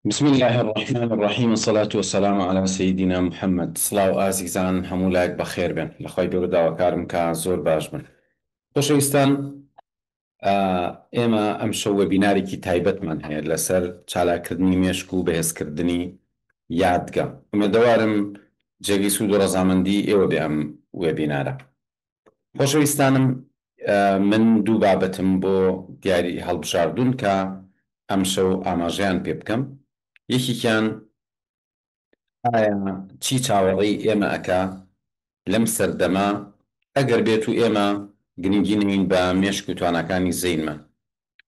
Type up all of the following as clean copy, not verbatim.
بسم الله الرحمن الرحيم والصلاة والسلام على سيدنا محمد سڵاو ئازیزان هەموو لایەک بەخێر بێن لەخوای بێوەداوەکارم کە زۆر باش بن خۆشەویستان ئێمە ئەم شەو وەبینارێکی تایبەتمان هەیە لەسەر چالاکردنی مێشک و بەهێزکردنی یادگە ئومێدەوارم جێگەی سوود و ڕەزامەندی ئێوە بێ ئەم وێبینارە خۆشەویستانم من دوو بابەتم بۆ دیاری هەڵبژاردوون کە ئەم شەو ئاماژەیان پێ بکەم یەکێکیان ئایا چی چاوەڕێی ئێمە ئەکا لەم سەردەما ئەگەر بێت و ئێمە گرنگی نین بە مێشک و توانەکانی زەینمان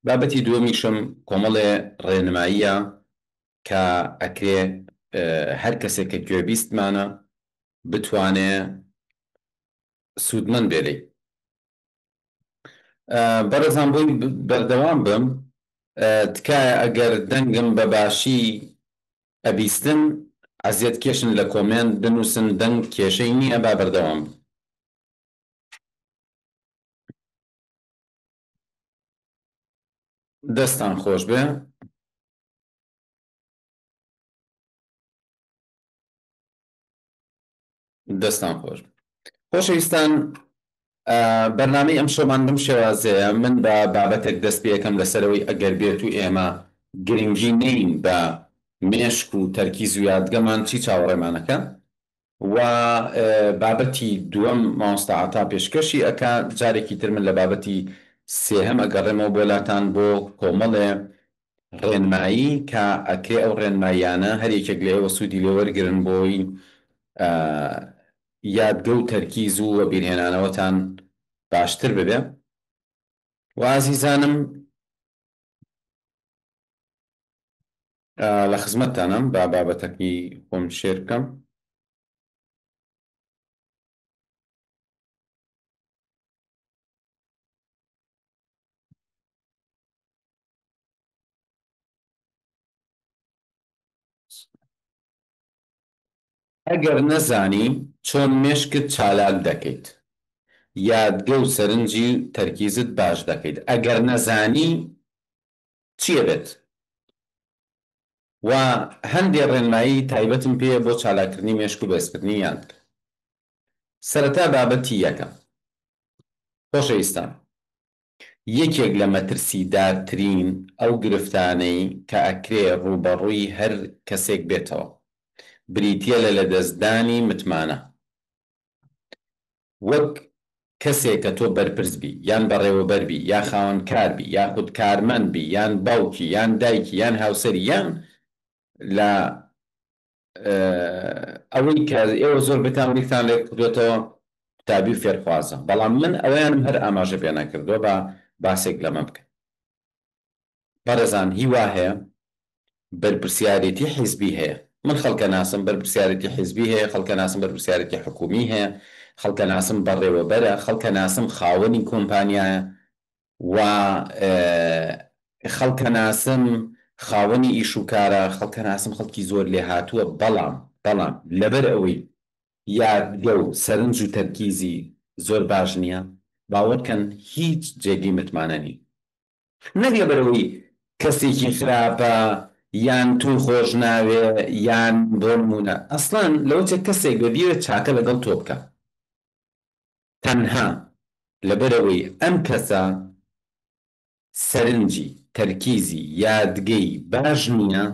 بابەتی دووەمیشم کۆمەڵێ ڕێنماییە کە ئەکرێ هەر کەسێک کە گوێبیستمانە بتوانێ سوودمەند بێرەی بەڕێزان بۆی بەردەوام بم تکایە ئەگەر دەنگم بە باشی ئەبیستن ئەزیەت کێشن لە کۆمنت بنووسن دەنگ کێشەی نییە با بەردەوام بم دەستان خۆش بێ دەستان خۆش خۆشەویستان بەرنامەی ئەم شەومان بم شێوازەیە من بە بابەتێک دەست پێ یەکەم لەسەرەوەی ئەگەر بێت و ئێمە گرنگی نین بە مێشک و تەرکیز و یادگەمان چی چاوەڕێمانەکە و بابەتی دووەم مامۆستا عەتا پێشکەشی ئەکا جارێکی تر من لە بابەتی سێهەم ئەگەڕێمەوە بۆلاتان بۆ کۆمەڵێ ڕێنمایی کە ئەکرێ ئەو ڕێنماییانە هەر یەکێک لێوە سوودی لێ وەرگرن بۆی یادگە و تەرکیز و وەبیرهێنانەوەتان باشتر ببێ و ئازیزانم لە خزمەتتانم با بابەتەکەی خۆم شێر بکەم ئەگەر نەزانی چۆن مێشکت چالاک دەکەیت یادگە و سەرنجی تەرکیزت باش دەکەیت ئەگەر نەزانی چیە بێت و هەندێک ڕێنمایی تایبەتم پێ بۆ چالاکردنی مێشک و بەهێزکردنی یادگە سەرەتا بابەتی یەکەم خۆشەویستان یەکێک لە مەترسیدارترین ئەو گرفتانەی کە ئەکرێ ڕوبەڕووی هەر کەسێک بێتەوە بریتیە لە لەدەستدانی متمانە وەک کەسێک کە تۆ بەرپرسبی یان بەڕێوەبەربی یا خاوەن کاربی یاخود کارمەندبی یان باوکی یان دایکی یان هاوسەری یان لە ئەوەی کە ئێوە زۆر بتانێکتان لێ کردوێتەوە قوتابی و فێرخوازە بەڵام من ئەوەیانم هەر ئاماژە پێ نەکردووە بە باسێک لەمە بکەن بەڕێزان هیوا هەیە بەرپرسیارەتی حیزبی هەیە من خەڵکە ناسم بەرپرسیارەتی حیزبی هەیە خەڵکە ناسم بەرپرسیارەتی حکومی هەیە خەڵکە ناسم بەڕێوەبەرە خەڵکە ناسم خاوەنی کۆمپانیایە و خەڵکە ناسم خاوەنی ئیشوکارە خەڵکە ناسم خەڵکی زۆر لێ هاتووە بەڵام لەبەر ئەوەی یادگە و سەرنج و تەرکیزی زۆر باش نییە باوەڕکەن هیچ جێگەی متمانە نی نەگە بەرەوەی کەسێکی خراپە یان تو خۆش ناوێ یان بۆ نمونە ئەسڵان لەوەچە کەسێک بەبیوێت چاکە لەگەڵ تۆ بکە تەنها لەبەرەوەی ئەم کەسە سەرنجی تەرکیزی یادگەی باش نییە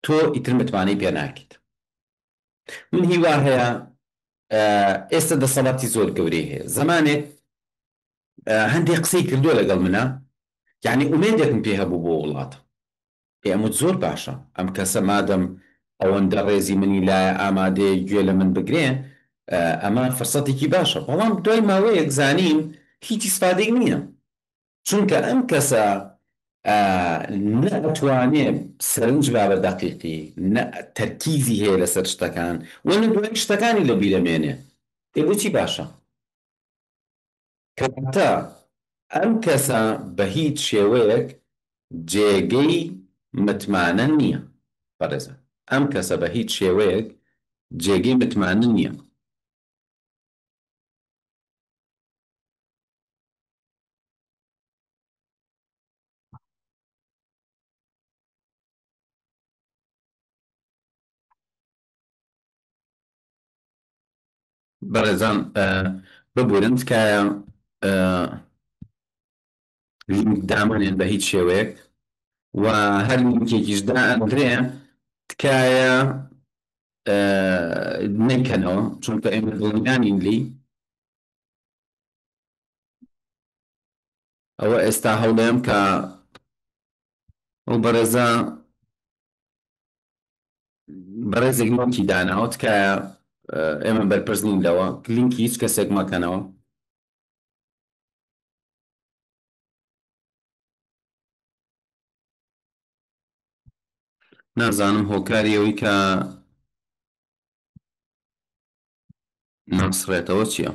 تۆ ئیتر متمانەی پێ ناکەیت من هیوا هەیە ئێستا دەسەڵاتی زۆر گەورەی هەیە زمانێک هەندێک قسەی کردووە لەگەڵ منە یعنی ئومێدێکم پێ هەبوو بۆ وڵاتە ئەمەت زۆر باشە ئەم کەسە مادەم ئەوەندە ڕێزی منی لایە ئامادەیە گوێ لە من بگرێ ئەمە فرسەتێکی باشە بەڵام دوای ماوەیەک زانیم هیچ ئیسفادەی نییە چونکە ئەم کەسە نەتوانێ سەرنج با بە دەقیقی تەرکیزی هەیە لەسەر شتەکان وەنە دوای شتەکانی لە بیرەمێنێ بۆچی باشە کەواتە ئەم کەسە بە هیچ شێوەیەک جێگەی متمانە نییە بەڕێزە ئەم کەسە بە هیچ شێوەیەک جێگەی متمانە نییە بەڕێزان ببورن تکایە لینک دامانێن بە هیچ شێوەیەک و هەر لینکێکیش دائەنرێ تکایە نەیکەنەوە چونکە ئێمە دڵنیانین لی ئەوە ئێستا هەوڵێم کە ئەو بەڕێزێک لینکی داناوە تکایە ئێمە بەرپرس نین لەوە لینکی هیچ کەسێک مەکەنەوە. نازانم هۆکاری ئەوەی کە ناسڕێتەوە چییە؟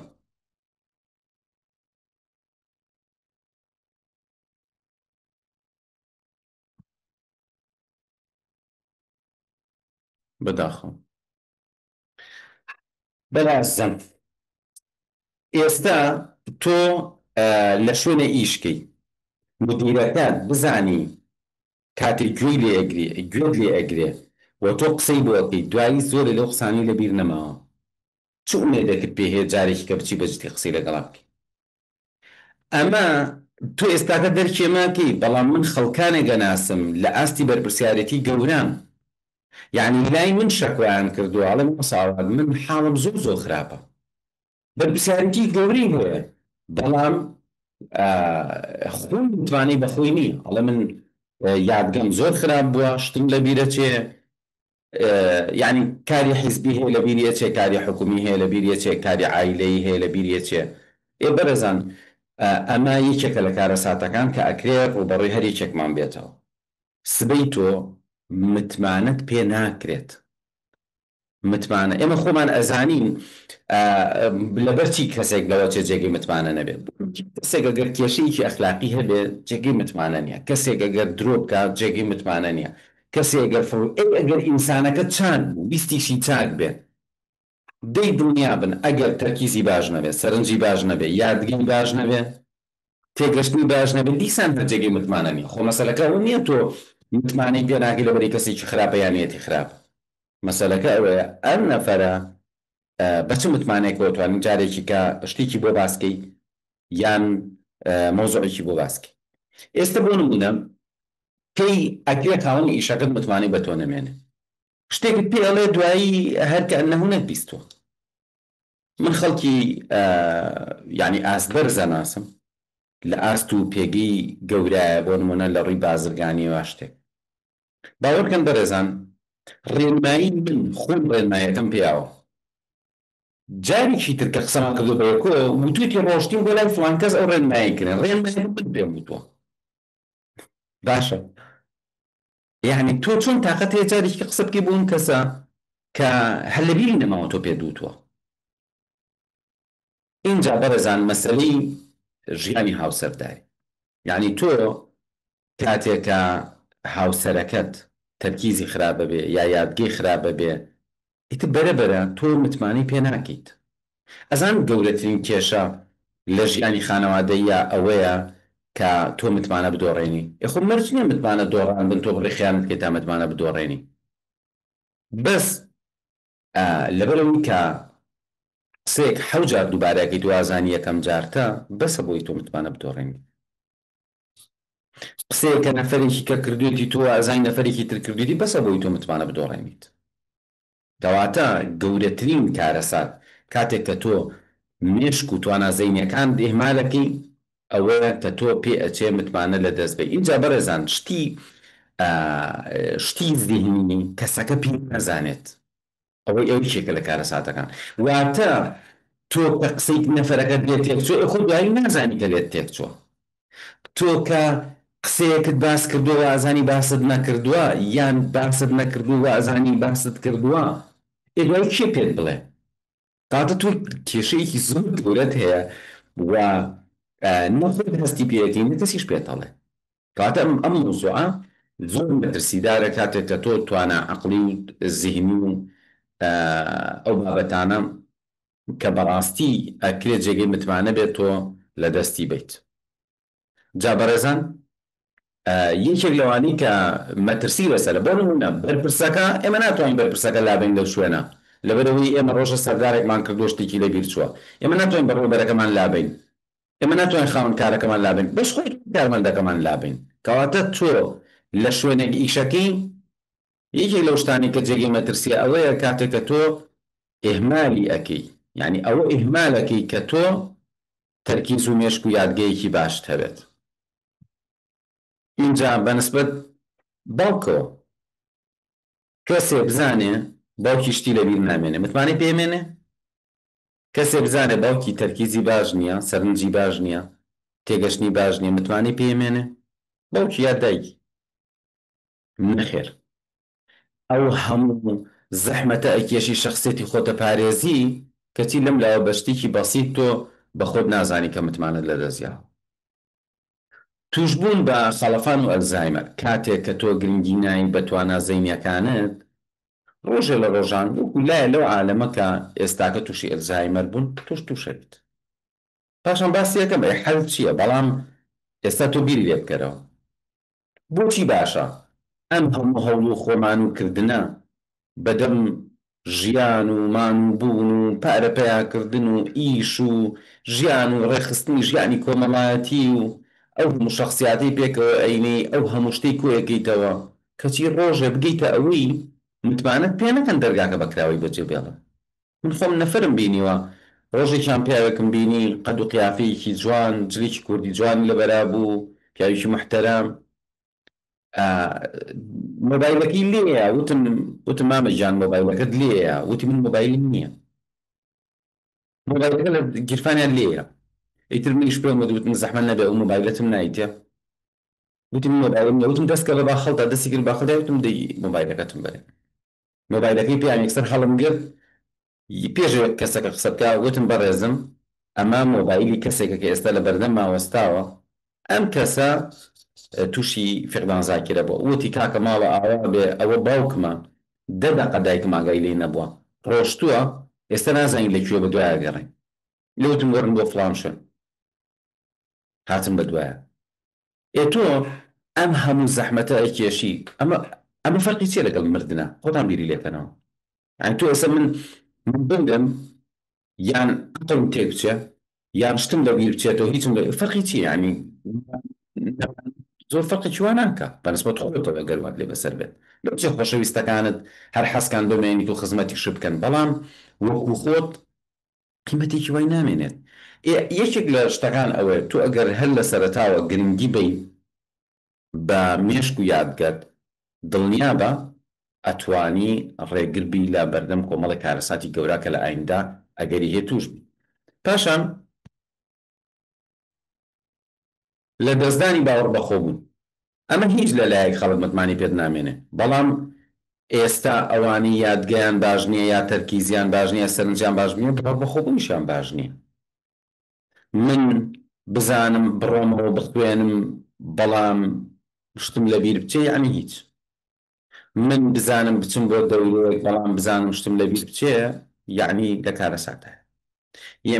بەداخەوە بەرازم ئێستا تۆ لە شوێنە ئیشکەی مدیرەکان بزانی کاتێک گوێی گوێت لێ ئەگرێ و تۆ قسەی بۆکەی دوایی زۆر لەو قسانی لەبیر نەماوە چ ئومێدەکرد پێ هەیە جارێکی کە بچی بەجددی قسەی لەگەڵا بکەی. ئەمە تۆ ئێستاکە دەرکێماکەی بەڵام من خەڵکانێگە ناسم لە ئاستی بەرپرسیارەتی گەوران یعنی لای من شەکوایان کردووە ئەڵێ ساوات من حاڵم زۆر خراپە بەرپرسیارەتی گەورەی هەیە بەڵام خۆم متوانەی بەخۆی نییە ئەڵێ من یادگەم زۆر خراپ بووە شتم لە بیرە چێ یعنی کاری حیزبی هەیە لە بیریە چێ کاری حکومی هەیە لە بیریە چێ کاری عایلەی هەیە لە بیریە چێ بەرەزان ئەمە یەکێکە لە کارە ساتەکان کە ئەکرێ ڕوبەڕووی هەر یەکێکمان بێتەوە سبەی تۆ متمانەت پێ ناکرێت متمانە ئێمە خۆمان ئەزانین لەبەرچی کەسێک لەوە چێ جێگەی متمانە نەبێت کەسێک ئەگەر کێشەیەکی ئەخلاقی هەبێ جێگەی متمانە نیە کەسێک ئەگەر درۆ بکات جێگەی متمانە نییە کەسێک ئەگەر ئەگەر ئینسانەکە چاک بوو بیستیشی چاک بێت دەی دڵنیا بن ئەگەر تەرکیزی باش نەبێت سەرنجی باش نەبێت یادگەی باش نەبێت تێگەشتنی باش نەبێت دیسان هەر جێگەی متمانە نیە خۆ مەسەلەکە ئەو نییە تۆ متمانەی پێ ناکەی لەبەری کەسێکی خراپە یانەتی خراپ مەسەلەکە ئەوەیە ئەم نەفەرە بەچ متمانێک بۆ توانین جارێکی کە شتێکی بۆ باسکەی یان مۆزوعێکی بۆ باسکەی ئێستا بۆ نمونە کەی ئەگرێ خاوەنی ئیشەکەت متمانەی بە تۆ نەمێنێ شتێکت پێ ئەڵێ دوایی هەر کە ئەنەهونەت بیستوە من خەڵکی یعنی ئاسبەرزە ناسم لە ئاست و پێگەی گەورایە بۆ نمونە لە ڕووی بازرگانی وا شتێک باوەڕکەن بەڕێزان ڕێنمایی من خۆم ڕێنمایەکەم پیاوە جارێکی تر کە قسەمان کردو بەیەکۆ وتوتی ڕۆشتین بۆ لای فڵان کەس ئەو ڕێنمایی کردن ڕێنمایی من پێم وتووە باشە یعنی تۆ چۆن تااقەت هەیە جارێکی قسە بکەی بۆ ئەم کەسە کە هەر لەبیری نەماوە تۆ پێ دووتووە اینجا بەڕێزان مەسەلەی ژیانی هاوسەرداری یعنی تۆ کاتێکە هاوسەرەکەت تەرکیزی خراپە بێ یا یادگەی خراپە بێ ئیتر بەرەبەرە تۆ متمانی پێ ناکەیت ئەزان گەورەترین کێشە لە ژیانی خانەوادەیە ئەوەیە کە تۆ متمانە بدۆڕێنی خۆ مەرج نییە متمانە دۆڕان بن تۆ بڕێ خیانت بکەیت تا متمانە بدۆڕێنی بەس لەبەرەوەی کە قسێک حەوت جار دووبارەکەی دوازانی یەکەم جارتە بەسە بۆی تۆ متمانە بدۆڕێنی قسەیە کە نەفەرێکی کە کردوێتی تۆ ئازای نەفەرێکی تر کردوێتی بەسە بۆی تۆ متمانە بدۆڕێنیت کەواتە گەورەترین کارەسات کاتێک کە تۆ مێشک و توانازەینیەکان ئێمالەکەی ئەوەیە کە تۆ پێ ئەچێ متمانە لە دەست بێ اینجا بەڕێزان شتی زیهنی کەسەکە پێ نەزانێت ئەوەی ئەویشێکە لە کارەساتەکان واتە تۆ کە قسەی نەفەرەکە لێت تێکچۆ خۆ دوایی نازانی کە لێت تێکچۆ تۆ کە قسەیەکت باس کردووە ئازانی باست نەکردووە یان باست نەکردووە ئازانی باست کردووە ئێوای کێ پێت بڵێ کاتە تۆ کێشەیەکی زۆر گەورەت هەیە و نەخۆت هەستی پێەکەی نەکەسیش پێتەڵێ کاتە ئەم مۆزوعە زۆر مەترسیدارە کاتێک کە تۆ توانە عەقڵی و زیهنی و ئەو بابەتانە کە بەڕاستی ئەکرێت جێگەی متمانە بێت تۆ لە دەستی بیت جا بەڕێزان یەکێک لەوانەی کە مەترسی بەسەرە بۆ نمونە بەرپرسەکە ئێمە ناتوانین بەرپرسەکە لابین لەو شوێنە لەبەرەوەی ئێمە ڕۆژە سەردارێکمان کردو شتێکی لەبیر چووە، ئێمە ناتوانین بەڕێوەبەرەکەمان لابین، ئێمە ناتوانین خاوەن کارەکەمان لابین، بەش خۆی کارمەندەکەمان لابین. کەواتە تۆ لە شوێنێک ئیشەکەی یەکێک لەو شتانی کە جێگەی مەترسیە ئەوەیە کاتێک کە تۆ ئێهمالی ئەەکەی، یعنی ئەوە ئیهمالەکەی کە تۆ تەرکیز و مێشک و یادگەیەکی باشت هەبێت. اینجا بەنسبەت باوکەوە کەسێ بزانێ باوکی شتی لەبیر نامێنێ متمانەی پێمێنێ، کەسێ بزانێ باوکی تەرکیزی باش نییە، سەرنجی باش نییە، تێگەشتنی باش نییە، متمانەی پێمێنێ باوکی یا دایکی نەخێر. ئەو هەموو زەحمەتە ئەکێشی شخصێتی خۆتە پارێزی کەچی لەم لاوە بەشتێکی بەسیط تۆ بە خۆت نازانی کە متمانت لە دەستیاوە. توشبوون بە خەڵەفان و ئەلزایمەر کاتێک کە تۆ گرنگی نایی بە توانە زەینیەکانت ڕۆژێ لە ڕۆژان وەکو لایە لەو عالەمەکە ئێستاکە تووشی ئەلزایمەر بوون تۆش تووشەویت. پاشان باسی یەکەم حەل چییە؟ بەڵام ئێستا تۆ بیری لێ بکەرەوە بۆچی باشە ئەم هەموو هەوڵ و خۆمان و کردنە بەدەم ژیان و مان و بوون و پارە پیاکردن و ئیش و ژیان و ڕێخستنی ژیانی کۆمەڵایەتی و ئەو هەموو شخصیاتی پێکەوە ئەینەی ئەو هەموو شتەی کۆیەکەیتەوە کەچی ڕۆژێ بگەیتە ئەوەی متمانەت پێ نەکەن دەرگاکە بەکراوی بەجێ بێڵە. من خۆم نەفرم بینیوە ڕۆژێکیان پیاوێکم بینی قەد و قیافەیەکی جوان جلێکی کوردی جوانی لەبەرا بوو پیاوێکی محتەرەم مۆبایلەکەی لێیە وتم مامەجان مۆبایلەکەت لێیە وتی من مۆبایلم نییە مۆبایلەکە لە گیرفانیان لێیە ئیتر منیش پێم وتم زەحمەت نەبێ ئەو مۆبایلەتم نایتێ وتی من مۆبایلم نییە وتم دەستکە بە باخەڵتا دەستی کرد باخەڵتا وتم دەی مۆبایلەکەتم بەرێ مۆبایلەکەی پیان یەکسەر هەڵم گرت پێش کەسەکە قسە بکە وتم بەڕێزم ئەمە مۆبایلی کەسێکە کە ئێستا لە بەردەم ماوەستاوە ئەم کەسە تووشی فقدان زاکرە بووە وتی کاکە ماوە ئاوا بێ ئەوە باوکمە 10 دقە دایکم ئاگای لێ نەبووە ڕۆشتووە ئێستا نازانین لەکوێ بە دوایە گەڕێن لێوتم وەرن بۆ فڵان شوێن هاتم بە دوایە تۆ ئەم هەموو زەحمەتە ئەکێشی ئەمە فەرقی چیە لەگەڵ مردنە خۆتان بیری لێکەنەوە ئەن تۆ ئێستا من بنگەم یان قڵم تێ بچێ یان شتم لەبیر بچێتەوە هیچم فەرقی چی ینی زۆر فەرقی چوان ناکە بەنسبەت خۆتەوە گەروات لێ بەسەر بێت لەو چێ خۆشەویستەکانت هەر حەسکان بمێنیت و خزمەتی ش بکەن بەڵام وەکو خۆت قیمەتێکی وای نامێنێت. یەکێک لە شتەکان ئەوەیە تۆ ئەگەر هەر لە سەرەتاوە گرنگی بی بە مێشک و یادگەت دڵنیا بە ئەتوانی ڕێگربی لە بەردەم کۆمەڵی کارەساتی گەوراکە لە ئایندا ئەگەری هێ توش بی. پاشان لە دەستدانی باوەڕ بەخۆبوون ئەمە هیچ لە لایەک خەڵک متمانی پێت نامێنێ بەڵام ئێستا ئەوانی یادگەیان باش نییە یا تەرکیزیان باش نییە سەرنجیان باش نییە باوەڕ بەخۆبوونیشیان باش نییە. من بزانم بڕۆمەوە بخوێنم بەڵام شتم لەبیر بچێ یعنی هیچ من بزانم بچم بۆ دەورۆک بەڵام بزانم شتم لەبیر بچێ یعنی لە کارەساتە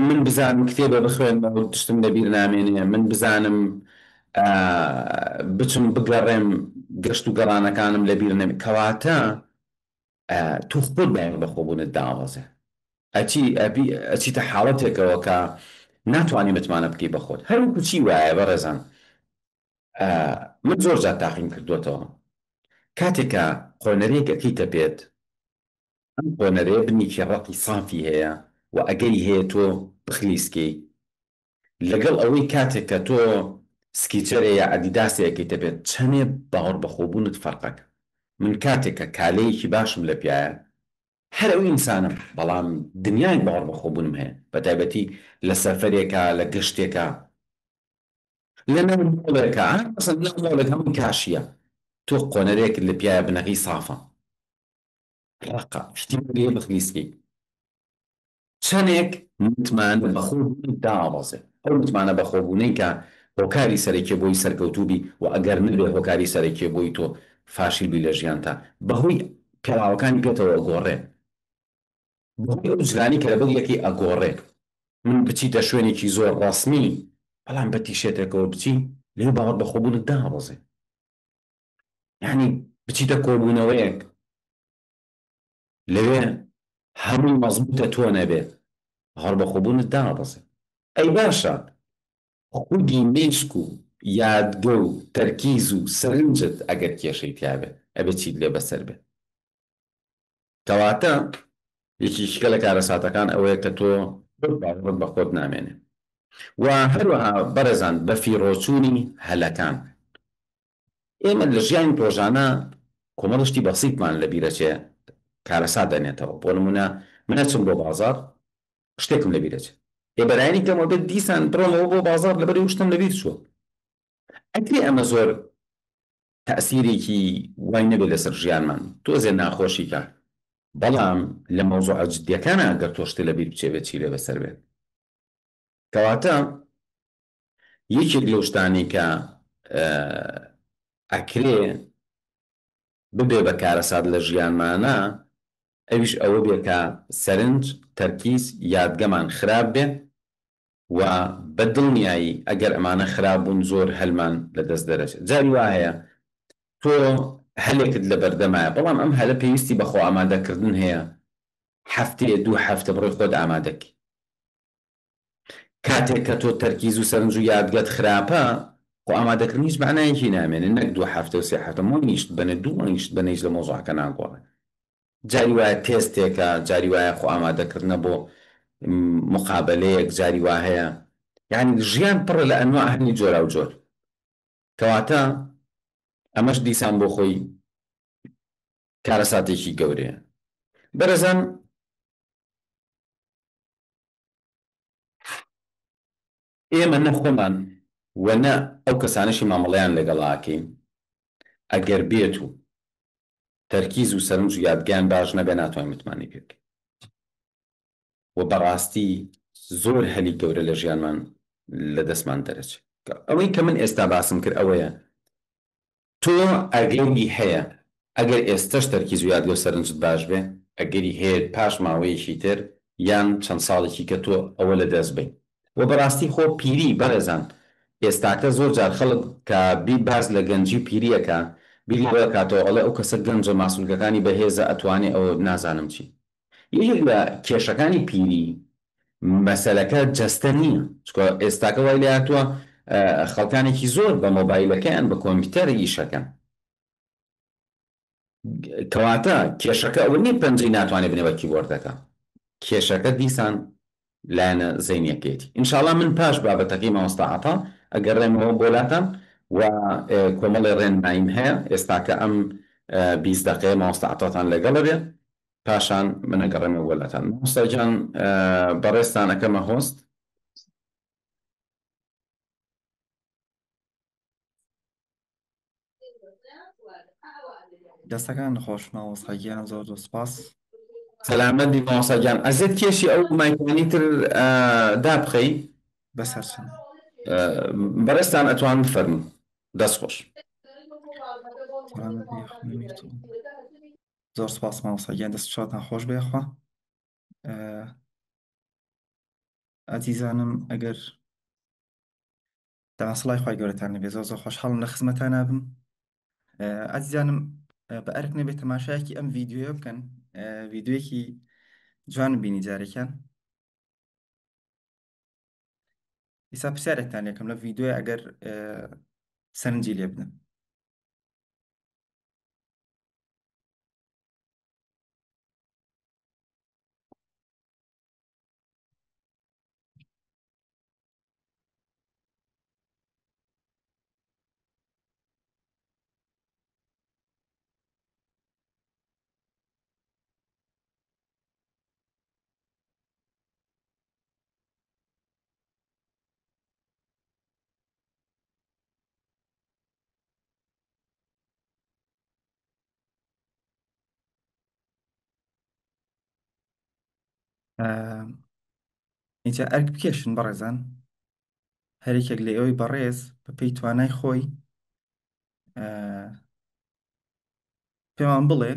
من بزانم کتێبە بخوێنەوە شتم لەبیر نامێنێ من بزانم بچم بگەڕێم گەشت و گەڕانەکانم لەبیر نەمێ کەواتە تو خۆت باید بەخۆبوونت داوەزێ ئەچیتە حاڵەتێکەوە کە ناتوانانی متمانە بکەی بەخۆت هەروەکو چی وایە بەڕێزان من زۆر جار تاقیم کردوێتەوە کاتێکە قۆنەرێک ئەکەیتە پێت ئەم قۆنەرەیە بنیکی ڕەتی سافی هەیە و ئەگەری هەیە تۆ بخلیسکەی لەگەڵ ئەوەی کاتێک کە تۆ سکیچەرە یا ئەدیداسەیەکەیتە بێت چەندێ باوەڕ بەخۆبوونت فەرقەکە. من کاتێکە کالەیەکی باشم لە پیایە هەر ئەو ئینسانم بەڵام دنیای باوەڕ بەخۆبوونم هەیە بە تایبەتی لە سەفەرێکە لە گەشتێکە لە ناوڵێکە ناوڵێک هەموو کاشیە تۆ قۆنەرێک لە پیایە بنەکەی سافە ڕقە شتی لێ بخلیسکەی چەندێک متمانە بەخۆبوون داوەزێ ئەو متمانە بەخۆبوونەی کە هۆکاری سەرەکیە بۆی سەرکەوتوبی و ئەگەر نبێ هۆکاری سەرەکیە بۆی تۆ فاشیل بی لە ژیانتا بەهۆی پێڵاوەکانی پێێتەوە ئەگۆڕێ بەهۆی ئەو جلانی کە لەبەر یەکی ئەگۆڕێ من بچیتە شوێنێکی زۆر ڕسمی بەڵام بە تیشێتێکەوە بچی لێ باوەڕ بەخۆبوونت داوەزێ یعنی بچیتە کۆبوونەوەیەک لەوێ هەمووی مەزبوطە تۆ نەبێ هەڕ بە خۆبوونت داڕبەسێ ئەی باشە خودی مێشک و یادگە و تەرکیز و سەرنجت ئەگەر کێشەی تیاابێت ئەبێ چیت لێ بەسەر بێت کەواتە یەکیشکە لە کارەساتەکان ئەوەیە کە تۆ باوەڕت بە خۆت نامێنێ و هەروەها بەرەزان بە فیرۆچوونی هەلەکان ئێمە لە ژیانی ڕۆژانە کۆمەڵشتی بەسییتمان لە بیرەچێ کارەسا دەنێتەوە بۆ نمونە منەچم بۆ بازار شتێکم لە بیرەچێ ێ بەرانی کەمە بێت دیسان بڕۆمەوە بۆ بازار لەبەری شتم لەبیر چووە ئەگری ئەمە زۆر تەسیرێکی وای نەبێت لەسەر ژیانمان تۆزێ ناخۆشیکە بەڵام لە مەوزوع جدیەکانە ئەگەر تۆ شتێ لەبیر بچێ چی لێ بەسەر بێت کەواتە یەکێک لەو شتانی کە ئەکرێ ببێ بە کارەسات لە ژیانمانە ئەویش ئەوە بێ کە سەرنج تەرکیز یادگەمان خراپ بێ و بە دڵنیایی ئەگەر ئەمانە خراپ بوون زۆر هەلمان لە دەست دەرەچێت جاری وایە تۆ هەلێکت لە بەردەمایە بەڵام ئەم هەلە پێویستی بەخۆ ئامادەکردن هەیە هەفتێ دوو هەفتە بڕۆی خۆت ئامادەکی کاتێک کە تۆ تەرکیز و سەرنج و یادگەت خراپە خۆ ئامادەکردنیش معنایەکی نامێنێت نەک دوو هەفتە و سێ هەفتە مۆنیشت بنە دوو مانیشت بنەیش لە مۆزوعەکە ناگۆڕێت جاری وایە تێستێکە جاری وایە خۆ ئامادەکردنە بۆ مقابلەیەک جاری وا هەیە یعنی ژیان پڕە لە ئەنواع هەنی جۆرا و جۆر کەواتە ئەمەش دیسان بۆ خۆی کارەساتێکی گەورەیە بەرەزان ئێمە نەخۆمان وەنە ئەو کەسانشی مامەڵەیان لەگەڵاکەین ئەگەر بێت و تەرکیز و سەرنج و یادگیان باش نەبێ ناتوانین متمانی پێ بکەین و بەڕاستی زۆر هەلی گەورە لە ژیانمان لە دەستمان دەرەچێت ئەوەی کە من ئێستا باسم کرد ئەوەیە تۆ ئەگەری هەیە ئەگەر ئێستش تەرکیز و یادگە و سەرنجت باش بێ ئەگەری هەیە پاش ماوەیەکی تر یان چەند ساڵێکی کە تۆ ئەوە لە دەست بین و بەڕاستی خۆ پیری بەڕێزان ئێستاکە زۆر جار خەڵک کە بی باز لە گەنجی پیریەکە بیری بۆ کاتەوە ئەڵێ ئەو کەسە گەنجە ماسوولگەکانی بەهێزە ئەتوانێ ئەوە نازانم چی یەک لە کێشەکانی پیری مەسەلەکە جەستە نییە چکە ئێستاکە وای لە هاتووە خەڵکانێکی زۆر بە مۆبایلەکەیان بە کۆمپیوتەر ئیشەکەن کەواتە کێشەکە ئەوە نیە پەنجەی ناتوانێت بنێ بە کیبۆردەکە کێشەکە دیسان لایەنە زەینیەکەیەتی ئینشاڵا من پاش بابەتەکەی مامۆستاعەتە ئەگەڕێمەوە بۆلاتان و کۆمەڵی ڕێنماییم هەیە ئێستاکە ئەم 20 دقەیە مامۆستاعەتەتان لەگەڵە بێ پاشان من ئەگەڕێمە وەلاتان مامۆستاجان بەڕێستان ئەەکەمە هۆست دەستەکان نەخۆش مامۆستاگیان زۆر زۆر سپاس سەلامەتی مامۆستاجان ئەزێت کێشی ئەو مایکرۆنی تر دابخەی بەسەرچن بەڕێستان ئەتوان بفەرمون دەست خۆش زۆر سپاس مامۆستاگیان دەست شاتان خۆش بێخوا ئازیزانم ئەگەر دەمەسڵای خی گەورەتان نەبێ زۆر زۆر خۆشحاڵم لە خزمەتان نابم ئازیزانم بە ئەرک نەبێت تەماشایەکی ئەم ڤیددیوە بکەن ڤیددیوەیەکی جوانم بینی جارێکیان ئیسا پرسیارێکتان یەکەم لە ڤیددیوە ئەگەر سەرنجی لێ بدەن اینجا ئەرک بکێشن بەڕێزان هەرێکێک لە ئێوەی بەڕێز بە پێی توانای خۆی پێمان بڵێ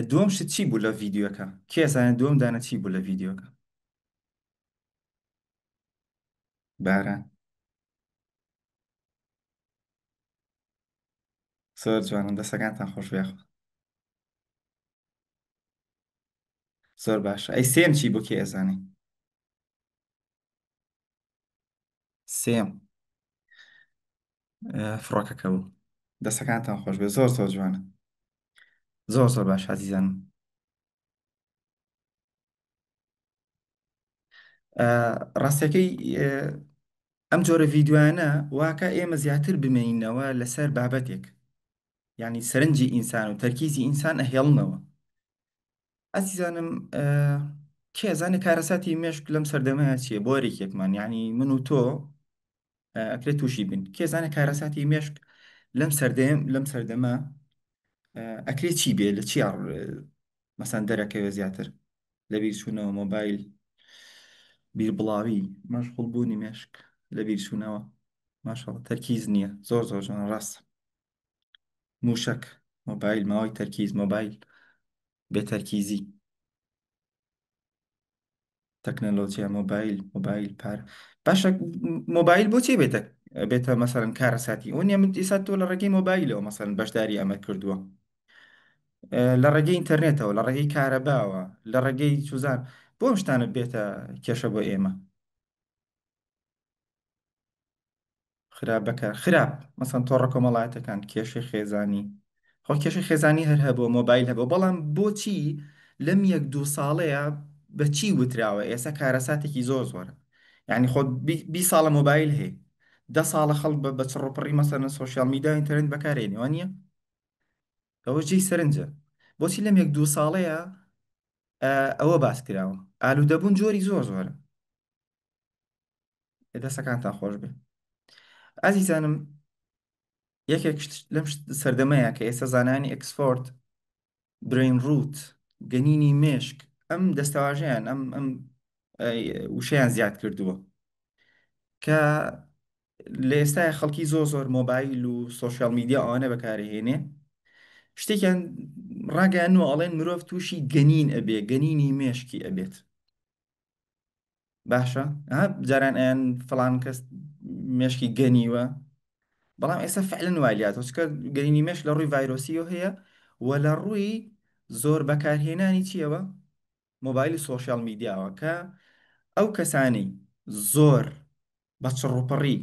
دووەم شت چی بوو لە ڤیددیوەکە کێ زانێت دووەم دانە چی بوو لە ڤیددیوەکە باران زۆر جوانم دەسەکانتان خۆش بێخ. زۆر باشە. ئەی سێم چی بۆ کێ ئەزانی؟ سێم فڕۆکەکە بوو. دەسەکانتان خۆش بێ، زۆر زۆر جوانە. زۆر زۆر باش عزیزانم. ڕاستەکەی ئەم جۆرە ڤیددیوانە واکە ئێمە زیاتر بمێنینەوە لەسەر بابەتێک، یعنی سەرنجی ئینسان و تەرکیزی ئینسان ئەهێڵنەوە. ئازیزانم کێزانێ کارەساتی مێشک لەم سەردەمەیە چییە بۆ ڕێکێکمان، یعنی من و تۆ ئەکرێت تووشی بن. کێزانێ کارەساتی مێشک لەم سەردەمە ئەکرێت چی بێ لە چی مەسەن دەرەکەوێ زیاتر لە بیرچوونەوە مۆبایل، بیر بڵاوی، مەشغوڵ بوونی مێشک لە بیرچوونەوە. ماشەڵڵا تەرکیز نییە. زۆر زۆر جوان ڕاستە. موشک، مۆبایل، ماوەی تەرکیز، مۆبایل بێتەرکیزی، تەکنەلۆجیا، مۆبایل پار باشە. مۆبایل بۆچی بێتە مەسەرەن کارەساتی ئەو نیە. من ئێستا تۆ لە ڕێگەی مۆبایلەوە مەسەرەن بەشداری ئەمە کردووە، لە ڕێگەی ئینتەرنێتەوە، لە ڕێگەی کارەباوە، لە ڕێگەی سوزان. بۆ ئەم شتانت بێتە کێشە بۆ ئێمە. خراپ بەکار خراپ مەسەن تۆڕە کۆمەڵایەتەکان کێشەی خێزانی، خۆ کێشەی خێزانی هەر هەبووە مۆبایل هەبوو، بەڵام بۆچی لەم یەک دوو ساڵەیە بەچی وتراوە ئێستا کارەساتێکی زۆر زۆرە. یعنی خۆ 20 ساڵە مۆبایل هەیە، 10 ساڵە خەڵک بە چڕوپڕی مەسەرە سوۆسیال میدیا و ئینتەرنێت بەکارێنێوە نییە. ئەوە جێی سەرنجە. بۆچی لەم یەک دوو ساڵەیە ئەوە باس کراوە. ئالوودەبوون جۆری زۆر زۆرە. دەسەکانتان خۆش بێ ئازیزانم. یەکێک لەم سەردەمەیە کە ئێستا زانانی ئەکسفۆرد برین ڕوت گەنینی مێشک ئەم دەستەواژەیان ئەم وشەیان زیاد کردووە کە لە ئێستای خەڵکی زۆر زۆر مۆبایل و سۆشیال میدیا ئەوانە بەکارهێنێ شتێکیان ڕاگەیانوە ئەڵێن مرۆڤ تووشی گەنین ئەبێ، گەنینی مێشکی ئەبێت. باشە جاران ئەیان فڵان کەس مێشکی گەنیوە، بەڵام ئێستا فعلن وایلاتەوە چکە گەینی مێش لە ڕووی ڤایرۆسیەوە هەیە و لە ڕووی زۆر بەکارهێنانی چیەوە مۆبایلی سۆشیال میدیاوە کە ئەو کەسانی زۆر بە چڕوپڕی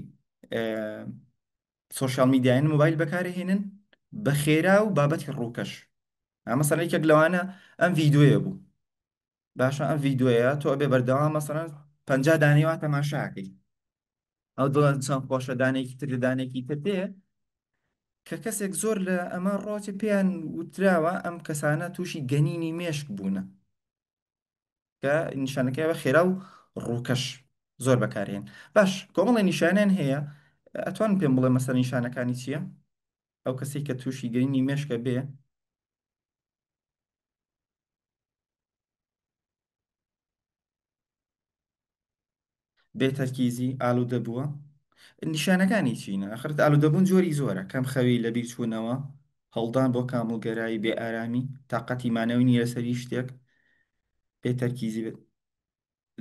سۆشیال میدیایان مۆبایل بەکارهێنن بە خێرا و بابەتی ڕووکەش. ئەمەسەر یەکێک لەوانە ئەم ڤیددیوە بوو. باشە ئەم ڤیددیوەیە تۆ ئەبێ بەردەوام مەسەرەن 50 دانەیەوە تەماشاکەی ئەو دڵەن چەند خۆشە دانێکی تر لە دانێکی تر پێ کە کەسێک زۆر لە ئەمە ڕۆژێ پێیان وتراوە ئەم کەسانە تووشی گەنینی مێشک بوونە کە نیشانەکەی بە خێرا و ڕووکەش زۆر بەکارێن. باش کۆمەڵی نیشانیان هەیە. ئەتوان پێم بڵێ مەسەر نیشانەکانی چییە؟ ئەو کەسێک کە تووشی گەنینی مێشکە بێ بێتەرکیزی ئالوودە بووە. نیشانەکانی چینە؟ ئەخرت ئالوودەبوون جۆری زۆرە، کەم خەوی لە بیرچوونەوە، هەڵدان بۆ کامڵگەرایی بێ ئارامی، تااقەتی مانەوەی نیە لەسەری شتێک، بێتەرکیزی بێت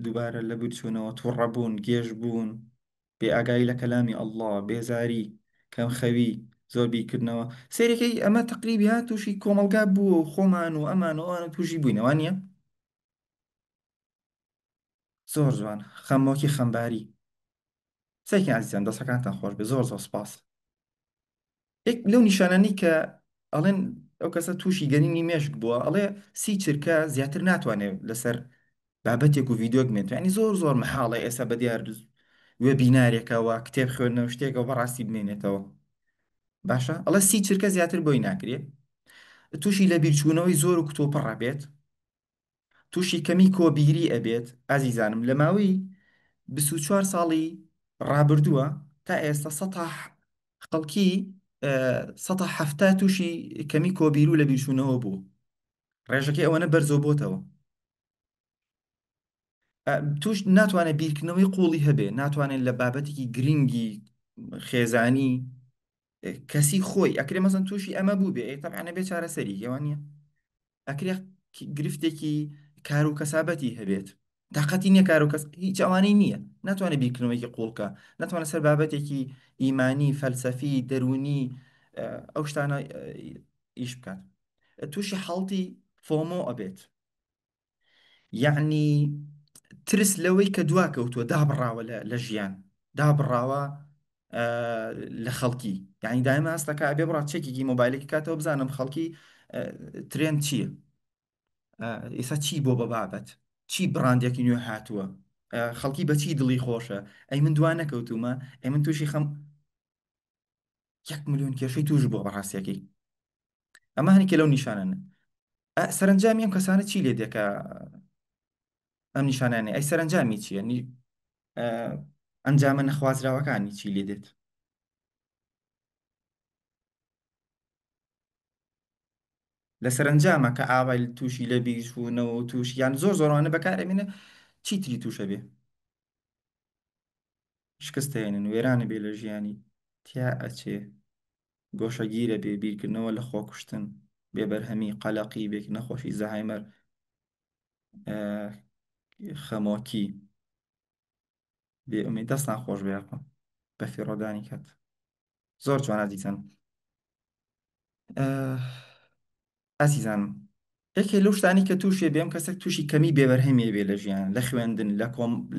دووبارە لە بیرچوونەوە، تووڕەبوون، گێژ بوون، بێ ئاگایی لە کەلامی ئەڵڵا، بێزاری، کەم خەوی، زۆر بیرکردنەوە. سێرەکەی ئەمە تقریبی ها تووشی کۆمەلگا بووە و خۆمان و ئەمانەوە تووشی بووینەوە نییە. زۆر جوان خەمۆکی خەمباری. سەیکە عزیزان دەسەکانتان خۆش بێ، زۆر زۆر سپاس. یەک لەو نیشانانی کە ئەڵێن ئەو کەسە تووشی گەنینی مێشک بووە ئەڵێ سی چرکە زیاتر ناتوانێت لەسەر بابەتێک و ڤیددیۆ بمێنێت. ینی زۆر زۆر مەحاڵە ئێستا بە دیار وێ بینارێکەوە کتێب خوێندنەوە شتێکەوە بەڕاستی بمێنێتەوە. باشە ئەڵە سی چرکە زیاتر بۆی ناکرێت. تووشی لە بیرچوونەوەی زۆر و کتۆپڕ ئەبێت، تووشی کەمی کۆبیری ئەبێت. ئازیزانم لە ماوەی 24 ساڵی ڕابردووە تا ئێستا خەڵکی 170 تووشی کەمی کۆبیر و لە بیرچوونەوە بوو. ڕێژەکەی ئەوەنە بەرزۆ بۆتەوە. توش ناتوانێت بیرکردنەوەی قوڵی هەبێ، ناتوانێت لە بابەتێکی گرنگی خێزانی کەسی خۆی ئەکرێ مەزن تووشی ئەمە بوو بێ تەبعانە بێ چارەسەری ئەوانە ئەکرێ گرفتێکی کار و کەسابەتی هەبێت. تااقەتی نییە کار و کەس هیچ ئەوانەی نییە، ناتوانێت بیرکردنەوەیکی قوڵکە، ناتوانێت سەر بابەتێکی ئیمانی فەلسەفی دەرونی ئەو شتانە ئیش بکات. تووشی حڵتی فۆمۆ ئەبێت، یعنی ترس لەوەی کە دواکەوتووە دابڕاوە لە ژیان، دابڕاوە لە خەڵکی، یعنی دائما هەستەکە ئەبێ بڕات چێکێکی مۆبایلێکی کاتەوە بزانم خەڵکی ترێن چییە، ئێستا چی بۆ بە بابەت، چی بڕاندێکی نوێ هاتووە، خەڵکی بەچی دڵی خۆشە، ئەی من دوا نەکەوتومە، ئەی من تووشی خەم 1 ملیۆن کێشەی توش بووە بەڕاستیەکەی. ئەمە هەنێکە لەو نیشانانە. سەرنجامی ئەم کەسانە چی لێ دێکە ئەم نیشانانێ، ئەی سەرنجامی چییە؟ ئەنجامە نەخوازراوەکانی چی لێ دێت؟ لە سەرنجامە کە ئاوای تووشی لە بیرچوونەوە و تووش یان زۆر زۆرانە بەکارەمێنە چیتری تووشە بێ، شکستێنن وێرانە بێ لە ژیانی تیا ئەچێ، گۆشەگیرە بێ، بیرکردنەوە لە خۆکوشتن، بێبەرهەمی قەلەقی بێک، نەخۆشی زەهایمەر، خەمۆکی، بێئومێد، دەستان خۆش بێکم بە فیڕۆدانی کات. زۆر جوانە دیسان. ئازیزانم، یەکێ لەو شتانی کە تووشێ بێم کەسێک تووشی کەمی بێبەرهەمیە بێ لە ژیان، لە خوێندن، لە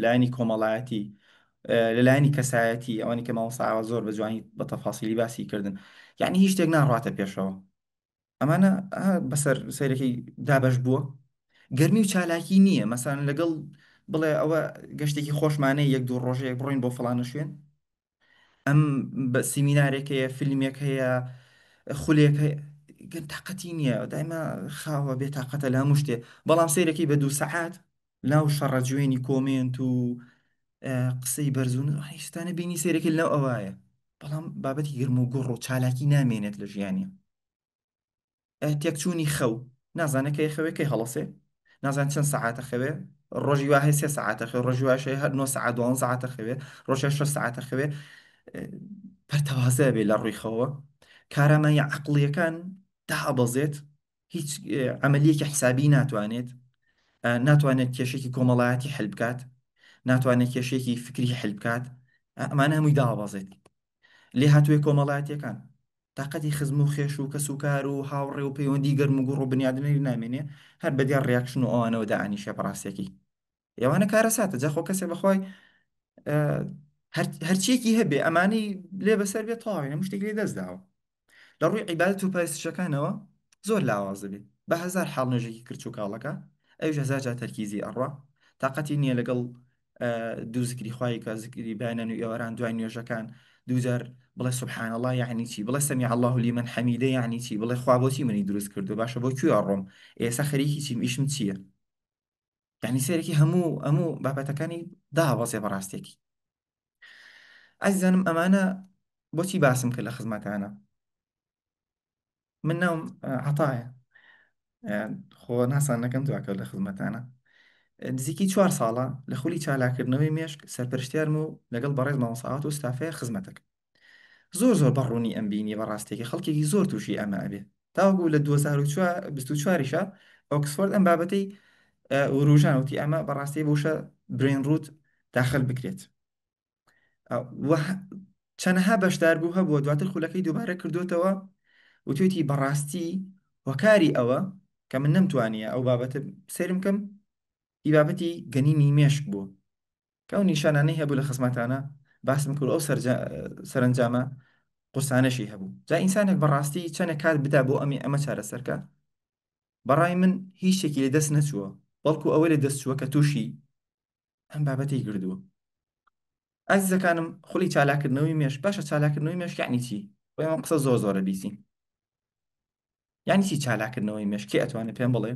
لایانی کۆمەڵایەتی، لە لایانی کەسایەتی، ئەوانی کە مامۆستاوە زۆر بە جوانی بە تەفاسیلی باسی کردن، یعنی هیچ شتێک ناڕاتە پێشەوە. ئەمانە بەسەر سەیرەکەی دابەش بووە، گەرمی و چالاکی نییە، مەسەن لەگەڵ بڵێ ئەوە گەشتێکی خۆشمانەی 1-2 ڕۆژەیەک بڕۆین بۆ فڵانە شوێن، ئەم بە سیمینارێک هەیە، فیلمێک هەیە، خولێک هەیە، تااقەتی نییە، دایما خاوە بێ تااقەتە لە هەموو شتێ، بەڵام سیرەکەی بە 2 سەعات ناو شەڕەجوێنی کۆمنت و قسەی بەرزون هیچستانە بینی سیرەکەی لەو ئەوایە، بەڵام بابەتی گرم و گوڕ و چالاکی نامێنێت لە ژیانی. تێکچوونی خەو، نازانەکەی خەوەکەی هەڵەسێ، نازان چەند سەعاتە خەوێ، ڕۆژی واه 3 سەعاتە خەوێ، ڕۆژی واشێ هەر 9 سەعات 12 سەعاتە خەوێ، ڕۆژە 6 سەعاتە خەوێ، پەرتەوازە بێ لە ڕووی خەوە، کارامەی عەقڵیەکان دائەبەزێت، هیچ عەمەلیەکی حسابی ناتوانێت، ناتوانێت کێشێکی کۆمەڵایەتی حل بکات، ناتوانێت کێشێکی فکری حل بکات، ئەمانە هەمووی داوەبەزێت. لێ هاتووێ کۆمەڵایەتیەکان تااقەتی خزم و خێش و کەس و کار و هاوڕێ و پەیوەندی گەرم و گوڕ و بنیادنەری نامێنێ، هەر بەدیان ڕیاکشن و ئەوانەوە داعانیشە بەڕاستیەکەی. ئێوانە کارە ساتە جاخۆ کەسێ بەخوای هەرچیەکی هەبێ ئەمانی لێ بەسەر بێت تەواوی هەموو شتێک لێ دەستداوە. لە ڕووی عیبادەت و پەرستشەکانەوە زۆر لاوازە بێ، بە 1000 حاڵ نوێژێکی کرد و کاڵەکە، ئەویش 1000 جا تەرکیزی ئەڕوا، تااقەتی نییە لەگەڵ دوو زکری خوای کە زکری بانەن و ئێوەران دوای نوێژەکان دووجار بڵێ سبحان الله یعنی چی، بڵێ سەمیع الله لیمن حەمیدە یعنی چی، بڵێ خوا بۆچی منی دروست کردو، باشە بۆ کوێ ئەڕۆم، ئێستا خەریکی چیم، ئیشم چییە؟ یعنی سێرەکی هەموو بابەتەکانی داوەزێ بەڕاستێکی. ئازیزانم ئەمانە بۆچی باسم کرد لە خزمەتانە؟ من ناوم عەتایە، خۆ ناسانەکەم دواکەوت لە خزمەتانە. نزیکی 4 ساڵە لە خولی چالاکردنەوەی مێشک سەرپەرشتیارم و لەگەڵ بەڕێز مامۆستاوات و ستافەیە خزمەتەکە. زۆر بەڕوونی ئەم بینی بەڕاستێکی خەڵکێکی زۆر تووشی ئەمە ئەبێ، تاوەکو لە 2024یشە ئۆکسفۆرد ئەم بابەتەی وروژانوتی ئەمە بەڕاستی بۆشە برین ڕوت داخل بکرێت. چەنەها بەشدار بوو هەبووە، دواتر خولەکەی دووبارە کردوتەوە و توێتی بەڕاستی هۆکاری ئەوە کە من نەمتوانیە ئەو بابەتە سێرم کەم، هی بابەتی گەنینی مێشک بوو کە ئەو نیشانانەی هەبوو لە خزمەتانە باسم کرد، ئەو سەرنجامە قورسانەشی هەبوو. جا ئینسانێک بەڕاستی چەنە کات بدا بۆ ئەمە چارەسەرکە، بەڕای من هیچ شتێکی لە دەست نەچووە، بەڵکو ئەوە لە دەست چووە کە تووشی ئەم بابەتی کردووە. ئازیزەکانم، خولی چالاکردنەوەی مێشک، باشە چالاکردنەوەی مێشک یعنی چی؟ ئەمە قسە زۆرە بیسین. یعنی چی چالاکردنەوەی مێشک؟ کێ ئەتوانێت پێم بڵێ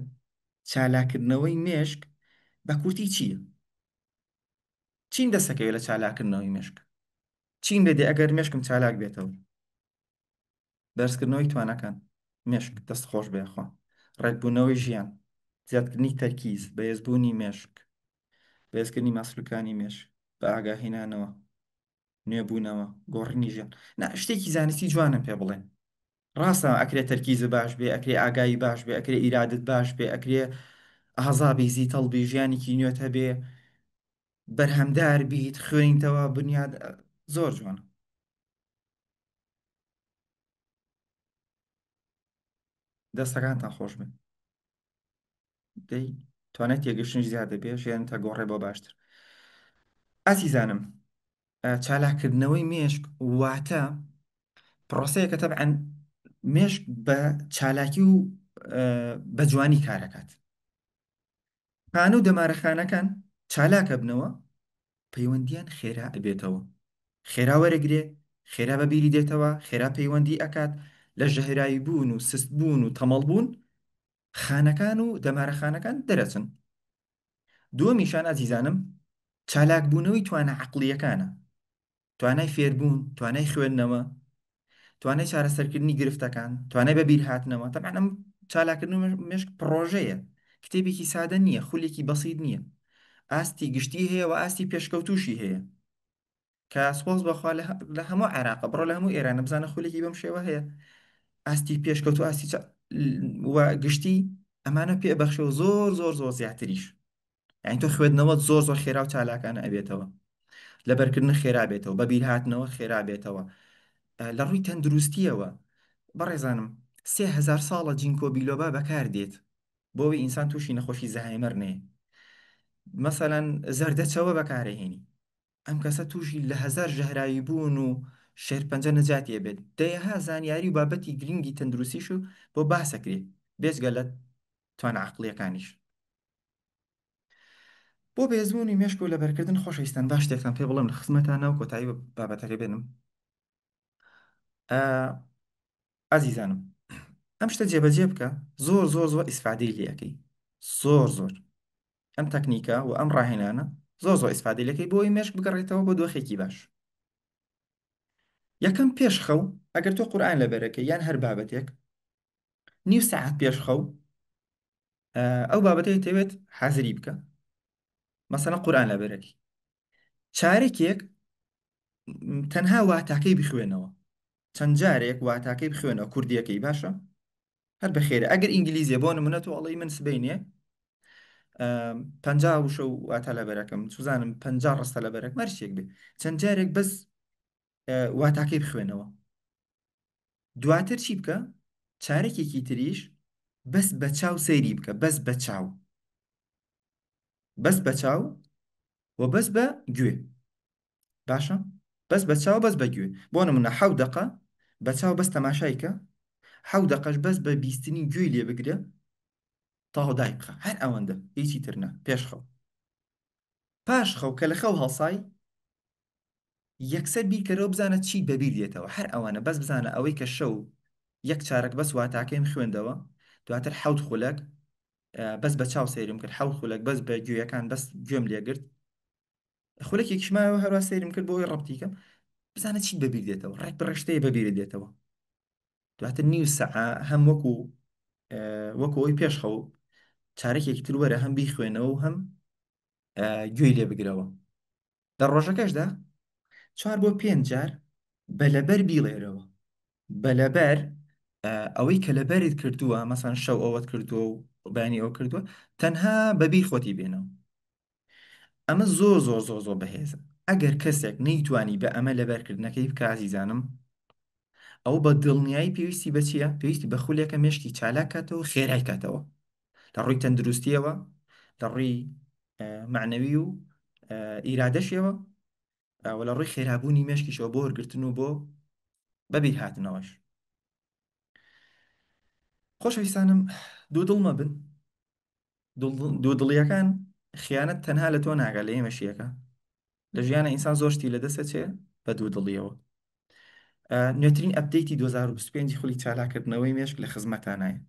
چالاکردنەوەی مێشک بە کورتی چییە؟ چین دەسەکەوێت لە چالاکردنەوەی مێشک؟ چین بێدێ ئەگەر مێشکم چالاک بێتەوە؟ دەرسکردنەوەی توانەکان مێشک دەستخۆش بێخوا، ڕێکبوونەوەی ژیان، زیادکردنی تەرکیز، بەهێزبوونی مێشک، بەهێزکردنی ماسلوکانی مێشک، بە ئاگاهێنانەوە، نوێبوونەوە، گۆڕینی ژیان. شتێکی زانستی جوانم پێ بڵێن. ڕاستە ئەکرێ تەرکیزە باش بێ، ئەکرێ ئاگایی باش بێ، ئەکرێ ئیرادت باش بێ، ئەکرێ ئازابی زیتەڵبی ژیانێکی نوێت هەبێ، بەرهەمدار بیت، خوێنیتەوە بنیاد زۆر جوانە. دەستەکانتان خۆش بن دەی توانێت تێگەشتنش زیادە بێ ژیان تا گۆڕێ بۆ باشتر. ئازیزانم، چالاکردنەوەی مێشک واتە پرۆسەیەکە تەبعەن مێشک بە چالاکی و بە جوانی کارەکات. خانە و دەمارەخانەکان چالاکە بنەوە پەیوەندیان خێرا ئەبێتەوە، خێرا وەرەگرێ، خێرا بەبیری دێتەوە، خێرا پەیوەندی ئەکات لە ژەهرایی بوون و سست بوون و تەمەڵ بوون خانەکان و دەمارەخانەکان دەرەچن. دووەمیشان ئازیزانم چالاکبوونەوەی توانە عەقڵیەکانە، توانای فێربوون، توانای خوێندنەوە، توانای چارەسەرکردنی گرفتەکان، توانای بەبیر هاتنەوە. تەبعەن ئەم چالاکردن و مێشک پرۆژەیە، کتێبێکی سادە نییە، خولێکی بەسیط نییە، ئاستی گشتی هەیە و ئاستی پێشکەوتوشی هەیە کە سپۆس بەخوا لە هەموو عێراقە بڕۆ لە هەموو ئێرانە بزانە خولێکی بەم شێوە هەیە، ئاستی پێشکەوت و ئاستی و گشتی ئەمانە پێبەخشەوە زۆر زۆر زۆر زیاتریش. یعنی تۆ خوێندنەوە زۆر زۆر خێرا و چالاکانە ئەبێتەوە، لەبەرکردن خێرا بێتەوە، بەبیر هاتنەوە خێرا بێتەوە. لە ڕووی تەندروستیەوە بەڕێزانم 3000 ساڵە جینکۆ بیلۆبا بەکار دێت بۆ ئەوەی ئینسان تووشی نەخۆشی زەهایمەر نێ. مەسەلەن زەردەچەوە بەکارهێنی ئەم کەسە تووشی لە هەزار ژەهراوی بوون و شێرپەنجە نەجاتیە بێت دەیەها زانیاری و بابەتی گرنگی تەندروستیش و بۆ باسەکرێت بێجگە لە توانە عەقڵیەکانیش. بۆ بێزبوونی مێشک و لەبەرکردن خۆشەویستان باش شتێکتان پێ بڵێم لە خزمەتانە و کۆتایی بابەتەکە بێنم. ئازیزانم، ئەم شتە جێبەجێ بکە، زۆر زۆر زۆر ئیسفادەی لێەکەی، زۆر زۆر ئەم تەکنیکە و ئەم ڕاهێنانە زۆر زۆر ئیسفادەی لەکەی بۆ ئەوی مێشک بگەڕێتەوە بۆ دۆخێکی باش. یەکەم پێش خەو ئەگەر تۆ قورئان لەبەرەکەی یان هەر بابەتێک نیو سەعات پێش خەو ئەو بابەتەی دەوێت حازری بکە، مەسەڵەن قورئان لەبەرەکەی چارێکێک تەنها واتاکەی بخوێنەوە، چەند جارێک واتاکەی بخوێنەوە کوردیەکەی باشە هەر بەخێرە. ئەگەر ئینگلیزیە بۆ نمونە تۆ ئەڵێی من سبەینێ 50 وشە و واتە لەبەرەکەم سوزانم 50 ڕستە لەبەرەک مەرجێک بێ چەند جارێک بەس واتاکەی بخوێنەوە، دواتر چی بکە چارێکێکی تریش بەس بە چاو سەیری بکە، بەس بە چاو، بەس بە چاو و بەس بە گوێ باشە، بەس بە چاو بەس بە گوێ. بۆ نمونە 7 دقە بە چاو بەس تەماشایکە، 7 دقەش بەس بە بیستنی گوێی لێ بگرە تاو دای بخە، هەر ئەوەندە هیچی ترنە. پێش خەو پاش خەو کە لە خەو هەڵسای یەکسەر بیرکەرەوە بزانە چی بەبیر دێتەوە، هەر ئەوانە بەس بزانە ئەوەی کە شەو یەک چارەک بەس واتاکەیم خوێندەوە دواتر 7 خولەک بەس بە چاو سەیرم کرد، 7 خولەک بەس بە گوێیەکان بەس گوێم لێگرت، خولێکێکیشمایەوە هەروە سەیرم کرد بۆ ئەوەی ڕەبتیکەم بزانە چی بەبیر دێتەوە، ڕێک بەڕێشتەیە بەبیرە دێتەوە. دواتر نیو سەعە هەم وەکو ئەوی پێش خەو چارەکێکی تر وەرە هەم بیخوێنەوە و هەم گوێی لێ بگرەوە. لە ڕۆژەکەشدا 4 بۆ 5 جار بەلەبەر بیڵێرەوە، بەلەبەر ئەوەی کە لەبەرت کردووە مەسەن شەو ئەوەت کردووە و بەیانی ئەو کردووە تەنها بەبیر خۆتی بێنەوە. ئەمە زۆر زۆر زۆر زۆر بەهێزە. ئەگەر کەسێک نەیتوانی بە ئەمە لەبەرکردنەکەی بکە ئازیزانم ئەو بە دڵنیایی پێویستی بە چییە؟ پێویستی بە خولێکە مێشکی چالاک کاتەوە خێرای کاتەوە لە ڕووی تەندروستیەوە، لە ڕووی معنەوی و ئیرادەشیەوە و لە ڕووی خێرابوونی مێشکیشەوە بۆ وەرگرتن و بۆ بەبیر هاتنەوەش. خۆشەویستانم دوو دڵ مەبن، دوو دڵیەکان خیانەت تەنها لە تۆ ناگات لە ئێمەشیەکە لە ژیانە ئینسان زۆر شتی لەدەستە چێ بە دوو دڵیەوە. نوێترین ئەپدەیتی 2025 خولی چالاکردنەوەی مێشک لە خزمەتانایە.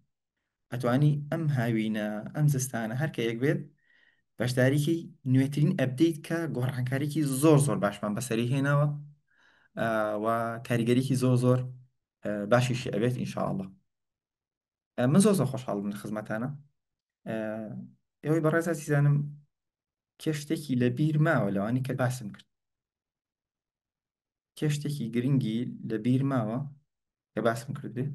ئەتوانی ئەم هاوینە ئەم زستانە هەر کە یەک بێت بەشداریکی نوێترین ئەپدەیت کە گۆڕانکاریکی زۆر زۆر باشمان بەسەری هێناوە و کاریگەریکی زۆر زۆر باشیشی ئەبێت ئینشاءڵڵە. من زۆر زۆر خۆشحاڵ بم لە خزمەتانە. ئێوەی بەڕێز ئازیزانم کێشتێکی لە بیر ماوە لەوانی کە باسم کرد، کێشتێکی گرنگی لە بیر ماوە کە باسم کردێ.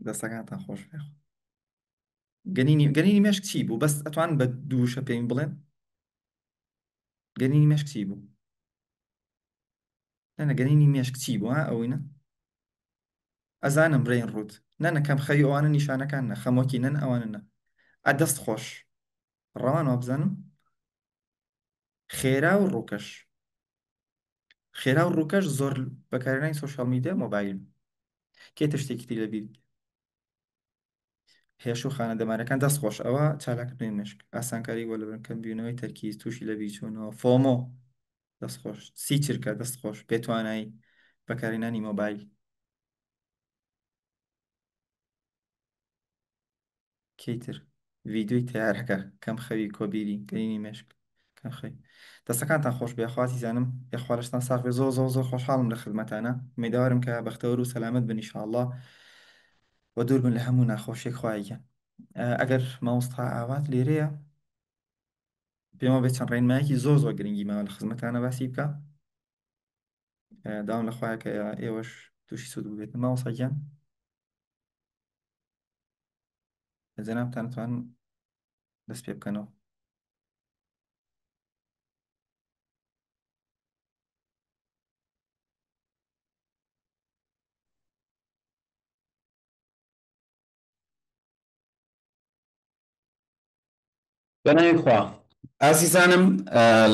دەستەکانتان خۆش بێ. گەنینی مێشک چی بوو؟ بەس ئەتوان بە دووشە پێیم بڵێن گەنینی مێشک چی بوو نەنە گەنینی مێشک چی بوو ها ئەوەی ئەزانم برین ڕوت نەکەم خەوی ئەوانە نیشانەکان نە خەمۆکی نەن ئەوانە نە ئەدەست خۆش ڕەوان وابزانم خێرا و ڕووکەش خێرا و ڕووکەش زۆر بەکارهێنانی سوۆشەڵ میدیا مۆبایل کێتە شتێکی تری لەبیر هێش و خانە دەمارەکان دەست خۆش ئەوە چالاکردنی مشک ئاسانکاری بۆ لەبن کەمبیونەوەی تەرکیز تووشی لەبیر چوونەوە فۆمۆ دەستخۆش سی چرکە دەستخۆش پێتوانایی بەکارهێنانی مۆبایل کەیتر ڤیددیوی تیارەکە کەم خەوی کۆبیری گەینی مشک کەم خەوی دەستەکانتان خۆش بێخوازی زانم یاخوالشتان ساڵ بێ زۆر زۆر زۆر خۆشحاڵم لە خزمەتانە میداوارم کە بەختەوەر و سەلامت بن ئینشاءڵڵا و دوور بن لە هەموو ناخۆشیێک خوایگەن ئەگەر مامۆستا ئاوات لێرەیە پێمە بێت چەند ڕێنمایەکی زۆر زۆر گرنگی ماوە لە خزمەتانە باسی بکە داوام لە خوایە کە ئێوەش تووشی سوود بێت مامۆستاگیان جەنابتان توان دەست پێ بکەنەوە بەناوی خوا ئازیزانم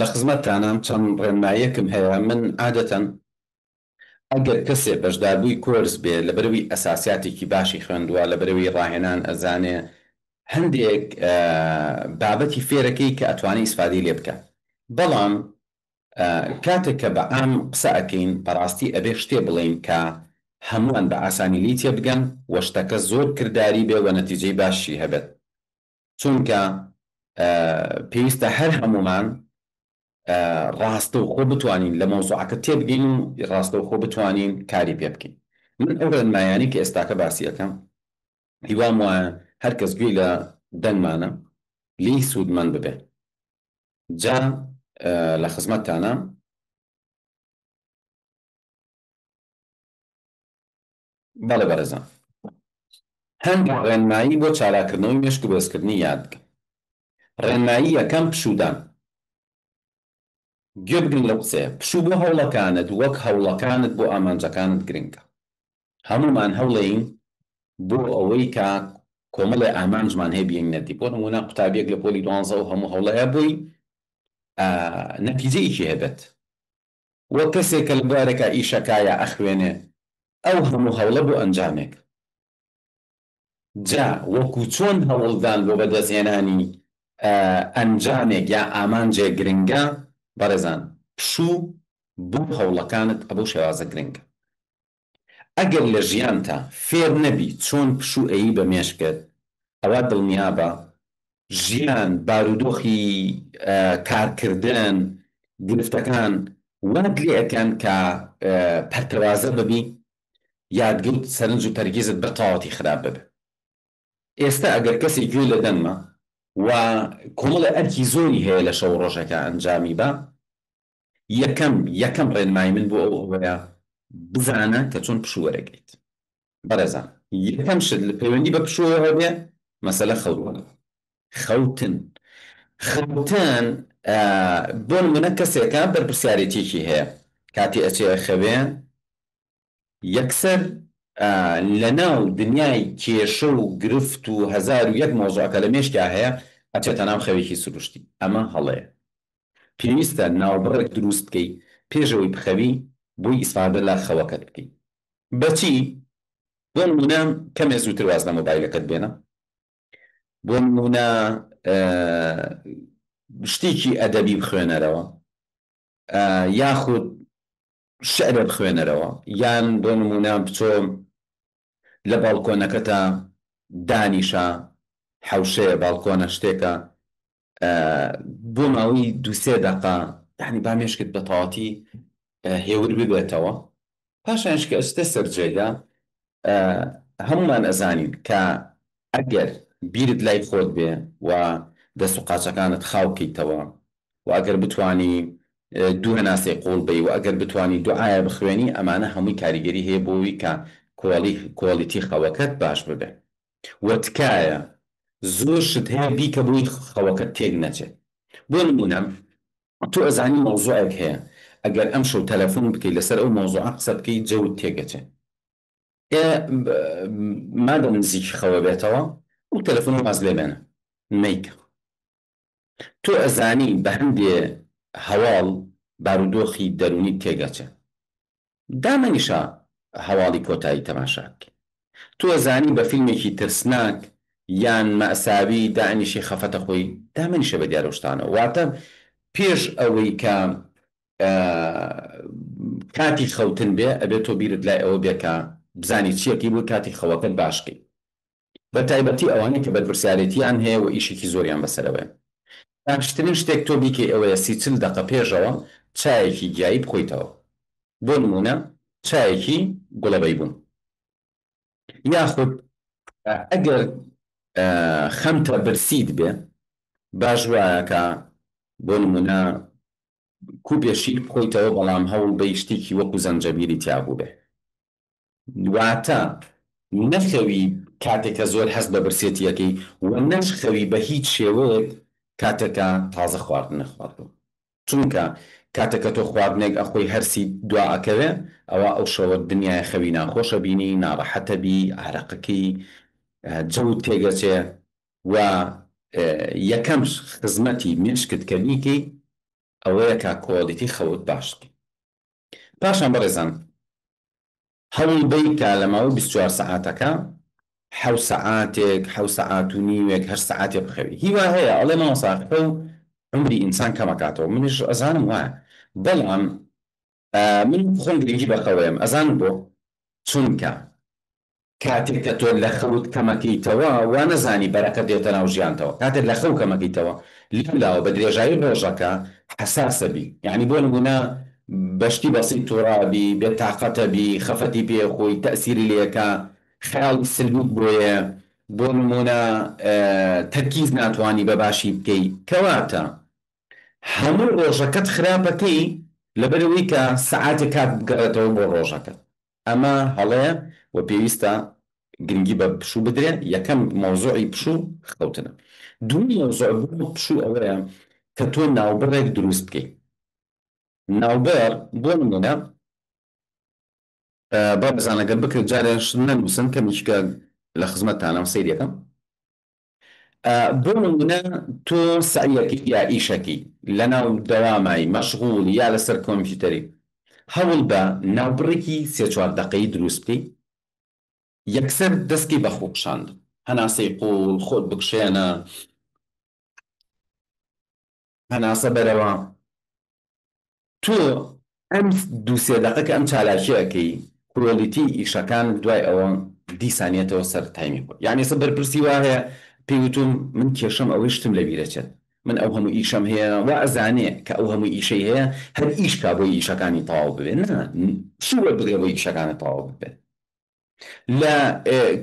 لە خزمەتتانم چەند ڕێنماییەکم هەیە من عادەتەن ئەگەر کەسێ بەشداربووی کۆرس بێ لە بەرەوەی ئەساسیاتێکی باشی خوێندووە لە بەرەوەی ڕاهێنان ئەزانێ هەندێک بابەتی فێرەکەی کە ئەتوانی ئیسفادەی لێ بکە بەڵام کاتێک کە بە ئام قسە ئەەکەین بەڕاستی ئەبێ شتێ بڵین کە هەمووان بە ئاسانی لی تێ بگەن وە شتەکە زۆر کردداری بێ وە نەتیجەی باشی هەبێت چونکە پێویستە هەر هەمومان ڕاستە و خۆ بتوانین لە مۆزوعەکە تێبگەین و ڕاستە و خۆ بتوانین کاری پێ بکەین من ئەو ڕێنمایانی کە ئێستاکە باسیەکەم هیوام وایە هەر کەس گوێی لە دەنگمانە لی سوودمەند ببێ جا لە خزمەتتانە بەڵێ بەرەزان هەندێک ڕێنمایی بۆ چالاکردنەوەی مێشک و بەرزکردنی یاد بکە ڕێنمایی یەکەم پشودان گوێ بگرن لە قسەیە پشوو بۆ هەوڵەکانت وەک هەوڵەکانت بۆ ئامانجەکانت گرنگە هەمومان هەوڵەین بۆ ئەوەی کە کۆمەڵێ ئامانجمان هەیە بێنێتی بۆ نمونە قوتابیەک لە پۆلی 12 و هەموو هەوڵەیە بووی نەتیجەیەکی هەبێت وە کەسێک کە لە بارێکە ئیشەکایە ئەخوێنێ ئەو هەموو هەوڵە بۆ ئەنجامێک جا وەکو چۆن هەوڵدان بۆ بەدەستهێنانی ئەنجامێک یا ئامانجێک گرنگە بەڕێزان پشوو بۆ هەوڵەکانت ئەبەو شێوازە گرنگە ئەگەر لە ژیانتا فێر نەبی چۆن پشوو ئەیی بە مێشکت ئەوە دڵنیابە ژیان بارودۆخی کارکردن گرفتەکان وات لێ ئەەکەن کە پەرتەوازە ببی یادگرت سەرنج و تەرکیزت بە تەواوەتی خراپ ببێ ئێستا ئەگەر کەسی گوێ لە دەنمە و کۆمەڵە ئەرکی زۆری هەیە لە شەو ڕۆژەکە ئەنجامی بە یەکەم ڕێنمای من بۆ ئەوەیە بزانە کە چۆن پشوو وەرەگریت بەڕێزان یەکەم شت لە پەیوەندی بە پشووە هەبێ مەسەلە خەوتن بۆ نمونە کەسێکە بەرپرسیارەتێکی هەیە کاتی ئەچێ خەوێ یەکسەر لە ناو دنیای کێشە و گرفت و 1001 مۆزوعەکە لە مێشکا هەیە ئەچێتە ناو خەوێکی سروشتی ئەمە هەڵەیە پێویستە ناوبڕێک دروست بکەی پێشەوەی بخەوی بۆی ئیسفادە لە خەوەکەت بکەی بەچی بۆ نمونە کەمێ زووتر واز لە مۆبایلەکەت بێنە بۆ نمونە شتێکی ئەدەبی بخوێنەرەوە یاخود شعرە بخوێنەرەوە یان بۆ نمونە بچۆ لە باڵکۆنەکەتە دانیشە حەوشەیە باڵکۆنە شتێکە بۆ ماوەی 2-3 دەقە یعنی با مێشکت بە تەواوەتی هێور ببێتەوە پاشانش کە ئەستە سەرجێدا هەمومان ئەزانین کە ئەگەر بیرت لای خۆت بێ و دەست و قاچەکانت خاوکەیتەوە و ئەگەر بتانی دوو هەناسەی قوڵ بی و ئەگەر بتانی دوعاە بخوێنی ئەمانە هەمووی کاریگەری هەیە بۆەوەی کە کۆڵیتی خەوەکەت باش ببێ وەتکایە زۆر شت هەیە بیکە بۆی خەوەکەت تێک نەچێت بۆ نمونە تۆ ئەزانی مۆزوعێک هەیە، ئەگەر ئەم شەو تەلەفۆن بکەیت لەسەر ئەو مۆزوع قسە بکەیت جەوت تێگەچێت. مادەم نزیکی خەوە بێتەوە و تەلەفۆن واز لێ بێنە نیکە. تۆ ئەزانی بە هەندێ هەواڵ بارودۆخی دەرونی تێگەچێ، دامەنیشە هەواڵی کۆتایی تەماشاک. تۆ ئەزانی بە فیلمێکی ترسناک یان مەئساوی دانیشی خەفەتە خۆی دامەنیشە بە دیارە شتانە. واتە پێش ئەوەی کە کاتی خەوتن بێ ئەبێت تۆ بیرت لای ئەوە بێکە بزانی چیەکی بوو کاتی خەوەکەت باشکەی، بە تایبەتی ئەوانەی کە بەرپرسیارەتیان هەیە و ئیشێکی زۆریان بەسەرەوەی. باشترین شتێک تۆ بیکەی ئەوەیە 30 دقە پێشەوە چایەکی گیایی بخۆیتەوە، بۆ نمونە چایەکی گوڵەبەی بوون. یاخود ئەگەر خەمتە برسیت بێ باش وایە کە بۆ نمونە کوپێشی بخۆیتەوە بەڵام هەوڵ بە شتێکی وەکو زەنجەبیری تیابوو بێ. واتە نەخەوی کاتێکە زۆر هەست بە برسێتیەکەی و نەشخەوی بە هیچ شێوەیەک کاتێکە تازە خواردن نەخواردوە، چونکە کاتێکە تۆ خواردنێک ئەخۆی هەرسی دوا ئەکەوێ ئەوە ئەو شەوە دنیای خەوی ناخۆشە بینی، ناڕەحەتە بی، عارەقەکەی جەوت تێگەچێ و یەکەم خزمەتی مشکت کە بیکەی ئەوەیە کا کۆڵیتی خەوت باشکە. پاشان بەڕێزان هەوڵ بەی کە لە ماوەی 24 سەعاتەکە 7 سەعاتێک 7 سەعات و نیوێک 8 سەعاتێک بخەوی. هیوا هەیە ئەڵێ مامۆستا و عمری ئینسان کەمەکاتەوە، منیش ئەزانم وایە، بەڵام من خۆم گرنگی بەخەوەیم ئەزانم بۆ، چونکە کاتێک کە تۆ لە خەوت کەمەکەیتەوە وا نەزانی بەرەکە دێتە ناو ژیانتەوە. کاتێک لە خەو کەمەکەیتەوە لەولاوە بە درێژایی ڕۆژەکە حەساسە بی، یعنی بۆ نمونە بەشتی بەسیط تووڕابی، بێتاقەتە بی، خەفەتی پێخۆی تەئسیری لێکە، خەیاڵی سلوک بۆیە، بۆ نمونە تەرکیز ناتوانی بەباشی بکەی، کەواتە هەموو ڕۆژەکەت خراپەکەی لەبەرەوەی کە سەعاتێک کات بگەڕێتەوە بۆ ڕۆژەکە. ئەمە هەڵەیە و پێویستە گرنگی بە پشوو بدرێت. یەکەم مۆزوعی پشوو خەوتنە. دووەمی مۆزوع بۆ پشوو ئەوەیە کە تۆ ناوبڕێک دروست بکەیت. ناوبەر بۆ نمونە با بزانەگەر بکرد جارێش نەنووسن کەمیشکە لە خزمەتتانە سەیرەکەم. بۆ نمونە تۆ سعیەکی یا ئیشەکی لە ناو دەوامای مەشغوڵ یا لەسەر کۆمپیوتەری هەوڵ بە ناوبڕێکی 3-4 دقەی دروست بکەی، یەکسەر دەستکی بە خۆپشاند، هەناسەی قوڵ خۆت بکشێنە، هەناسە بەرەوە. تۆ ئەم 2-3 دقە کە ئەم چالاکیەکەی کۆلیتی ئیشەکان دوای ئەوە دیسانێتەوە سەر تایمی خۆ. یعنی سە بەرپرسی وایە پێیوتم من کێشەم ئەوەی شتم لە بیرەچێت، من ئەو هەموو ئیشەم هەیە و ئەزانێ کە ئەو هەموو ئیشەی هەیە هەر ئیشکا بۆی ئیشەکانی تەواو ببێت، شووە بگرێ بۆی ئیشەکانی تەواو ببێت. لە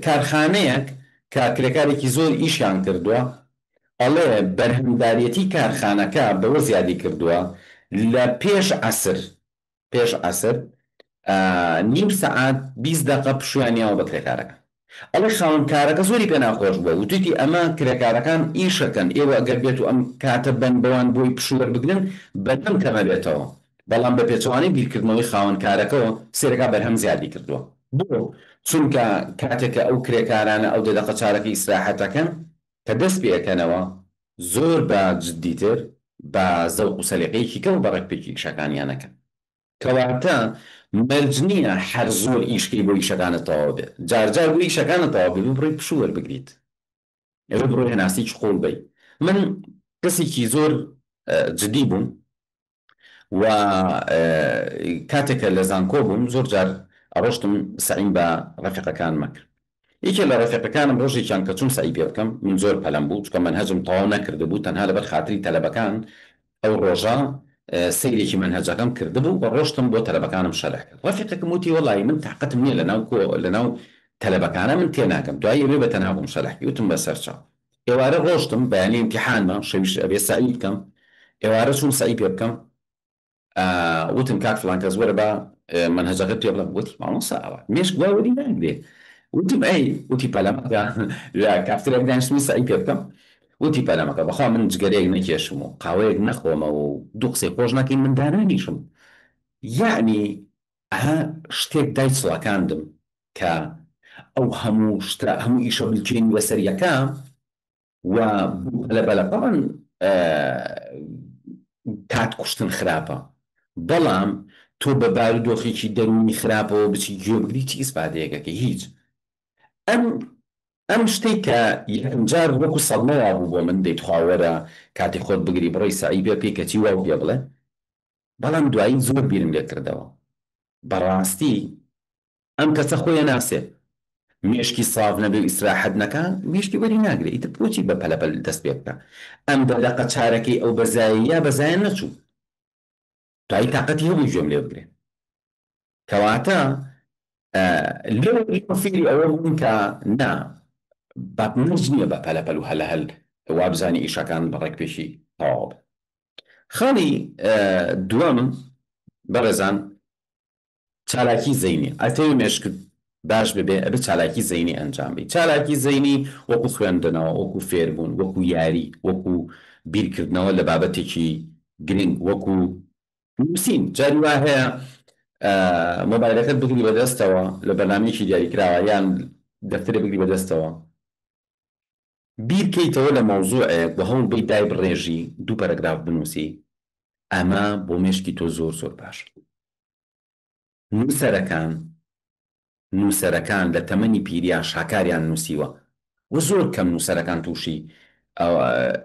کارخانەیەک کە کرێکارێکی زۆر ئیشیان کردووە ئەڵێ بەرهەمدارەتی کارخانەکە بەوە زیادی کردووە لە پێش عەسر نیم سەعات 20 دقە پشویانیاوە بە کرێکارەکە. ئەڵێ خاوەنکارەکە زۆری پێ ناخۆش بووە و تویتی ئەمە کرێکارەکان ئیشەکەن، ئێوە ئەگەر بێت و ئەم کاتە بەن بەوان بۆی پشووەر بگرن بەدەم کەمە بێتەوە، بەڵام بە پێچەوانەی بیرکردنەوەی خاوەنکارەکەەوە سێرەکە بەرهەم زیادی کردووە. بۆ چونکە کاتێکە ئەو کرێکارانە ئەو 2 دقە چارەکە ئیسراحەتەکەن کە دەست پێەکەنەوە زۆر بە جددیتر بە زەوق و سەلیقەیەکی کەم بەڕێکپێکی ئیشەکانیانەکەن. کەواتە مەرج نییە هەر زۆر ئیشکەی بۆ ئیشەکانت تەواو بێت، جارجار بۆ ئیشەکانت تەواو بێت بڕۆی پشووەر بگریت، ئێوە بڕۆی هەناسیی قوڵ بی. من کەسێکی زۆر جددی بووم و کاتێکە لە زانکۆ بووم زۆر جار ئەڕۆشتم سەعیم بە ڕەفیقەکانمە کرد. یەکێ لە ڕەفیقەکانم ڕۆژێکیان کە چوم سەعی پێ بکەم، من زۆر پەلەم بوو چکە منهەجم تەواو نەکردبوو، تەنها لەبەر خاتری تەلەبەکان ئەو ڕۆژە سەیرێکی منهەجەکەم کردبوو بە ڕۆشتم بۆ تەلەبەکانم شەرح کرد. ڕەفیقێکم وتی وەڵی من تاقەتم نییە لەناو تەلەبەکانە من تێناکەم، دوای ئەوێ بە تەنها بۆم شەرح وتم بەسەر چاو. ئێوارە ڕۆشتم بەیانی ئیمتیحانمە شەویش ئەبێ سەعی بکەم، ئێوارە چوم سەعی پێ بکەم، وتم کاک فڵان کەس وەرە بە منهەجەکەت پێ بڵێم. وتی مامۆستا ئەوە مێشک باوەری ناگرێ. وتم ئەی وتی پەلەمەکە لە کافتێرە دانیشتمی سەعی پێ بکەم. وتی پەلەمەکە بەخوا من جگەرەیەک نەکێشم و قاوەیەک نەخۆمە و دوو قسەی خۆش ناکەین من دانانیشم. یعنی شتێک دای سڵەکاندم کە ئەو هەموو شتە هەموو ئیشە بلکێن وەسەریەکە و لەبەلە بەڵەن کات کوشتن خراپە، بەڵام تۆ بە بارودۆخێکی دەرونی خراپەوە بچی گوێبگری چی ئیسپادەیەکەکە هیچ. ئەم شتێک کە یەکەم جار وەکو سەڵمەوا بوو بۆ من دەیت خواوەرە کاتی خۆت بگری بڕۆی سعی بێ پێکەچی وا پێ بڵێ، بەڵام دوایی زۆر بیرم لێ کردەوە بەڕاستی ئەم کەسە خۆیە ناسێ مێشکی ساف نەبێ و ئیسراحەت نەکە مێشکی وەری ناگرێت ئیتر بۆچی بە پەلەپەل دەست پێ بکە. ئەم دەدەقە چارەکەی ئەو بەزاییە بەزایان نەچوو دوایی تااقەتی هەبوو گوێم لێ بگرێ. کەواتە لێ فیری ئەوە بوون کە نا باپمەرج نییە بە پەلەپەل و هەلە هەل وابزانی ئیشەکان بەڕێک پێشی تەواو. خاڵی دووەم بەڕێزان چالاکی زەینی ئەتەوی مێشکرد باش ببێ ئەبێ چالاکی زەینی ئەنجام بی. چالاکی زەینی وەکو خوێندنەوە، وەکو فێربوون، وەکو یاری، وەکو بیرکردنەوە لە بابەتێکی گرنگ، وەکو نووسین. جاری وا هەیە مۆبایلەکەت بگری بەدەستەوە لە بەرنامەیەکی دیاریکراوە یان دەفتەرێ بگری بەدەستەوە بیرکەیتەوە لە مەوزوعێک بە هەوڵ بی دای بڕێژی دوو پەرەگراف بنووسی، ئەمە بۆ مێشکی تۆ زۆر زۆر باش. نووسەرەکان لە تەمەنی پیریان شاکاریان نووسیوە و زۆر کەم نووسەرەکان تووشی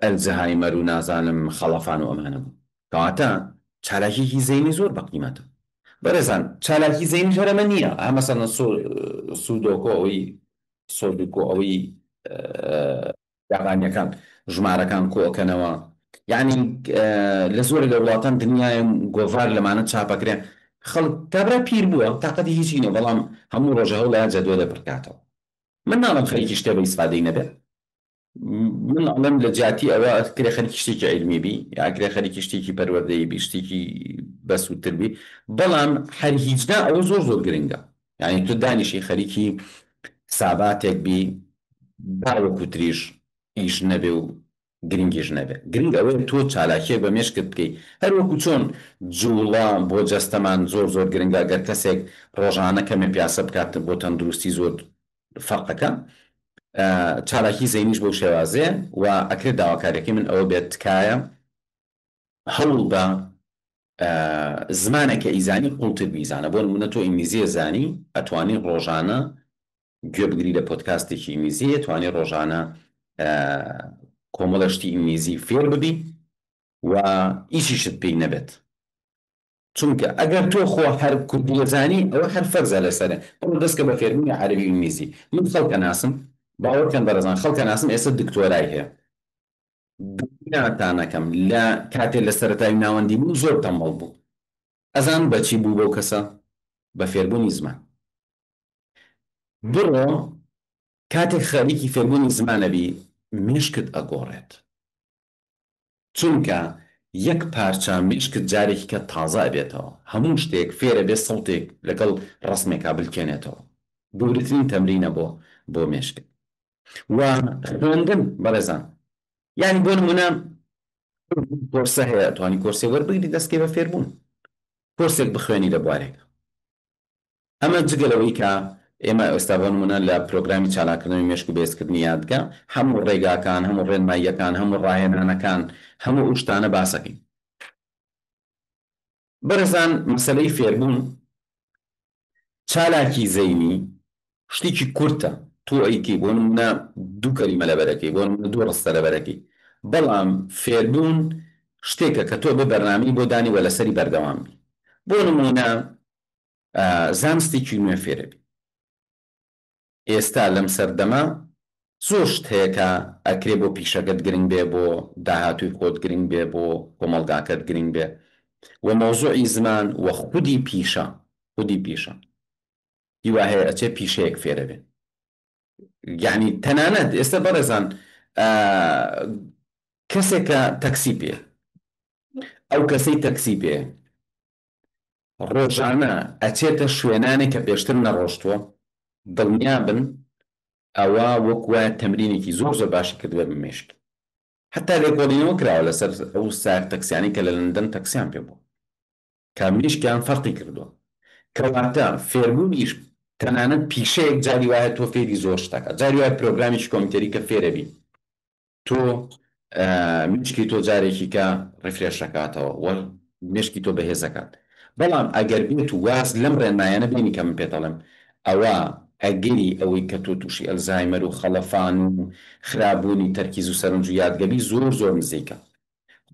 ئەلزەهایمەر و نازانم خەڵەفان و ئەمانە بوو. کەواتە چالاکیێکی زەینی زۆر بەقیمەتە. بەڕێزان چالاکی زەینی جۆرەمە نییە مەسەڵەن سودۆکۆ ئەوەی سۆدوکۆ ئەوەی یابانیەکان ژمارەکان کۆکەنەوە، یعنی لە زۆر لە وڵاتان دنیای گۆڤار لەمانە چاپەکرێن خەڵک کابرا پیر بووە تااقەتی هیچی نیە، بەڵام هەموو ڕۆژە هەوڵیان جەدوە دەپڕکاتەوە. من ناڵم خەریکی شتێ بە ئیسفادەی نەبێت، من ئەڵێم لە جاتی ئەوە کرێ خەریکی شتێکی عیلمی بی یا کرێ خەریکی شتێکی پەروەردەیی بی شتێکی بەسووتر بی، بەڵام هەر هیچدا ئەوە زۆر زۆر گرنگە. یعنی تۆ دانیشی خەریکی ساباتێک بی باوەکو تریش ئیش نەبێ و گرنگیش نەبێت. گرنگ ئەوەیە تۆ چالاکیە بە مێشکت بکەیت، هەروەکو چۆن جوڵە بۆ جەستەمان زۆر زۆر گرنگە گەر کەسێک ڕۆژانە کەمێ پیاسە بکات بۆ تەندروستی زۆر فەرقەکە. چالاکی زەینیش بەو شێوازێ و ئەکرێت داواکارێکی من ئەوە بێت تکایە هەوڵ بە زمانێکە ئیزانی قوڵتر بیزانە. بۆ نمونە تۆ ئینگلیزیە زانی ئەتوانی ڕۆژانە گوێبگری لە پۆدکاستێکی ئینگلیزی، توانی ڕۆژانە کۆمەڵەشتی ئینگلیزی فێر ببی و ئیشیشت پێی نەبێت، چونکە ئەگەر تۆ خۆ هەر کوردی لەزانی ئەوە هەر فەرزە لەسەرە بڕۆ دەستکە بە فێربوونی عەرەبی و ئینگلیزی. من خەڵکە ناسم باوەڕکەن بەڕێزان خەڵکە ناسم ئێستا دکتۆرای هەیە ناتانەکەم لە کاتێ لە سەرەتای ناوەندی بوو زۆر تەمەڵ بوو. ئەزان بەچی بوو بەو کەسە؟ بە فێربوونی زمان. بڕۆ کاتێک خەریکی فێربوونی زمانەبی مێشکت ئەگۆڕێت، چونکە یەک پارچە مێشکت جارێکی کە تازە بێتەوە، هەموو شتێک فێرە بێ سەڵتێک لەگەڵ ڕسمێکا بلکێنێتەوە. گەورەترین تەمرینە بۆ مێشکت. و خوێندن بەڕێزان، یعنی بۆ نمونە کۆرسە هەیە توانی کۆرسێ وەربگری دەستکەی بە فێربوون، کۆرسێک بخوێنی لە بوارێک. ئەمە جگەلەوەی کە ئێمە ئێستا بۆ نمونە لە پرۆگرامی چالاکردنەوەی مێشک و بێزکردنی یادگا هەموو ڕێگاکان، هەموو ڕێنماییەکان، هەموو ڕاهێنانەکان، هەموو ئەو شتانە باسەکەین. بەڕێزان مەسەلەی فێربوون چالاکی زەینی شتێکی کورتە، تۆ ئەیکەی بۆ نمونە دوو کەلیمە لەبەرەکەی، بۆ نمونە دوو ڕستە لەبەرەکەی، بەڵام فێربوون شتێکە کە تۆ بە بەرنامەی بۆ دانی وە لەسەری بەردەوام بی. بۆ نمونە زانستێکی نوێ فێرە بی. ئێستا لەم سەردەما زۆر شت هەیە کە ئەکرێ بۆ پیشەکەت گرنگ بێ، بۆ داهاتووی خۆت گرنگ بێ، بۆ کۆمەڵگاکەت گرنگ بێ، و مەوزوعی زمان و خودی پیشە هیوا هەیە ئەچێ پیشەیەک فێرە بێ. یعنی تەنانەت ئێستا بەڕێزان کەسێکە تەکسی پێ، ئەو کەسەی تەکسی پێ ڕۆژانە ئەچێتە شوێنانێک کە پێشتر نەڕۆشتووە، دڵنیا بن ئەوە وەکوە تەمرینێکی زۆر زۆر باشی کردووە بە مێشک. حتا لێکۆڵینەوە کراوە لەسەر ئەو ساک تەکسیانی کە لە لەندەن تەکسیان پێ بوو کامیشکیان فەرقی کردووە کەواتە فێربوونیش تەنانەت پیشەیەک جاری وایە تۆ فێری زۆر شتەکە جاری وایە پرۆگرامیش کۆمپیوتەری کە فێرەبی تۆ مشکی تۆ جارێکی کە ڕفرێشەکاتەوە وە مشکی تۆ بەهێزەکات بەڵام ئەگەر بێت و واز لەم ڕێنمایانە بینی کە من پێدەڵێم ئەوە ئەگەری ئەوەی کە تۆ تووشی ئەلزایمەر و خەڵەفان و خراببوونی تەرکیز و سەرنج و یادگەبی زۆر زۆر نزیکە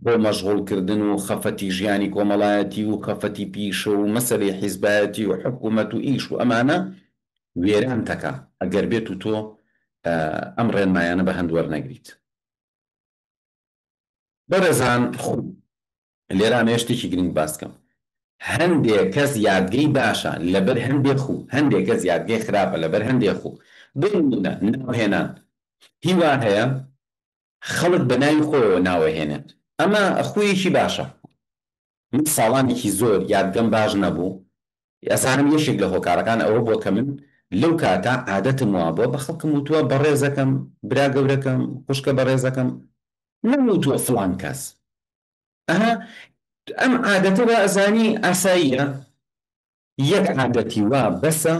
بۆ مەشغوڵکردن و خەفەتی ژیانی کۆمەڵایەتی و خەفەتی پیشە و مەسەری حیزبایەتی و حکوومەت و ئیش و ئەمانە وێران تەکە ئەگەر بێت و تۆ ئەم ڕێنمایانە بە هەند وەرنەگریت بەڕێزان لێرە هێشتێکی گرنگ باسکەم هەندێک کەس یادگەی باشە لەبەر هەندێک هەندێک کەس یادگەی خراپە لەبەر هەندێک بنە ناوهێنان هیوا هەیە خەڵک بە ناوی خۆیەوە ناوەهێنێت ئەمە خویەکی باشە من ساڵانێکی زۆر یادگەم باش نەبوو ئەزانم یەشێک لە هۆکارەکان ئەوە بۆ کە من لەو کاتە عادەتم وا بۆ بە خەڵکم وتووە بەڕێزەکەم برا گەورەکەم خوشکە بەڕێزەکەم نەموتووە فڵان کەس ئەم عادەتە بە ئەزانی ئاساییە یەک عادەتی وا بەسە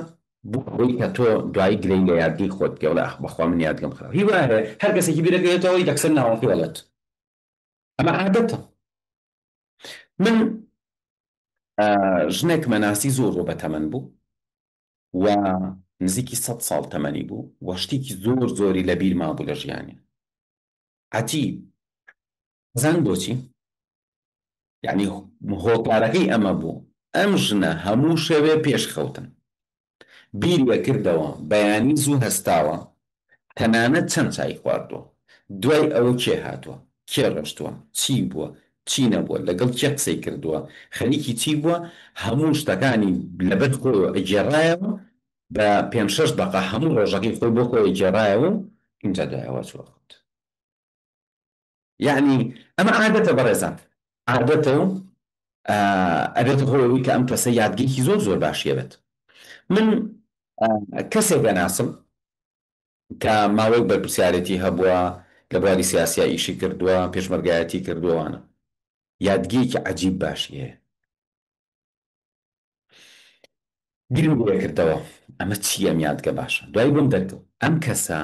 بۆ ئەوەی کە تۆ دوایی گرەی لە یادگەی خۆت گەڵە بەخوا من یادگەم خراپ هیوایە هەر کەسێکی بیرەگەێتەوەی دەکسەر ناوەڵی وڵێت ئەمە عادەتە من ژنێک مەناسی زۆر بەتەمەن بوو و نزیکی 100 ساڵ تەمەنی بوو وە شتێکی زۆر زۆری لە بیر مابوو لە ژیانی عەجیب زان بۆچی یعنی هۆکارەکەی ئەمە بوو ئەم ژنە هەموو شەوێ پێشخەوتن بیریە کردەوە بەیانی زوو هەستاوە تەنانەت چەند چای خواردووە دوای ئەوە کێ هاتووە کێ ڕۆشتووە چی بووە چی نەبووە لەگەڵ کێ قسەی کردووە خەریکی چی بووە هەموو شتەکانی لەبەر خۆی ئەگێڕایەوە بە 5-6 دقە هەموو ڕۆژەکەی خۆی بۆ خۆی ئەگێڕایەوە اینجا دوایەوە چوەخت یعنی ئەمە عادەتە بەڕێزان عادەتە و ئەبێتە خۆی کە ئەم کەسە یادگەیەکی زۆر زۆر باشیە بێت من کەسێک بەناسم کە ماوەی بەرپرسیارەتی هەبووە لە بواری سیاسیا ئیشی کردووە پێشمەرگایەتی کردووانە یادگەیەکی عەجیب باشی هەیە گرم بۆیە کردەوە ئەمە چییە ئەم یادگە باشە دوای بۆم دەرکەوت ئەم کەسە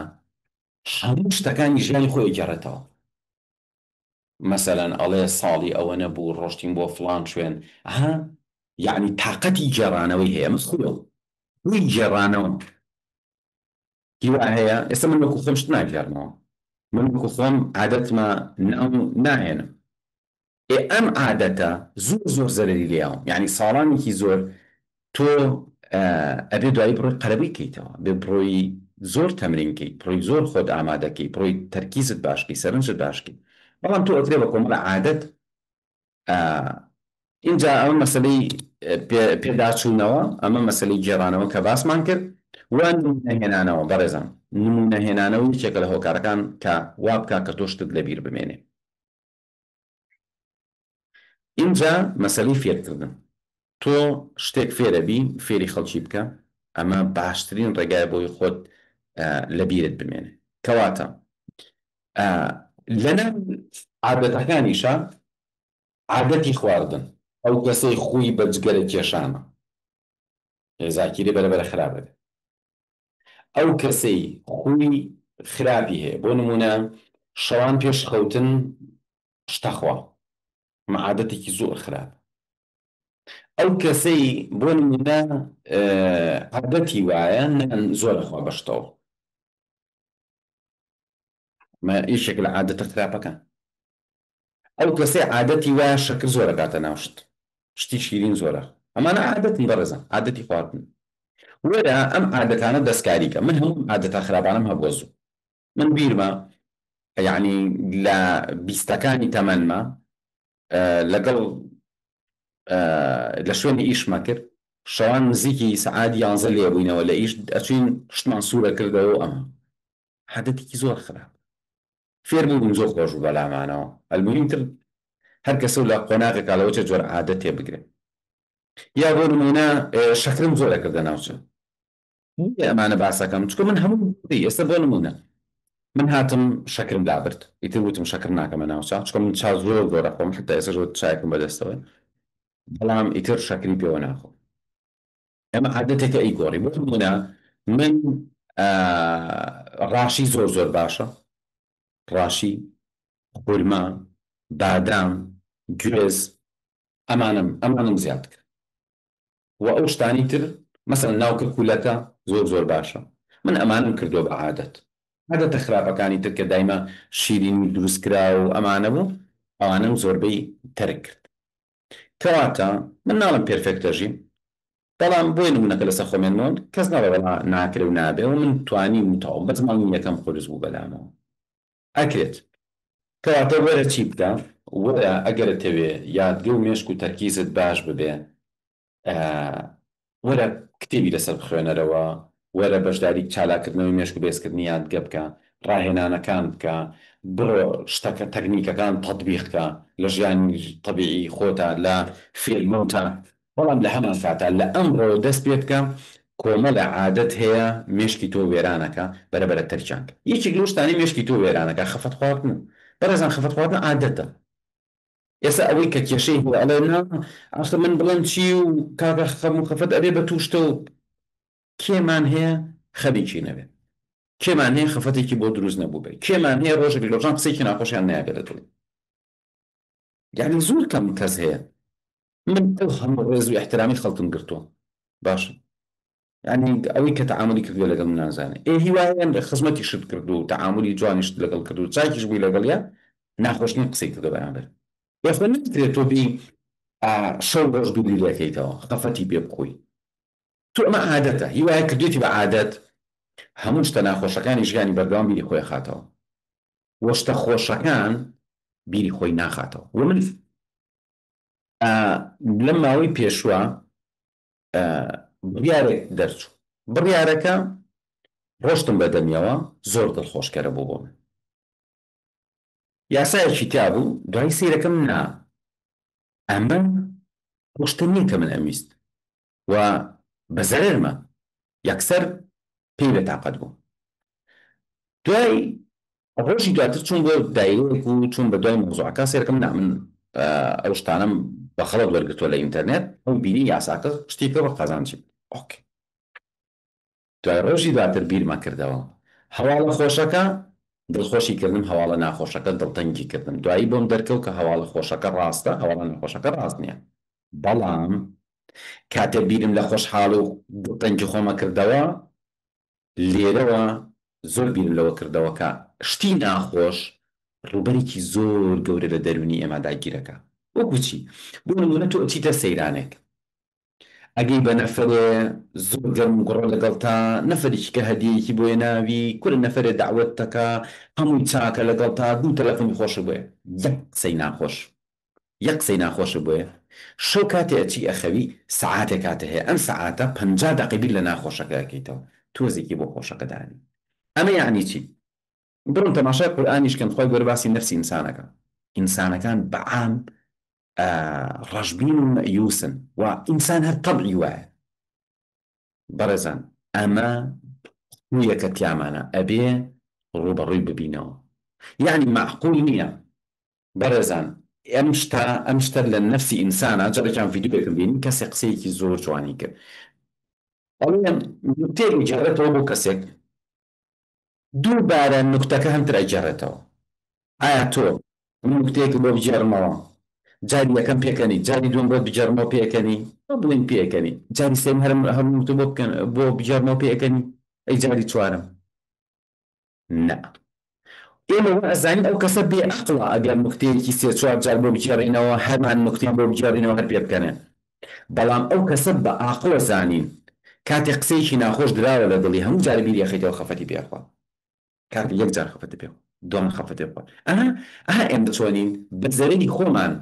هەموو شتەکانی ژیانی خۆی گەڕێتەوە مەسەلەن ئەڵێ ساڵی ئەوە نەبوو ڕۆشتین بۆ فڵان شوێن یعنی تااقەتی گێڕانەوەی هەیە مسخولە وی گێڕانەوە هیوا هەیە ئێستا من وەکو خۆم شت ناگەڕنەوە من وەکو خۆم عادەتمە ناهێنم ئەم عادەتە زۆر زۆر زەرەری لێیاوم یعنی ساڵانێکی زۆر تۆ ئەبێ دوایی بڕۆی قەرەبەی کەیتەوە بێ بڕۆی زۆر تەمرینکەی بڕۆی زۆر خۆت ئامادەکەی بڕۆی تەرکیزت باشکەی سەرنجت باشکەی بەڵام تۆ ئەترێ بە کۆمەڵە عادەت اینجا ئەمە مەسەلەی پێداچوونەوە ئەمە مەسەلەی گێڕانەوە کە باسمان کرد وان نمونەهێنانەوە بەڕێزان نمونەهێنانەوە یەکێکە لە هۆکارەکان کە وا بکە کە تۆ شتت لەبیر بمێنێ اینجا مەسەلەی فێرکردن تۆ شتێک فێرەبی فێری خەڵکی بکە ئەمە باشترین ڕێگای بۆی خۆت لەبیرت بمێنێ کەواتە لەناو عادەتەکانیشە عادەتی خواردن ئەو کەسەی خۆی بەجگەرە کێشانە زاکیری بەرەبەرە خراپە ئەو کەسەی خۆی خراپی هەیە بۆ نمونە شەوان پێش خەوتن شتەخوا عادەتێکی زۆر خراپ ئەو کەسەی بۆ نمونە عادەتی وایە زۆر خوا بەشتەوە ئیشێک لە عادەتە خراپەکان ئەو کەسەی عادەتی وایە شەکر زۆرە کاتە ناوشت شتی شیرین زۆرە ئەمانە عادەتی بەڕێزە عادەتی خواردن وەرە ئەم عادەتانە دەستکاریکە من هەموو عادەتە خراپانم هەبووە زوو من بیرمە یعنی لە 20ەکانی تەمەنمە لەگەڵ لە شوێنی ئیشمە کرد شەوان نزیکی سەعات 11 لێ بووینەوە لە ئیش ئەچین شتمان سوورە کردەوە ئەمە عادەتێکی زۆر خراپ فێر بووم زۆر خۆش بوو بەلامانەوە ئەلموهیمتر هەر کەسە لە قۆناغێکا لەوە چه جۆر عادەت تێ بگرێ یا بۆ نمونە شەکرم زۆر دەکردە ناوچە ئەمانە باسەکەم چکە من هەموو ئێستا بۆ نمونە من هاتم شەکرم دابرد ئیتر وتم شەکر ناکەمە ناوچە چکە من چا زۆر زۆر ئەخۆم حتا ئێستا زۆر چایەکم بەدەستەوە بەڵام ئیتر شەکری پێوە ناخۆ ئەمە عادەتێکە ئەیگۆڕی بۆ نمونە من ڕاشی زۆر زۆر باشە ڕاشی خورما بادام گوێز ئەمانم زیاد کرد و ئەو شتانی تر مەسەڵەن ناوکە کولەکە زۆر زۆر باشە من ئەمانم کردو بە عادەتە خراپەکانی تر کە دایما شیرین دروستکرا و ئەمانە بوو ئەوانم زۆربەی تەرک کرد کەواتە من ناڵم پێرفێکتەژی بەڵام بۆی نمونەکە لەسەر خۆمێنمەوە کەس ناڵەوە ناکرێ و نابێ و من توانی وتەوە بەس ماڵی یەکەم خۆرز بوو بەلامەوە ئەکرێت کەواتە وەرە چی بکە وەرە ئەگەرە تەوێ یادگە و مێشک و تەرکیزت باش ببێ وەرە کتێبی لەسەر بخوێنەرەوە وەرە بەشداری چالاکردنەوەی مێشک و بێزکردنی یادگە بکە ڕاهێنانەکان بکە بڕۆ شتەکە تەکنیکەکان تەطبیقکە لە ژیانی طبیعی خۆتە لە فێلمۆتە بەڵام لە هەمان کاتە لە ئەمڕۆ دەست پێ بکە کۆمەلە عادەت هەیە مێشکی تۆ وێرانەکە بەرەبەرە تەرچانکە یەکێک لەو شتانی مێشکی تۆ وێرانەکە خەفەت خواردن بەڕێزان خەفەت خواردن عادەتە ئێستا ئەوەی کە کێشەی هەیە ئەڵێ نا ئەستا من بڵێم چی و کاکە خەم و خەفەت ئەبێ بە تووشتە و کێمان هەیە خەبێکی نەبێت کێمان هەیە خەفەتێکی بۆ دروست نەبوو بێت کێمان هەیە ڕۆژێکی لۆژان قسەیەکی ناخۆشیان نایگەرە دڵ یعنی زۆر کەم کەس هەیە من ئەو هەموو ڕێز و احترامی خەڵکم گرتووە باشە یعنی ئەوەی کە تەعاملی کردووە لەگەڵ من نازانێ هیوایان خزمەتی شت کرد و تەعاملی جوانیشت لەگەڵ کرد و چاکیش بووی لەگەڵیان ناخۆشنی قسەی کردو بەیانبەر یاخۆ نەکرێت تۆ بی شەو ڕۆژ دووری لەکەیتەوە خەفەتی پێ بخۆی تۆ ئەمە عادەتە هیوایە کردوێتی بە عادەت هەموو شتە ناخۆشەکانی ژیانی بەردەوام بیری خۆی خاتەوە وەشتە خۆشەکان بیری خۆی ناخاتەوە و من لەم ماوەی پێشوە بڕیارێک دەرچوو بڕیارەکە ڕۆشتم بەدەمیەوە زۆر دڵخۆشکەرە بوو بۆ من یاسایەکی تا بوو دوای سیرەکەم نا ئەمە ڕۆشتە نییە کە من ئەویست و بەزەرمە یەکسەر پێی بێتاقەت بوو دوای ڕۆژی دواتر چوون بۆ دایرەیەک و چوون بە دوای مۆزوعەکە سیرەکەم نا من ئەو شتانم بە خەڵەت وەرگرتووە لە ئینتەرنێت ئەو بینی یاساکە شتی پێ بە قەزانجی ئۆکێ دوای ڕۆژی دواتر بیرمە کردەوە هەواڵە خۆشەکە دڵخۆشی کردم هەواڵە ناخۆشەکە دڵتەنگی کردم دوایی بۆم دەرکەوت کە هەواڵە خۆشەکە ڕاستە هەواڵە ناخۆشەکە ڕاست نییە بەڵام کاتێ بیرم لە خۆشحاڵ و دڵتەنگی خۆمە کردەوە لێرەوە زۆر بیرم لەوە کردەوە کە شتی ناخۆش ڕوبەرێکی زۆر گەورە لە دەرونی ئێمە داگیرەکە وەکو چی بۆ نمونە تۆ ئەچیتە سەیرانێک ئەگەی بە نەفرێ زۆر گەرم گوڕە لەگەڵ تا نەفرێکی کە هەدیەیەکی بۆیە ناوی کورە نەفرێ داوەت تەکە هەمووی چاکە لەگەڵ تا دوو تەلەفۆنی خۆش بووە یەک قسەی ناخۆش بووە شەو کاتێ ئەچی ئەخەوی سەعاتێک کاتە هەیە ئەم سەعاتە 50 دقیقە لە ناخۆشەکە ئەکەیتەوە تۆزێکی بۆ خۆشەکە دانی ئەمە یعنی چی بڕۆن تەماشای قورئانیش کەن خۆی گەورە باسی نەفسی ئینسانەکە ئینسانەکان بەعام ڕەشبین و مەیوسن و ئینسان هەر تەبعی وایە بەڕێزان ئەمە خویەکە تیامانە ئەبێ ڕوبەڕووی ببینەوە یعنی معقول نییە بەڕێزان ئەم شتە لە نەفسی ئینسانە جارێکیان ڤیدیۆێکم بینی کەسێک قسەیەکی زۆر جوانی کرد ئەڵێن نوکتەیەک جارێتەوە بۆ کەسێک دووبارە نوکتەکە هەمتر ئەیجارێتەوە ئایا تۆ نوکتەیەک بۆ بجێڕمەوە جاری یەکەم پێکەنی جاری دوم بۆ بجەرمەوە پێکەنی بڵین پێکەنی جاری سێم هەرمووتە بۆ بجەرمەوە پێکەنی ئەی جاری چوارم نە ئێمە ئەزانین ئەو کەسە بێ عەقڵە ئەگەر نوکتەیەکی سێ چوار جار بۆ بجێڕینەوە هەرمان نوکتەیان بۆ بجێڕینەوە هەر پێ بکەنێ بەڵام ئەو کەسە بە عەقڵە زانین کاتێک قسەیەکی ناخۆش دراوە لە دڵی هەموو جار بیری یەخەیتەوە خەفەتی پێخوا کاتێک یەک جار خەفەتی پێ دوم خەفەتی بخوا ئەها ئێمە دەتوانین بە زەرێنی خۆمان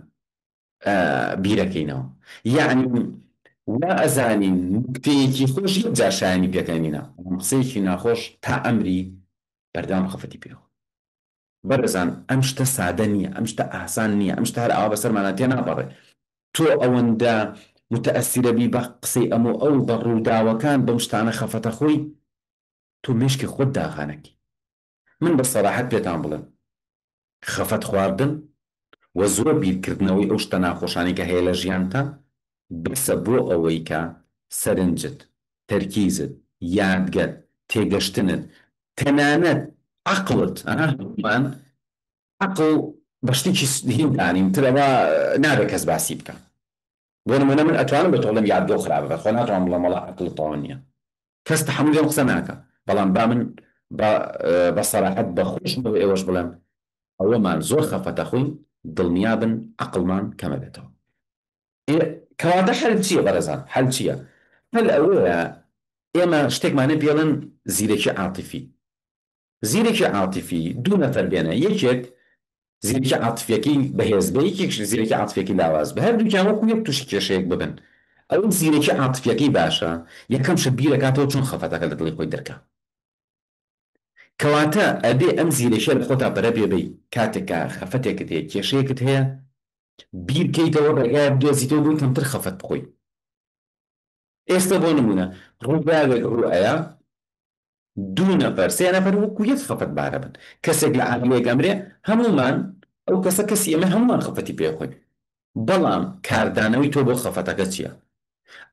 بیرەکەینەوە یعنی وا ئەزانین نوکتەیەکی خۆش یەک جار شایانی پێکەنینە قسەیەکی ناخۆش تا ئەمری بەردەوام خەفەتی پێخوا بەڕێزان ئەم شتە سادە نییە ئەم شتە ئاسان نییە ئەم شتە هەر ئاوا بەسەرمانە تێ ناپەڕێ تۆ ئەوەندە متەئەسیرە بی بە قسەی ئەو بە ڕووداوەکان بەم شتانە خەفەتە خۆی تۆ مێشکی خۆت داغانەکی من بە سەراحەت پێتان بڵێم خەفەت خواردن و زۆر بیرکردنەوەی ئەو شتە ناخۆشانی کە هەیە لە ژیانتان بەسە بۆ ئەوەی کە سەرنجت، تەرکیزت، یادگەر، تێگەشتنت، تەنانەت عەقڵت ئەمان عەقڵ بە شتێکی هیندانیم ترەوە نابێت کەس باسی بکە. بۆ نمونە من ئەتوانم بە تۆڵم یادگە و خراپە خۆ ناتوانم بڵێم وەڵا عەقڵ تەواو نییە، کەس تەحەمولی ئەم قسە ناکە، بەڵام با من بە سەراحەت بە خۆشم بۆ ئێوەش بڵێم ئەوەمان زۆر خەفەتە خوین دڵنیابن عەقڵمان کەمە بێتەوە. کەواتە حەل چییە بەڕێزان؟ حەل چییە؟ هەل ئەوەیە ئێمە شتێکمانە پێڵن زیرەکی عاتیفی. زیرەکی عاتیفی دوو نەفەر بێنە، یەکێک زیرەکی عاتیفیەکەی بەهێز بە، یەکێک زیرەکی عاتیفیەکەی لاواز بە، هەردووکیان وەکو یەک تووشی کێشەیەک ببن. ئەو زیرەکی عاتیفیەکەی باشە یەکەم شت بیرەکاتەوە چۆن خەفەتەکە لە دڵی خۆی دەرکا. کەواتە ئەبێ ئەم زیرەشە لە خۆتا بەرە پێ بێی کاتێکە خەفەتێکت هەیە کێشەیەکت هەیە بیرکەیتەوە ڕێگای بدۆزیتەوە بۆی کەمتر خەفەت بخۆی. ئێستا بۆ نمونە ڕووباوێک ڕوئەیە دوو نەفەر سێ نەفەر وەکو یەک خەفەت بارە بن، کەسێک لە عالمێک ئەمرێ هەمومان ئەو کەسە کەسی ئەمە هەمومان خەفەتی پێخۆین، بەڵام کاردانەوەی تۆ بۆ خەفەتەکە چییە؟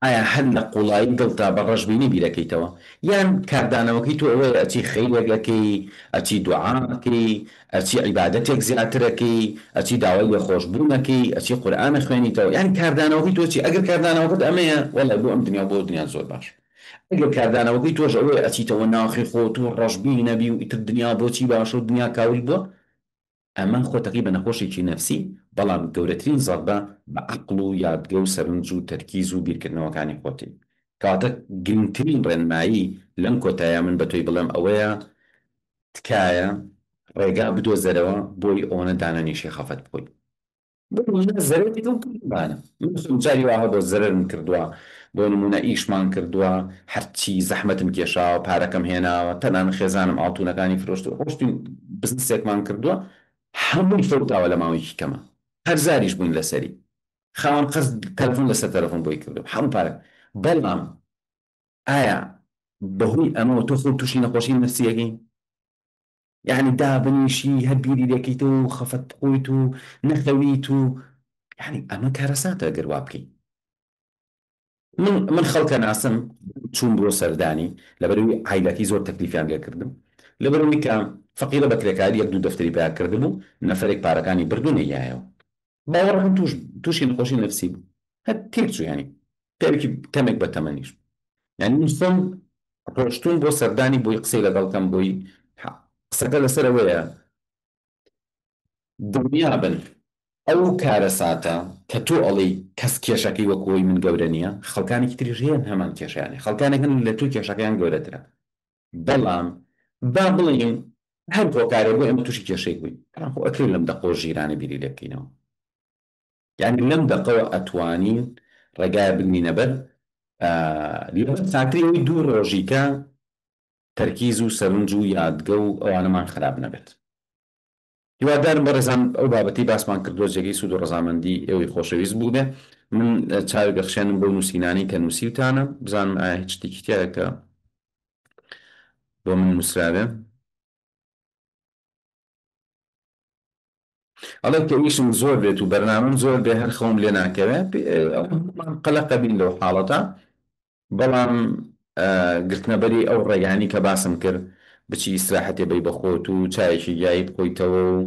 ئایا هەر لە قوڵایی دڵتا بە ڕەشببینی بیرەکەیتەوە یان کاردانەوەکەی تۆ ئەوەیە ئەچی خەیرێکەکەی، ئەچی دوعاکەی، ئەچی عیبادەتێک زیاترەکەی، ئەچی داوای لێخۆشبوونەکەی، ئەچی قورئانە خوێنیتەوە، یان کاردانەوەکەی تۆ چی؟ ئەگەر کاردانەوەکەت ئەمەیە وەڵای بۆ ئەم دنیا بۆ دنیا زۆر باش. ئەگەر کاردانەوەکەی تۆش ئەوەیە ئەچیتەوە ناخی خۆت و ڕەشببینی نەبی و ئیتر دنیا بۆچی باشە و دنیا کاوری بۆ ئەمە خۆتەکەی بە نەخۆشێکی نەفسی، بەڵام گەورەترین زەربە بە عەقڵ و یادگە و سەرنج و تەرکیز و بیرکردنەوەکانی خۆتی. کەواتە گرنگترین ڕێنمایی لەم کۆتایە من بە تۆی بڵێم ئەوەیە تکایە ڕێگا بدۆزەرەوە بۆی ئەوەنە دانەنیشی خەفەت بخۆی. زەرێتی دڵبانە من جاری واه بۆ زەرم کردووە، بۆ نمونە ئیشمان کردووە، هەرچی زەحمەتم کێشاوە، پارەکەم هێناوە، تەنان خێزانم ئاڵتونەکانی فرۆشتووە، خۆشتی بزنسێکمان کردووە، هەمووی فەوتاوە لە ماوەیەکی کەمە، هەرزاریش بووین لەسەری، خاوەن قەست تەلەفۆن لەسەر تەلەفۆن بۆی کردو هەموو پارە. بەڵام ئایا بەهۆی ئەمەوە تۆ خۆت تووشی نەخۆشی نەفسیەکەی؟ یعنی دابنیشی هەربیری دەکەیتەوە و خەفەت بخۆیت و نەخەویت و یعنی ئەمە کارەساتە ئەگەر وا بکەیت. من خەڵکە ناسم چوون بۆ سەردانی لەبەرەوەی عیلەتی زۆر تەکلیفیان لێ کردم، لەبەرەوەی کە فەقیرە بە کرێکاری یەک دوو دەفتەری پیا کردم و نەفەرێک پارەکانی بردوونە یایەوە، باوەڕەکەم تووشی نەخۆشی نەفسی بوو، هەر تێکچوو، ینی پێوێکی تەمێک بە تەمەنیش، یعنی نووسم ڕۆشتون بۆ سەردانی بۆی قسەی لەگەڵکەم بۆی قسەکە لەسەرەوەیە دڵنیا بن ئەو کارەساتە کە تۆ ئەڵێی کەس کێشەکەی وەکۆی من گەورە نییە، خەڵکانێکی تریژ هەیەن هەمان کێشیانی، خەڵکانێکن لە تۆ کێشەکەیان گەورەترە، بەڵام با بڵێن هەر هۆکارێک بۆ ئێمە تووشی کێشەی بووین خۆ ئەکرێت لەم دەقۆ ژیرانە بیری لێ بکەینەوە، یعنی لەم دەقەوە ئەتوانین ڕێگای بگمینە بەر لەبەر چاکری ئەوەی دوو ڕۆژیکە تەرکیز و سەرنج و یادگە و ئەوانەمان خراپ نەبێت. هیوادارم بەڕێزان ئەو بابەتی باسمان کردووە جێگەی سوود و ڕەزامەندی ئێوەی خۆشەویست بوو بێ. من چاوی بەخشێنم بۆ نووسینانی کە نووسیوتانە بزانم ئایا هیچ شتێکی تایە کە بۆ من نووسراوێ. ئەڵێ کە ئیشم زۆر بێت و بەرنامەم زۆر بێ هەر خەوم لێ ناکەوێت قەلەقە بین لەو حاڵەتە، بەڵام گرتنەبەری ئەو ڕێگانی کە باسم کرد بچی ئیسراحەتێ بەی بەخۆت و چایەکی یایی بخۆیتەوە و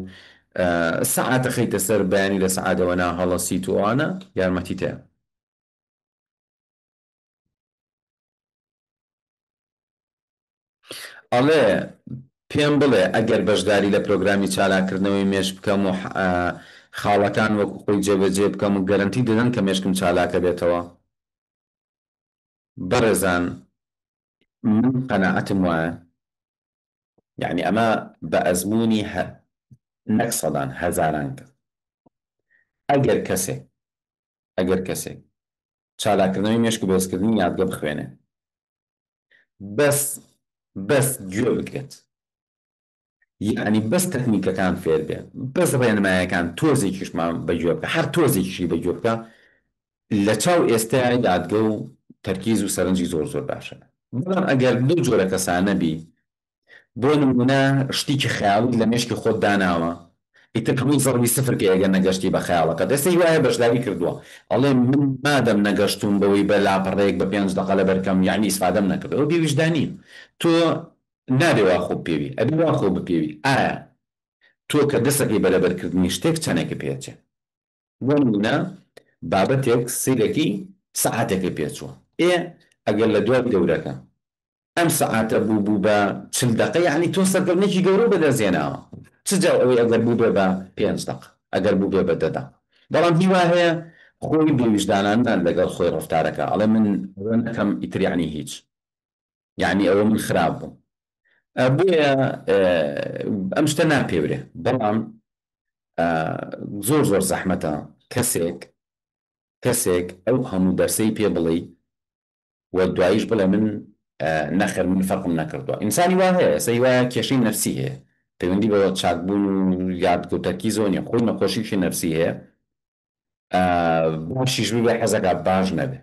سەعاتە خەیتە سەر بەیانی لە سەعاتەوە ناهەڵەسیت و ئەوانە یارمەتی تەیە. ئەڵێ پێم بڵێ ئەگەر بەشداری لە پرۆگرامی چالاکردنەوەی مێش بکەم و خاڵەکان وەکو خۆی جێبەجێ بکەم و گەرنتی دەدەن کە مێشکم چالاکە بێتەوە. بەڕێزان من قەناعەتم وایە، یعنی ئەمە بە ئەزمموی نەک سەدان هەزاران کرد، ئەگەر کەسێک چالاکردنەوەی مێشک و بەرزکردنی یادگە بخوێنێ بەس گوێ بگرێت، یعنی بەس تەکنیکەکان فێر بێ، بەس ڕێنمایەکان تۆزێکیشمان بەگوێ بکە، هەر تۆزێکیشی بەگوێ بکە، لە چاو ئێستای یادگە و تەرکیز و سەرنجی زۆر زۆر باشە. بەڵام ئەگەر دوو جۆرە کەسانە بی بۆ نمونە شتێکی خەیاڵی لە مێشکی خۆت داناوە، ئیتر ڕووی زەڕوی سفر کە ئەگەر نەگەشتی بە خەیاڵەکە دەستی وایە بەشداری کردووە، ئەڵێ من مادەم نەگەشتوم بەوەی بە لاپەڕەیەک بە 5 دقە لە بەرکەم یعنی ئیسفادەم نەکرد، ئەو بێویژدانی تۆ نابێ وا خۆ بپێوی ئەبی وا خۆ بپێوی ئایا تۆ کە دەستەکەی بەرەبەرکردنی شتێک چەنێکە پێچێ بۆ نمونە بابەتێک سیرەکی سەعاتێکی پێچووە ئەگەر لە دوای دەورەکە ئەم سەعاتە بوو بە 40 دقە یعنی تۆ سەرکەوتنێکی گەورە بەدەستێناوە چجا ئەوەی ئەگەر بوو بێ بە 5 دقە ئەگەر بوو بێ بە 10 دقە بەڵام هیوا هەیە خۆی بێویژداناندان لەگەڵ خۆی ڕفتارەکە ئەڵێ من ئەوە نەکەم ئیتر یعنی هیچ یعنی ئەوە من خراپ بووم بۆیە ئەم شتە ناپێورێ بەڵام زۆر زۆر زەحمەتە کەسێک ئەو هەموو دەرسەی پێ بڵێ و دواییش بڵێ من نەخێر من فەرقم نەکردووە ئینسانی وا هەیە سەی وایە کێشەی نەفسی هەیە پەیوەندی بەوە چاکبوون و یادگوتەرکی زۆنیە خۆی نەخۆشیشی نەفسی هەیە باشیش ببێ حەزەکە باش نەبێ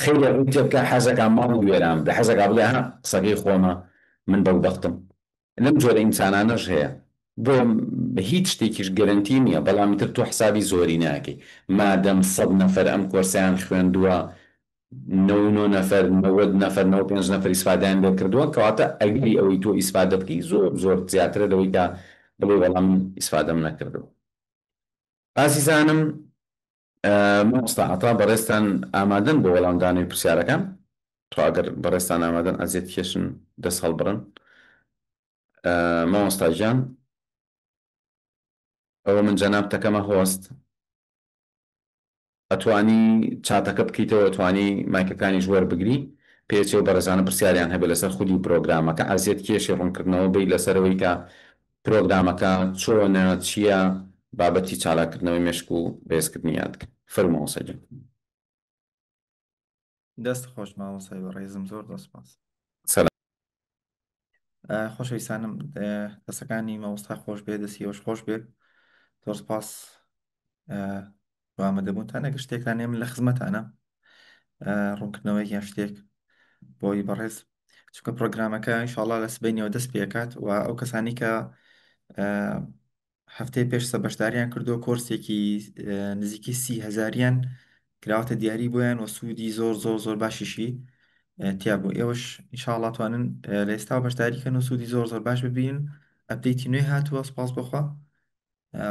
خێرە ڕووی تێ بکە حەزەکە ماڵ وێرام لە حەزەکە بڵێ ها قسەکەی خۆمە من بەڵبەختم لەم جۆرە ئینسانانەش هەیە بۆ هیچ شتێکیش گەرنتی نییە بەڵام تر تۆ حسابی زۆری ناکەی مادەم 100 نەفەر ئەم کۆرسیان خوێندووە 9 نەفەر 95 نەفەر ئیسفادیان لێ کردووە کەواتە ئەگەری ئەوەی تۆ ئیسفادە بکەی زۆر زۆر زیاترە لەوەی تا بڵێ بەڵام ئیسفادەم نەکردەوە ئازیزانم مامۆستا عەتا بەڕێستان ئامادەن بۆ وەڵامدانەوەی پرسیارەکان تۆ ئەگەر بەڕێستان ئامادەن ئەزیێت کێشن دەست هەڵبڕن مامۆستا گیان ئەوە من جەناب دەکەمە هۆست ئەتوانی چاتەکە بکەیتەوە ئەتوانی مایکەکانی ژوەر بگری پێچێ و بەڕێزانە پرسیاریان هەبێت لەسەر خودی پرۆگرامەکە ئازیێت کێشی ڕوونکردنەوە بی لەسەرەوەی کە پرۆگرامەکە چۆنە چییە بابەتی چالاکردنەوەی مێشک و بەهێزکردنی یادکە فەرمووە سەجن دەست خۆش مامۆسای بەڕێزم زۆر دەسپاس سەلام خۆشەویستانم دەستەکانی مامۆستا خۆش بێ دەستی ئەوش خۆش بێت زۆر سپاس بۆ ئامادەبوونتان ئەگەر شتێکتان هەیە من لە خزمەتانە ڕوونکردنەوەی یان شتێک بۆی بەڕێز چونکە پرۆگرامەکە ئینشاڵڵا لە سبەینەوە دەست پێکات و ئەو کەسانی کە هەفتەی پێش بەشداریان کردو کۆرسێکی نزیکی 30,000یان کراوەتە دیاری بۆیان و سوودی زۆر زۆر زۆر باشیشی تیا بوو ئێوەش ئینشاڵڵا توانن لە ئێستا بەشداریکەن و سوودی زۆر زۆر باش ببین ئەپدەیتی نوێ هاتووە سپاس بخوا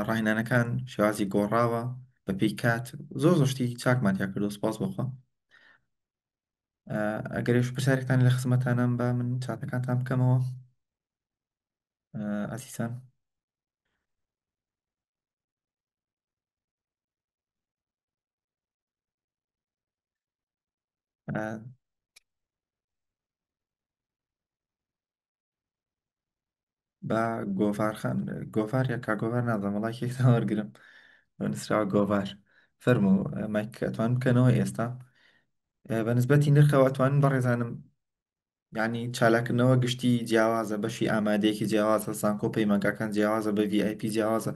ڕاهێنانەکان شێوازی گۆڕاوە بەپێی کات زۆر زۆر شتی چاکمان تیا کردو سپاس بخوا ئەگەرێش پرسیارێکتان لە خزمەتانم بە من چاتەکانتان بکەمەوە ئاسیسان با گۆڤارخان گۆڤار یا کاگۆڤار نازانم وڵای کێکتان وەرگرم نووسراوە گۆڤار فەرموو مایک ئەتوان بکەنەوە ئێستا بە نسبەتی نرخەوە ئەتوانن بەڕێزانم یعنی چالاکردنەوە گشتی جیاوازە بەشی ئامادەیەکی جیاوازە زانکۆ پەیمانگاکان جیاوازە بە VIP جیاوازە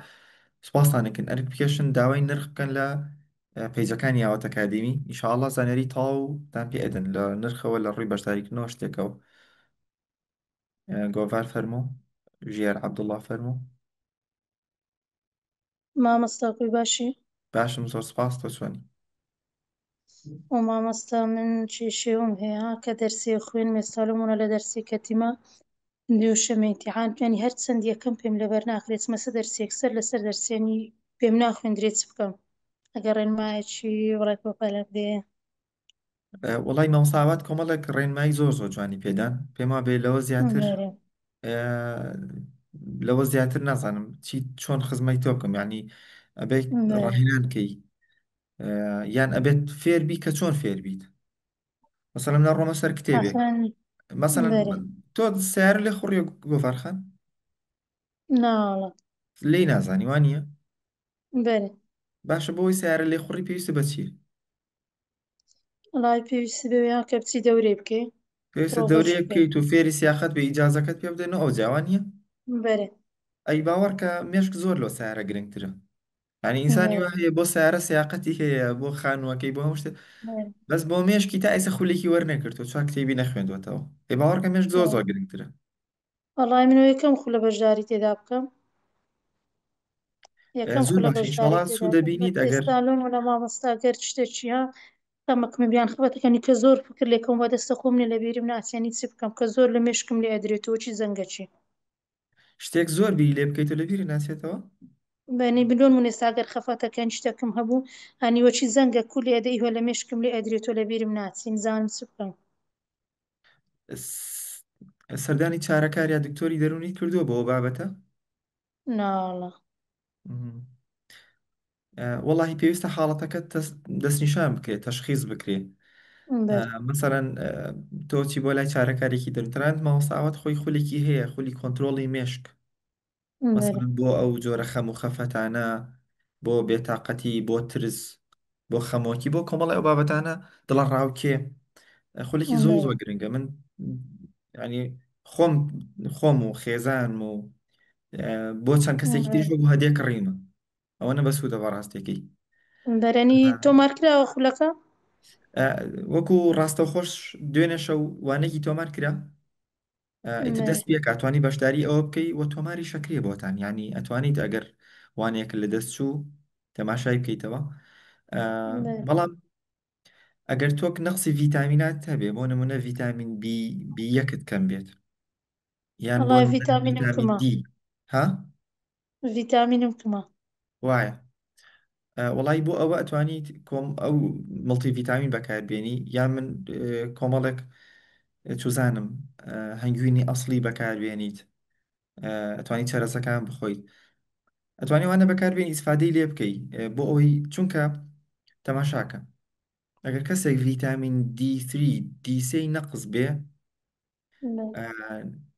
سوپاسانێکن ئەرکیشن داوای نرخ بکەن لە پیجەکانی یاوەت ئەکادمی ئینشاءڵڵا زانیاری تەواوتان پێ ئەدەن لە نرخەوە لە ڕووی بەشداریکردنەوە شتێکەوە گۆڤار فەرموو ژیار عەبدوڵڵا فەرموو مامۆستاکۆی باشی باشم زۆر سپاس تۆ چۆنی و مامۆستا من کێشەیەم هەیە کە دەرسێ خوێن مێستاڵمونە لە دەرسی کەتیمە دووشەمە ئیمتیحان ینی هەر چەند یەکەم پێم لەبەر ناکرێت مەسە دەرسێک سەر لەسەر دەرسێنی پێم ناخوێندرێت چ بکەم ئەگەر ڕێنمایەکی ڕێک بۆ پەلەم بێ وڵی مامۆستاوات کۆمەڵێک ڕێنمایی زۆر زۆر جوانی پێدان پێم وابێ لەوە زیاتر نازانم چۆن خزمەتی تۆ بکەم یعنی ئەبێ ڕاهێنان بکەی یان ئەبێت فێربی کە چۆن فێربیت مەسەڵەن نەڕۆمە سەر کتێبێک مەسەڵەن تۆ سیارە لێ خوڕی گۆڤارخان ناڵە لێی نازانی وانە بەرێ باشە بۆی سیارە لێ خوڕی پێویستە بەچی وڵای پێویستی بەوەیان کە بچی دەورێ بکەی پێویستە دەورەیە بکەیت و فێری سیاقەت بە ئیجازەکەت پێ بدەنەوە ئەو جیاوانە بەرێ ئەی باوەڕکە مێشک زۆر لۆ سیارە گرنگترە ینی ئینسانی وا هەیە بۆ سیارە سیاقەتی هەیە بۆ خانووەکەی بۆ هەموو شتێ بەس بۆ مێشکی تا ئەیسە خولێکی وەرنەکرد و چوار کتێبی نەخوێندوێتەوە ئێ باوەڕکە مێشک زۆر زۆر گرنگترە وەڵای منەوە یەکەم خولە بەشداری تێدا بکەم، یەکەم زۆر خولە باش بەشداری ئینشاڵا تێدا سوود بکەم دەبینیت بەڵکو ئەگەر ئێستا لۆم وەلا مامۆستا گەر شتێکیە ئەمەکم بیان خبەتەکەنی کە زۆر فکر لێکەم بە دەستە خۆم لێ لە بیرم ناچێنی چی بکەم کە زۆر لە مێشکم لێ ئەدرێتەوە چی زەنگەچی شتێک زۆر بی لێ بکەیتە لەبیری ناچێتەوە. بەنی بلۆن من ئێستا گەر خەفەتەکەن شتێکم هەبوو هەنیوەچی زەنگە کولی ئەدەی هۆ لە مێشکم لێ ئەدرێتەوە لە بیرم ناچین زانم چ بکەم. سەردانی چارەکار یا دکتۆری دەرونی کردووە بۆ بابەتە؟ ناڵە مم. وەڵاهی پێویستە حاڵەتەکە دەستنیشان بکرێت تەشخیص بکرێت. بەر مەسەرەن تۆ چی بۆ لای چارەکارێکی دەرونترانت مامۆستاوات خۆی خولێکی هەیە خولی کۆنتترۆڵی مێشک بەر مەسەرەن بۆ ئەو جۆرە خەم و خەفەتانە بۆ بێتاقەتی بۆ ترس بۆ خەمۆکی بۆ کۆمەڵی ئەو بابەتانە دڵە ڕاوکێ خولێکی زۆر بەر زۆر گرنگە من ینی خۆم خۆم و خێزان و بۆ چەند کەسێکی بەر تریش بۆ هەدیە کڕیمە ئەوە نە بەسوودە بەڕاستێکی بەرەنی تۆ مارکراوە خولەکە وەکو ڕاستەوخۆش دوێنێ شەو وانەی تۆمار کرا ئیتر بەر دەست پێ کاتوانی بەشداری ئەوە بکەی وە تۆماری شەکرێ بۆتان ینی ئەتوانیت ئەگەر وانەیەک لە دەست چوو تەماشای بکەیتەوە بەر بەڵام ئەگەر تۆک نەخسی ڤیتامینات هەبێ بۆ نمونە ڤیتامین بی یەکت کەم بێت یان بۆ وەڵای نمونە ڤیتامینم ڤیتامین کما دی ها ڤیتامینم کما وایە وڵی بۆ ئەوە ئەتوانیت کۆم ئەو مڵتی ڤیتامین بەکاربیێنی یان من کۆمەڵێک چوزانم هەنگوینی ئەسڵی بەکاربیێنیت ئەتوانی چەرەسەکان بخۆیت ئەتوانی وانە بەکاربیێن ئیسفادەی لێ بکەی بۆ ئەوەی چونکە تەماشاکە ئەگەر کەسێک ڤیتامین دی3 دیسەی نەقز بێ بەر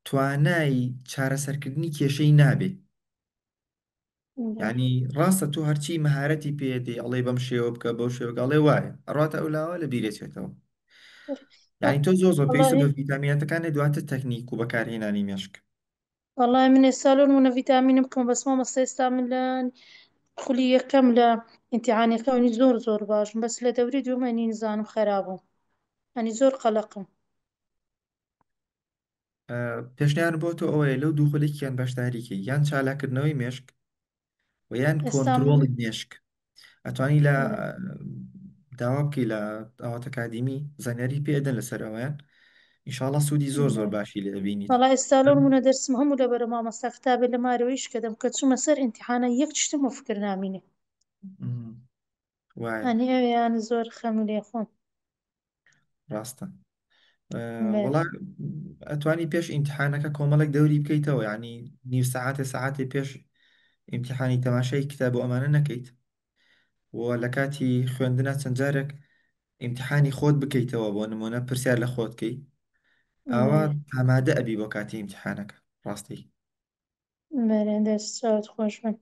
توانای چارەسەرکردنی کێشەی نابێ بەر ینی ڕاستە تۆ هەرچی مەهارەتی پێدێ ئەڵێ بەم شێوە بکە بەو شێوەگەڵێ وایە ئەڕاتە ئەولاوە لە بیرێچێتەوە ینی تۆ زۆر پێویستە وەڵاهی بە ڤیتامینەتەکانی دواتر تەکنیک و بەکارهێنانی مێشک وەڵای من ئێستا لۆن منە ڤیتامینم بکەم بەس مامۆستا ئێستا من لە خولی یەکەم لە ئیمتیحانەکەی زۆر زۆر باشم بەس لە دەوری دووەمە نزانم خراپبووم ئەنی زۆر قەلەقم پێشنیان بۆ تۆ ئەوەیە لەو دوو خولێکیان بەشداریکە یان چالاکردنەوەی مێشک و یان ئێستا من کۆنتترۆڵی مێشک ئەتوانی لە داوا بکەی لە ئاوات ئەکادیمی زانیاری پێدەن لەسەر ئەویان ئینشاڵە سوودی زۆر زۆر باشی لێ ئەبینیت. وەڵای ئێستا لۆن منە دەرسم هەموو لەبەرە مامۆستا کتابێت لە مارەوەیش کەدەم کە چوومە سەر ئیمتیحانە یەک شتم وە فکر نامینێ وایە ئەنی ئەویان زۆر خەم لێ خۆم ڕاستە بەر وڵا ئەتوانی پێش ئیمتحانەکە کۆمەڵێک دەوری بکەیتەوە ینی نیو سەعاتێ سەعاتی پێش ئیمتحانی تەماشای کتاب و ئەمانە نەکەیت و لە کاتی خوێندنە چەند جارێک ئیمتحانی خۆت بکەیتەوە بۆ نمونە پرسیار لە خۆتکەی ئاوا بەر ئامادە ئەبی بۆ کاتی ئیمتحانەکە ڕاستی بەرێ دەست چاوت خۆش بن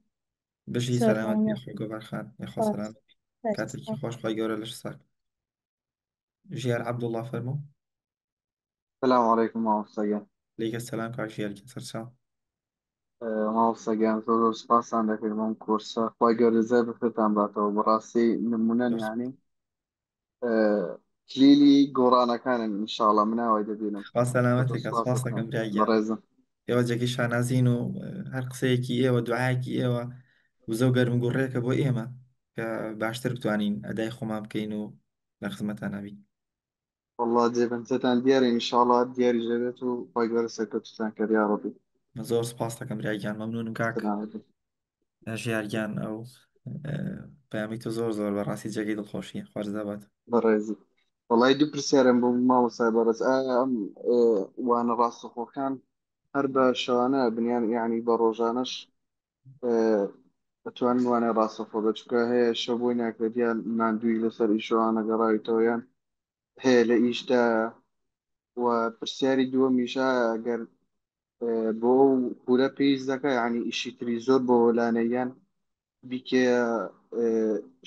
بژی زۆر سەلامەت مەمنون پێخۆ گۆبارخان یخوا خات سەلام کاتێکی بەرچاو خۆش خی گەورە لەش ساک ژیار عەبدوڵڵا فەرموو السلام عليكم مامۆستا گیان لەیکە سەلام کاک ژیارکی سەرچاو مامۆستا گیان زۆر زۆر سپاسان دەکەم بەم کورسە خی گەورە زێر بکرێتان باتەوە بەڕاستی نمونەن یانی کلیلی گۆڕانەکانن ئینشاڵە من ناوای دەبینم خوا زۆر سەلامەتێک سپاس سپاس دەکەم دەکەم برایگیان بەڕێزم ئێوە جێگی شانازین و هەر قسەیەکی ئێوە دوعاەکی ئێوە وزە و گەرم گوڕێکە بۆ ئێمە کە باشتر بتوانین ئەدای خۆمان بکەین و لە خزمەتان نبین والله جێبنجەتان دیارە ئینشاڵە دیاری ژەبێت و خی گەورە سەرکەوتتان کە یا ڕەبی زۆر سپاس دەکەم برایگیان مەمنونم کاک سلامەتی ژیارگیان ئەو پەیامی تۆ زۆر زۆر بەڕاستی جێگەی دڵخۆشیە خوارج دەبات بەڕێزی وڵی دوو پرسیارم بۆ مامۆسای بەڕێز ئەم وانە ڕاستەخۆکان هەر بە شەوانە بنیان یعنی بە ڕۆژانەش دەتوانن وانە ڕاستەخۆ بچکە هەیە شە بۆی ناکرێتیان ماندووی لەسەر ئیشەوانە گەڕاویتەوەیان هەیە لە ئیشدا و پرسیاری دووە میشە ئەگەر بۆ پورە پێویست دەکە ینی ئیشی تری زۆر بۆ لانەیان بیکێ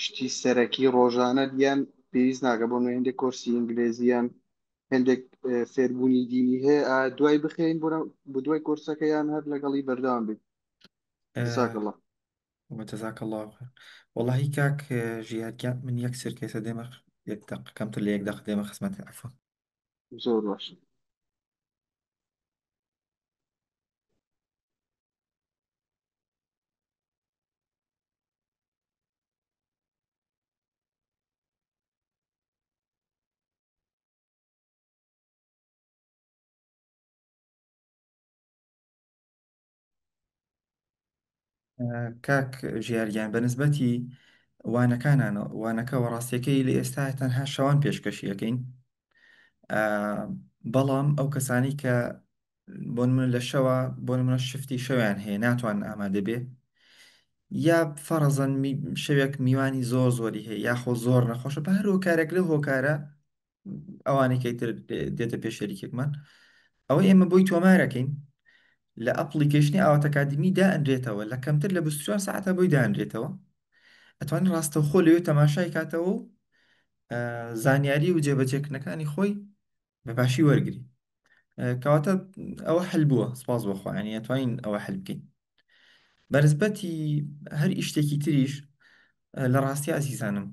شتی سەرەکی ڕۆژانە دییان پێویست ناکە بۆ هێندێک کۆرسی ئینگلێزیان هەندێک فێربوونی دینی هەیە دوای بخێن بۆ دوای کۆرسەکە یان هەر لەگەڵی بەردەوام بێت جزاکەڵڵا وجزاك الله خير والله كاك ژیارگیان من یەک سرکێسە دێمە یەک دقەکەمتر لە یەک دەق دێمە خزمەت عفو زۆر باش کاک ژیارگیان بەنسبەتی وانەکانانە وانەکە وەڕاستیەکەی لە ئێستا تەنها شەوان پێشکەشیەکەین. بەڵام ئەو کەسانی کە بۆن من لە شەوە بۆن منە شفتی شەویان هەیە ناتوان ئامادە بێ یا فەرەزەن شەوێک میوانی زۆر زۆری هەیە یاخۆ زۆر نەخۆشە بە هەر هۆکارێک لە هۆکارە ئەوانێکی تر دێتە پێش شەریکێکمان ئەوەی ئێمە بۆی تۆمارەکەین لە ئەپلیکیشنی ئاواتەکادمی دائەنرێتەوە لە کەمتر لە 24 ساعتە بۆی دائەنرێتەوە ئەتوانین ڕاستەوخۆ لەوێ تەماشای کاتەوە و زانیاری و جێبەجێکردنەکانی خۆی بەباشی وەرگری کەواتە ئەوە حل بووە سپاس بۆخۆیانی ئەتوانین ئەوە حل بکەین بەنسبەتی هەر ئیشتێکی تریش لە ڕاستی ئازیزانم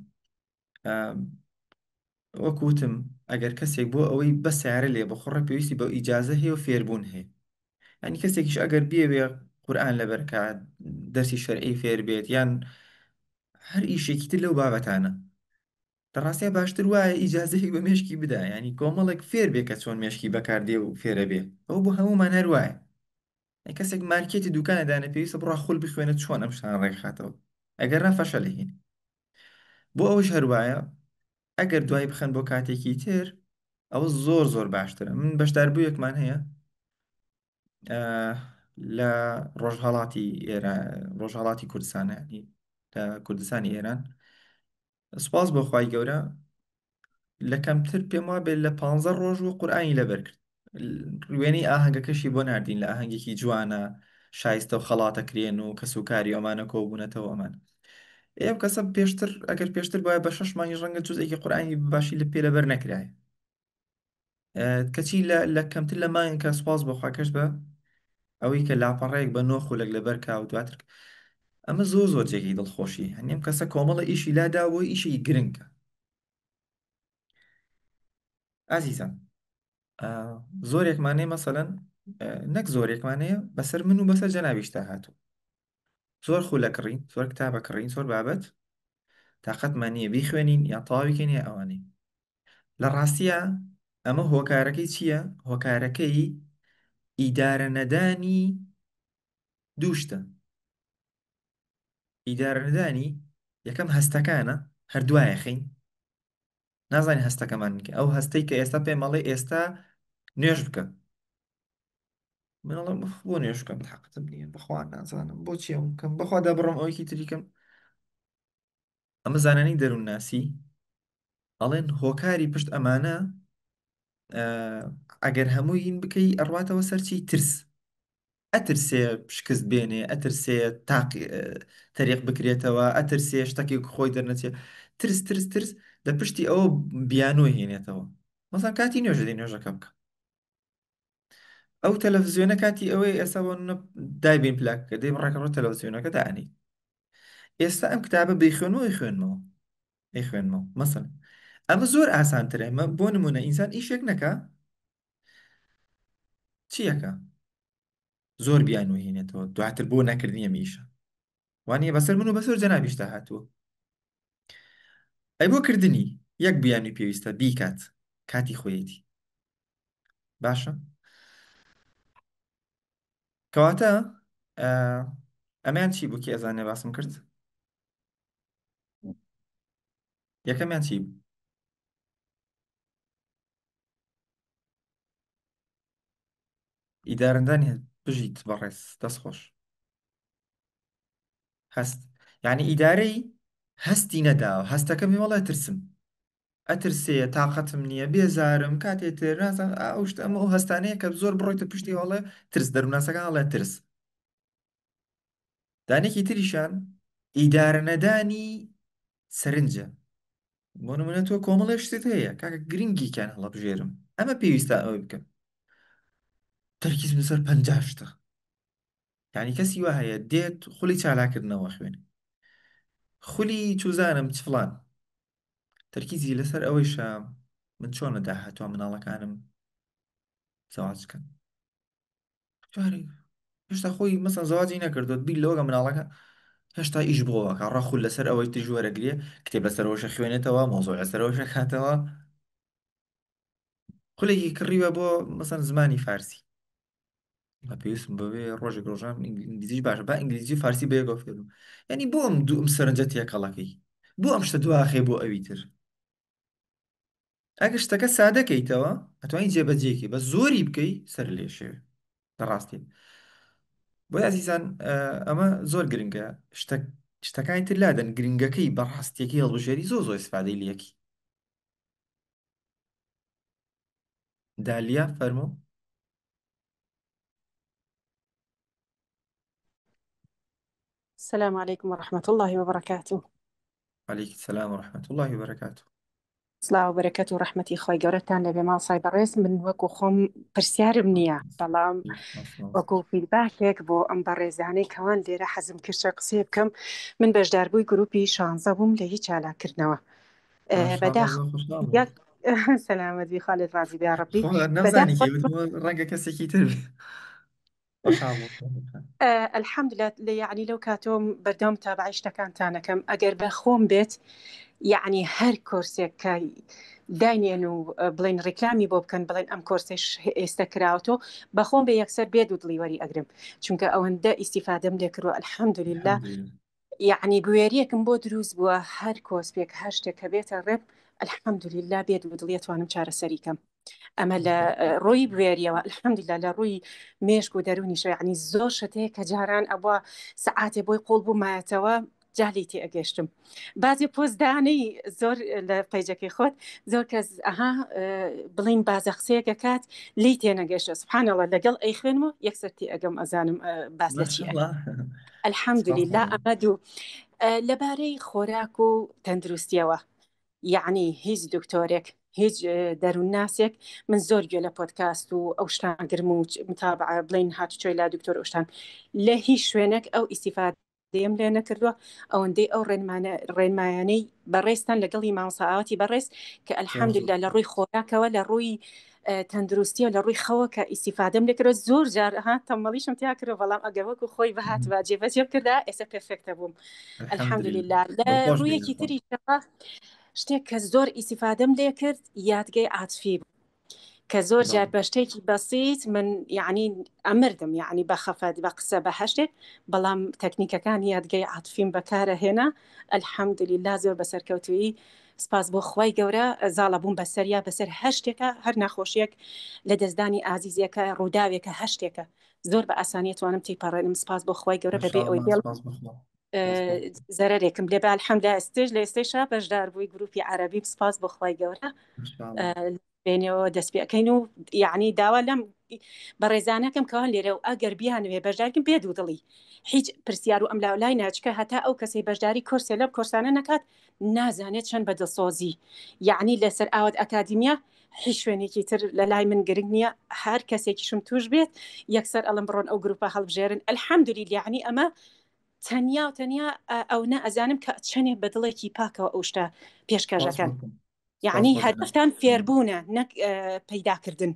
وەکوتم ئەگەر کەسێک بۆ ئەوەی بە سیارە لێ بخۆڕە پێویستی بە ئیجازە هەیە و فێربوون هەیە ینی کەسێکیش ئەگەر بێ قورئان لەبەرکات دەرسی شەرعی فێر بێت یان هەر ئیشێکی تر لەو بابەتانە دەڕاستە باشتر وایە ئیجازەی بە مێشکی بدا ینی کۆمەڵێک فێر بێ کە چۆن مێشکی بەکاردێ و فێرە بێ ئەو بۆ هەمومان هەر وایە کەسێک مارکێتی دوکانەدانە پێویستە بڕە خول بخوێنێت چۆن ئەم شتان ڕێکخاتەوە ئەگەر نەفەشە لە هین بۆ ئەوش هەروایە ئەگەر دوای بخەن بۆ کاتێکی تر ئەوە زۆر زۆر باشترە من بەشداربوویەکمان هەیە لە ڕۆژهەڵاتی ئێران ڕۆژهەڵاتی کوردستانە ینی لە کوردستانی ئێران سوپاس بۆ خوای گەورە لە کەمتر پێم وا بێت لە 15 ڕۆژ و قورئانی لەبەر کرد وێنەی ئاهەنگەکەشی بۆ ناردین لە ئاهەنگێکی جوانە شایستە و خەڵاتە کرێن و کەسوکاری ئەمانە کۆبوونەتەوە ئەمان ئێم کەسە پێشتر ئەگەر پێشتر باە بە 6 مانگی ڕەنگە جزێکی قورئانی باشی لە پێ لەبەر نەکرایە کەچی لە کەمتر لە ماین کە سوپاس بۆ خواکەش بە ئەوەی کە لاپەڕەیەک بە نۆ خولێک لەبەر کا و دواتر ئەمە زۆر زۆر جێگەی دڵخۆشی هەنێم کەسە کۆمەڵە ئیشی لادا بۆ ئیشی گرنگە ئازیزان زۆرێکمانەیە مەسەلەن نەک زۆرێکمانەیە بەسەر من و بەسەر جەنابیشتا هاتوو زۆر خولە کڕین زۆر کتابە کڕین زۆر بابەت تااقەتمان نییە بیخوێنین یا تەواویکەین یا ئەوانەی لە ڕاستیە ئەمە هۆکارەکەی چییە؟ هۆکارەکەی ئیدارە نەدانی دووشتە ئیدارە نەدانی یەکەم هەستەکانە هەردوایە خین نازانی هەستەکەمان کە ئەو هەستەی کە ئێستا پێ مەڵێ ئێستا نوێژ بکە منڵم بۆ نوێژ بکەم حقتم نییە بەخوا نازانم بۆچی ئەو بکەم بەخوا دەبڕم ئەوەیکی تریکەم ئەمە زانانی دەروون ناسی ئەڵێن هۆکاری پشت ئەمانە ئەگەر هەمووی بکەی ئەڕواتەوە سەرچی ترس ئەترسێ شکست بێنێ ئەترسێ تاقی تەریق بکرێتەوە ئەترسێ شتێک خۆی دەرنەچێ ترس ترس ترس لە پشتی ئەوە بیانۆ هێنێتەوە مەسان کاتی نوێژە دەی نوێژەکە بکە ئەو تەلەڤزیۆنە کاتی ئەوەی ئێستا بۆ دایبین پلاکەکە دەی ڕێکەڕۆ تەلەڤزیۆنەکە دانی ئێستا ئەم کتابە بەیخوێنەوە خوێنمەوە خوێنمەوە مەسن ئەمە زۆر ئاسانترە ئەمە بۆ نمونە ئینسان ئیشێک نەکە چیەکە زۆر بیان وهێنێتەوە دواتر بۆ نەکردنیە میشە وانە بەسەر من و بەسەر جەنابیشتا هاتووە ئەی بۆ کردنی یەک بیانی پێویستە بیکات کاتی خۆیەتی باشە کەواتە ئەمیان چی بوو کە ئەزانێ باسم کرد یەکەمیان چی بوو ئیدارەندانی بژیت بەڕێز دەستخۆش هەست یعنی ئیدارەی هەستی نەداوە هەستەکە میوەڵە ترسم ئەترسێ تااقەتم نییە بێزارم کاتێتر نازان ئەوشت ئەمە ئەو هەستانەیە کە زۆر بڕۆیتە پشتی هەڵێ ترس دەرووناسەکان هەڵێ ترس دانێکی تریشان ئیدارە نەدانی سەرنجە بۆ نمونە تۆ کۆمەڵێ شتت هەیە کاکە گرنگیکیان هەڵەبژێرم ئەمە پێویستە ئەوەی بکەم تەرکیز بسەر 50 شتە یعنی کەسی وا هەیە دێت خولی چالاکردنەوە خوێن خولی چوزانم چ فڵان تەرکیزی لەسەر ئەوەیشە من چۆنە داهاتوە مناڵەکانم زەواجکەن جارێک هێشتا خۆی مەسەن زەواجی نەکردوت بیر لەوەگە مناڵەکە هێشتا ئیش بۆەکە ڕەخول لەسەر ئەوەی تژوەرەگرێ کتێب لەسەرەوەشە خوێنێتەوە مۆزۆ لەسەرەوەشە کاتەوە خولێکی کڕیوە بۆ مەسەن زمانی فارسی پێویستم بەوێ ڕۆژێک ڕۆژان ئینگلیزیش باشە با ئینگلیزی و فارسی بەیەکەوە فێرم ینی بۆ ئەم دوو ئەم سەرنجە تێکەڵەکەی بۆ ئەم شتە دواخێ بۆ ئەوی تر ئەگەر شتەکە سادەکەیتەوە ئەتوانین جێبەجێکی بە زۆری بکەی سەر لێشێ لە ڕاستی بۆی ئازیزان ئەمە زۆر گرنگە شتەکانی تر لادەن گرنگەکەی بەڕاستیەکەی هەڵبژێری زۆر زۆر استفادەی لەکی دالیا فەرموو السلام عليكم ورحمة الله وبركاته. عەلەیکی سەلام وەرەحمەتوڵڵاهی وبەرەکاتوه سڵاو و بەرەکەت و ڕەحمەتی خۆی گەورەتان لەبێ ماڵسای بەڕێز من وەکو خۆم پرسیارم نییە بەڵام وەکو فیدباکێک بۆ ئەم بەڕێزانەی کەوان لێرە حەزم کردە قسێ بکەم من بەشداربووی گروپی 16 بووم لە هیچ چالاکردنەوە بەداخ یەک سەلامەت بی خالت ڕازی بیا ڕەبی نەزانی ڕەنگە کەسێکی تر الحەمدلله یعنی لەو کاتۆم بەردەوام تابعی شتەکانتانەکەم ئەگەر بە خۆم بێت یعنی هەر کۆرسێک کە داینێن و بڵین ڕێکلامی بۆ بکەن بڵێن ئەم کۆرسش ئێستا کراوەوە بەخۆم بە یەکسەر بێت و دڵیوەری ئەگرم چونکە ئەوەندە ئیسیفادەم لێ کردووە الحەمدلله یعنی بوێریەکم بۆ دروست بووە هەر کۆسپێک هەر شتێک کە بێتە ڕێب الحەمدلله بێت و دڵێتوانم چارەسەریکەم ئەمە لە ڕۆی بوێریەوە الحەمدلله لە ڕووی مێشک و دەرونیشە یعنی زۆر شتەیە کە جاران ئەوە سەعاتێ بۆی قۆڵ بوومایەتەوە جالی تێ ئەگەشتم بازی پۆستدانەی زۆر لە پەیجەکەی خۆت زۆر کەس ئەها بڵین بازە قسەیەکە کات لی تێنەگەشتە سبحانەوە لەگەڵ ئەی خوێنمە یەکسەرتی ئەگەم ئەزانم باز لە چیە الحەمدلله ئەمە دوو لەبارەی خۆراک و تەندروستیەوە یعنی هیچ دکتۆرێک هیچ دەروونناسێک من زۆر گوێ لە پۆدکاست و ئەو شتان گرم و متابع بڵین هاتوچۆی لا دکتۆر ئەوشتان لە هیچ شوێنێک ئەو ئیسیفاد دێم لێ نەکردووە ئەوەندەی ئەو ڕێنمایانەی بەڕێستان لەگەڵی مامۆساعاتی بەڕێز کە الحەمدلله لە ڕووی خۆراکەوە لە ڕووی تەندروستیە لە ڕووی خەوە کە ئیسیفادەم لێکرە زۆر جار هات تەمەڵیشم تیا کرد بەڵام ئەگەوەکو خۆی بەهات با جێبەجێ کردا ئێستا پێفێکتە بووم الحەمدلله لە ڕوویەکی تری شتێک کە زۆر ئیسیفادەم لێ کرد یادگەی عاتفی بوو کە زۆر جار بە شتێکی بەسیت من یعنی ئەمردم یعنی بە خەفەت بە قسە بە هەشتێک بەڵام تەکنیکەکان یادگەی عاتفیم بەکارە هێنا الحەمدلله زۆر بەسەرکەوتویی سپاس بۆ خی گەورە زاڵە بووم بەسەریا بەسەر هەشتێکە هەر ناخۆشیەک لە دەستدانی ئازیزیەکە ڕووداوێکە هەشتێکە زۆر بە ئاسانیت توانم تێپەڕێنم سپاس بۆ خی گەورە بەبێ ئەوی دڵ زەرێکم لێ الحەمدا ئەستێژ لە ئێستێشا بەشدار بووی گروپی عربی سپاس بۆ خی گەورە بێنەوە دەستپێەکەین و یعنی داوا لەم بەڕێزانەکەم کەوان لێرە و ئەگەر بیانوێ بەشدارکن پێ دوو دڵی هیچ پرسیار و ئەم لاولای ناچکە هەتا ئەو کەسی بەشداری کورسێ لەم کورسانە نکات نازانێت چەند بەدڵسۆزی یعنی لەسەر ئاوت ئەکادیمیا هیچ شوێنێکی تر لە لای من گرنگ نییە هەر کەسێکیشم توش بێت یەکسەر ئەڵم بڕۆن ئەو گروپە هەڵبژێرن الحەمدولیلا یعنی ئەمە تەنیا و تەنیا ئەو نە ئەزانم کە چەنێ بەدڵێکی پاکەوە ئەو شتە پێشکەشەکەن یعنی هەدەفتان فێربوونە نەک پەیداکردن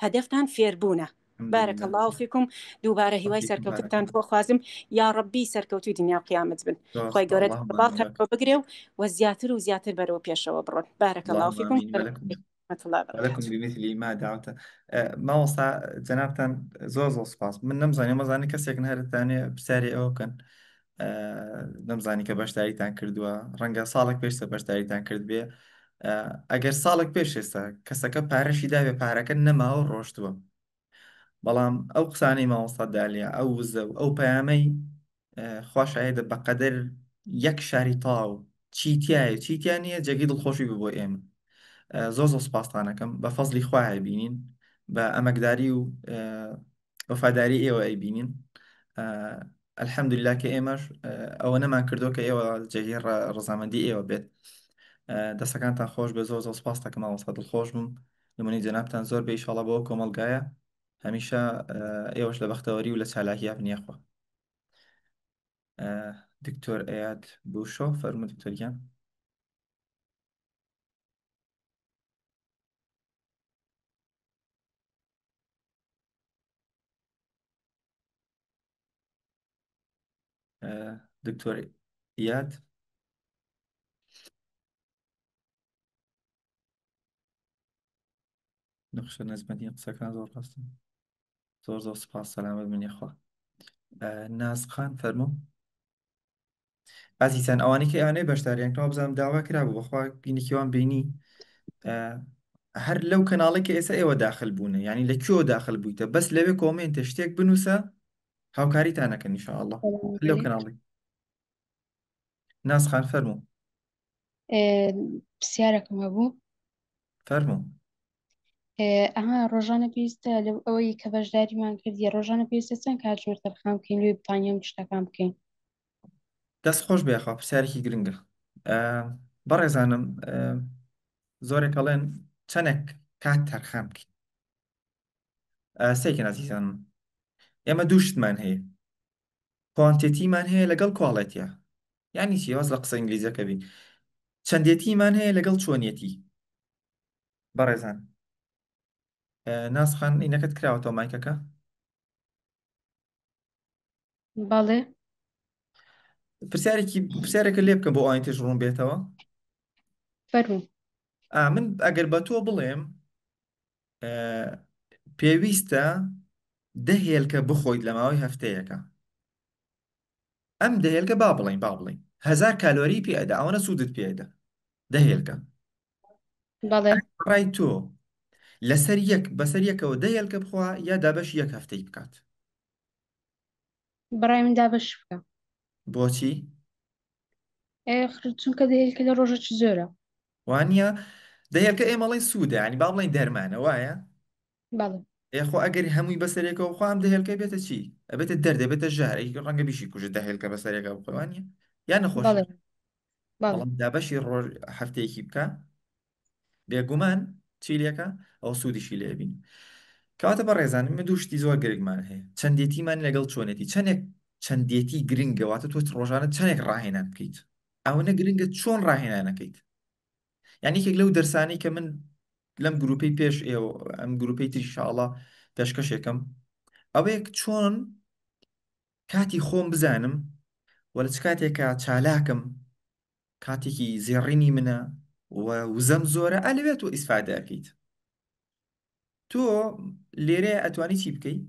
هەدەفتان فێربوونە بارك الله فيكم دووبارە هیوای سەرکەوتتان بۆ خوازم یا ڕبی سەرکەوتی دنیا قیامەت بن خۆی گەورە باڵ بگرێ و زیاتر و زیاتر بەرەوە پێشەوە بڕۆن بارك الله فيكم لەکم بمثلی ما داوتە ماوەستا جەنابتان زۆر زۆر سپاس من نەمزانانی مەزانانی کەسێکن هەرتانێ پرسیاری ئەوە بکەن نەمزانی کە بەشداریتان کردووە ڕەنگە ساڵێک پێشتە بەشداریتان کرد بێ ئەگەر ساڵێک پێش ئێستا کەسەکە پارەشی داوێ پارەکە نەماوە ڕۆشتووە بەڵام ئەو قسانەی ماوەستا دالیا ئەو وزە و ئەو پەیامەی خۆشایدە بەقەدەر یەک شاری تاو چیتیایە چیتیان نییە جێگی دڵخۆشی بۆ ئێمە زۆر زۆر سپاسانەکەم بە فەزلی خوای بینین بە ئەمەکداری و وەفاداری ئێوە ئەیبینین الحەمدلله کە ئێمەش ئەوە نەمان کردو کە ئێوە جێگی ڕزامەندی ئێوە بێت دەستەکانتان خۆش بێ زۆر زۆر سپاس دەکەم ماوەستا دڵخۆش بووم نمونەی جەنابتان زۆر بێ ئیشەڵا بەوە کۆمەلگایە هەمیشە ئێوەش لە بەختەوەری و لە چالاکییا بنیەخوا دکتۆر ئەیاد بوشۆ فەرمو دکتۆریان دکتۆر ئیاد نەخشە نەزمەتی قسەکان زۆر ڕاستن زۆر زۆر سپاس سەلامت منیخوا. نازخان فەرموو. ئازیزان ئەوانەی کە ئەوانەی بەشداریانکەوە بزانم داوا کرابوو بەخوا بینێکیوان بینی هەر لەو کەناڵی کە ئێستا ئێوە داخل بوونە یعنی لە کوێوە داخل بوویتە بەس لەوێ کۆمنتە شتێک بنووسە هاوکاریتان نەکەن ئینشاءالله سلام لەو عليك. کەناڵی. نازخان فەرموو پرسیارێکم هەبوو. فەرموو. ئەها ڕۆژانە پێویستە لەو ئەوەی کە بەشداریمان کردی ڕۆژانە پێویستە چەند کاتژمێر تەرخان بکەین لێ بتانیم شتەکان بکەین. دەست خۆش بێخوا پرسیارێکی گرنگە. بەڕێزانم زۆرێک ئەڵێن چەندێک کات تەرخان بکەین. سێکن ئازیزانم ئێمە دوو شتمان هەیە کوانتێتیمان هەیە لەگەڵ کواڵەتیە یعنی چی واز لە قسە ئینگلیزیەکە بین چەندێتیمان هەیە لەگەڵ چۆنیەتی. بەڕێزان ناسخان ئینەکەت کراوەتەوە مایکەکە بەڵێ پرسیارێکە لێ بکەم بۆ ئاین تێژ ڕوون بێتەوە. فەرموو. من ئەگەر بە تۆ بڵێم پێویستە 10 هێلکە بخۆیت لە ماوەی هەفتەیەکە ئەم 10 هێلکە با بڵێن 1000 کالۆری پێدە ئەوەنە سوودت پێدە 10 هێلکە بەڵێ ڕای تۆ لەسەر بەسەر یەکەوە 10 هێلکە بخوا یا دابەش یەک هەفتەی بکات. بەڕای من دابەش بکە. بۆچی؟ چونکە دەیەکە لە ڕۆژە چ زۆرە. وانە 10 هێلکە ئێمەڵێن سوودە ینی با بڵێن دەرمانە وایە. بەڵێ خۆ ئەگەر هەمووی بەسەرێکەوە خۆم 10 هێلکە بێتە چی؟ ئەبێتە دەردەبێتە ژار ڕەنگە بیشی کوژە 10 هێلکە بەسەرێکە بخۆوانە یا نەخۆشی. بەڵێ بەڵێ بەڵام دابەشی ڕۆژ هەفتەیەکی بکە بێگومان چیلەکە ئەو سوودیشی لێبین. کەواتە بەڕێزانم من دوو شتی زۆر گرنگمان هەیە چەندێتیمان لەگەڵ چۆنێتی چەندێتی گرنگەواتە تۆ ڕۆژانە چەندێک ڕاهێنان بکەیت ئەوەنە گرنگە چۆن ڕاهێنانەکەیت. یعنی یەکێک لەو دەرسانەی کە من لەم گروپەی پێش ئێوە ئەم گروپەی تری ئینشاءالله پێشکەشێکم ئەوەیەک چۆن کاتی خۆم بزانم وە لە چ کاتێکە چالاکم کاتێکی زێڕینی منە وزەم زۆرە ئەلەوێت و ئیسفادە ئەەکەیت. تۆ لێرە ئەتوانی چی بکەیت؟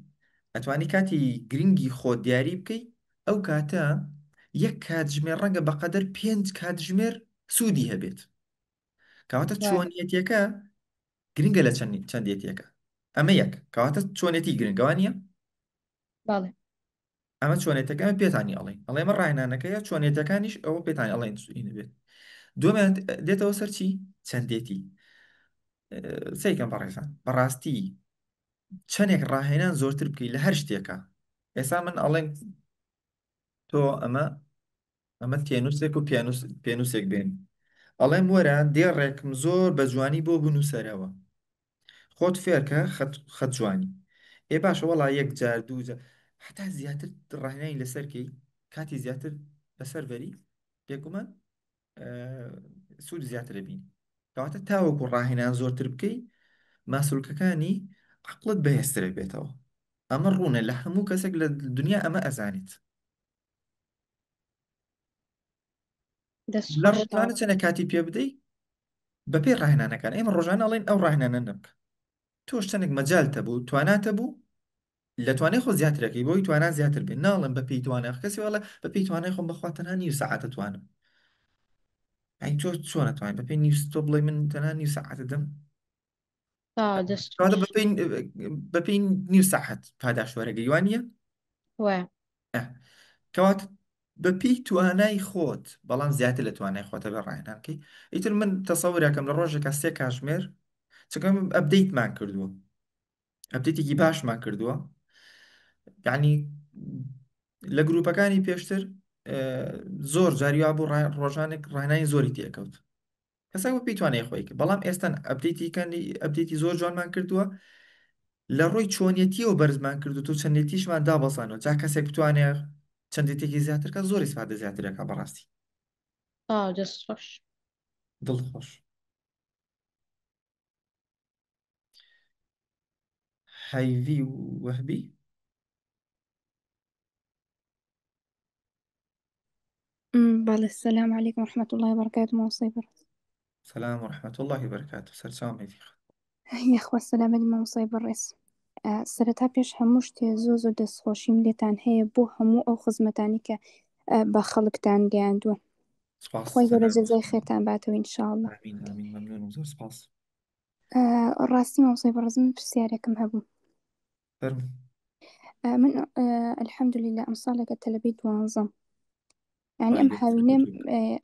ئەتوانی کاتی گرنگی خۆ دیاری بکەیت ئەو کاتە یەک کاتژمێر ڕەنگە بەقەدەر 5 کاتژمێر سوودی هەبێت. کەواتە چۆنیەتەکە گرنگە لە چەندێتیەکە ئەمە یەک کەواتە چۆنێتی گرنگەوانە. بەڵێ ئەمە چۆنێتەکە پێتانی ئەڵێن ئەڵێمە ڕاهێنانەکەیە چۆنێتەکانیش ئەوە پێتانی ئەڵێن سوینە بێت. دومیان دێتەوە سەرچی چەندێتی سیکەم بەڕێزان بەڕاستی چەندێک ڕاهێنان زۆرتر بکەیت لە هەر شتێکە. ئێستا من ئەڵێن تۆ ئەمە تێنووسێک و پێنووسێک بێن ئەڵێم وەرە دێڕێکم زۆر بە جوانی بۆ بنووسەرەوە خۆت فێرکە خەت جوانی باشە وەڵا یەک جار دوو جار حتا زیاتر ڕاهێنانی لەسەرکەی کاتی زیاتر لەسەر بەری پێکومان سوود زیاتر بین. کەواتە تاوەکو ڕاهێنان زۆرتر بکەی ماسوولکەکانی عقلت بەهێزترە بێتەوە. ئەمە ڕوونە لە هەموو کەسێک لە دنیا ئەمە ئەزانیت. لە ڕۆژانە چەنە کاتی پێ بدەیت بەپێ ڕاهێنانەکان ئێمە ڕۆژانە ئەڵێن ئەو ڕاهێنانە نەبکە تۆش چەندێک مەجالتە بوو تواناتە بوو لە توانای خۆ زیاترەکەی بۆی توانان زیاتر بێن ناڵم بە پێی توانای کەسی وڵە بە پێی توانای خۆم بەخوا تەنها نیو سەعاتە توانم ئەی تۆ چۆنە توانین بە پێی نیوس تۆ بڵێ من تەنها نیو سەعاتە دەم بە پێی نیو سەعات پاداش وەرەگەی وانە کەواتە بە پێی توانای خۆت بەڵام زیاتر لە توانای خۆتە بە ڕاهێنانکەی. ئیتر من تەسەوورەکەم لە ڕۆژێکە 3 کاتژمێر چکەم ئەپدەیتمان کردووە ئەپدەیتێکی باشمان کردووە یعنی لە گروپەکانی پێشتر زۆر جاریوا بوو ڕۆژانێک ڕاهێنانی زۆری تێکەوت کەسا بە پێی توانای خۆی کرد بەڵام ئێستا ئەپدەیتی زۆر جوانمان کردووە لە ڕۆی چۆنیەتیەوە بەرزمان کردو تو چەندێتیشمان دابەزانەوە جا کەسێک بتوانێت چەندێتێکی زیاتر کە زۆر ئیسفادە زیاترەکە بەڕاستی دەستخۆش دڵخۆش. هەیڤی وەهبی بله السلام عليكم ورحمة الله وبركاته موصي برس. سلام ورحمة الله وبركاته سەرچاومێتی يا أخوة السلام عليكم موصي برس. سەرەتا پێش هەموو شتێ زۆر دەستخۆشیم لێتان هەیە بۆ هەموو ئەو خزمەتانی کە بە خەڵکتان گەیاندووە. سپاس خۆی گەورە سەناوی جەزای خێرتان باتەوە ئینشاءڵڵا. ئامین ئامین مەمنون زۆر سپاس. ڕاستی مامۆسای بەڕێزم پرسیارێکم هەبوو. فەرموو. من الحەمدوللیلا ئەم ساڵێکە تەلەبەی 12م، یعنی ئەم باشە، هاوینێم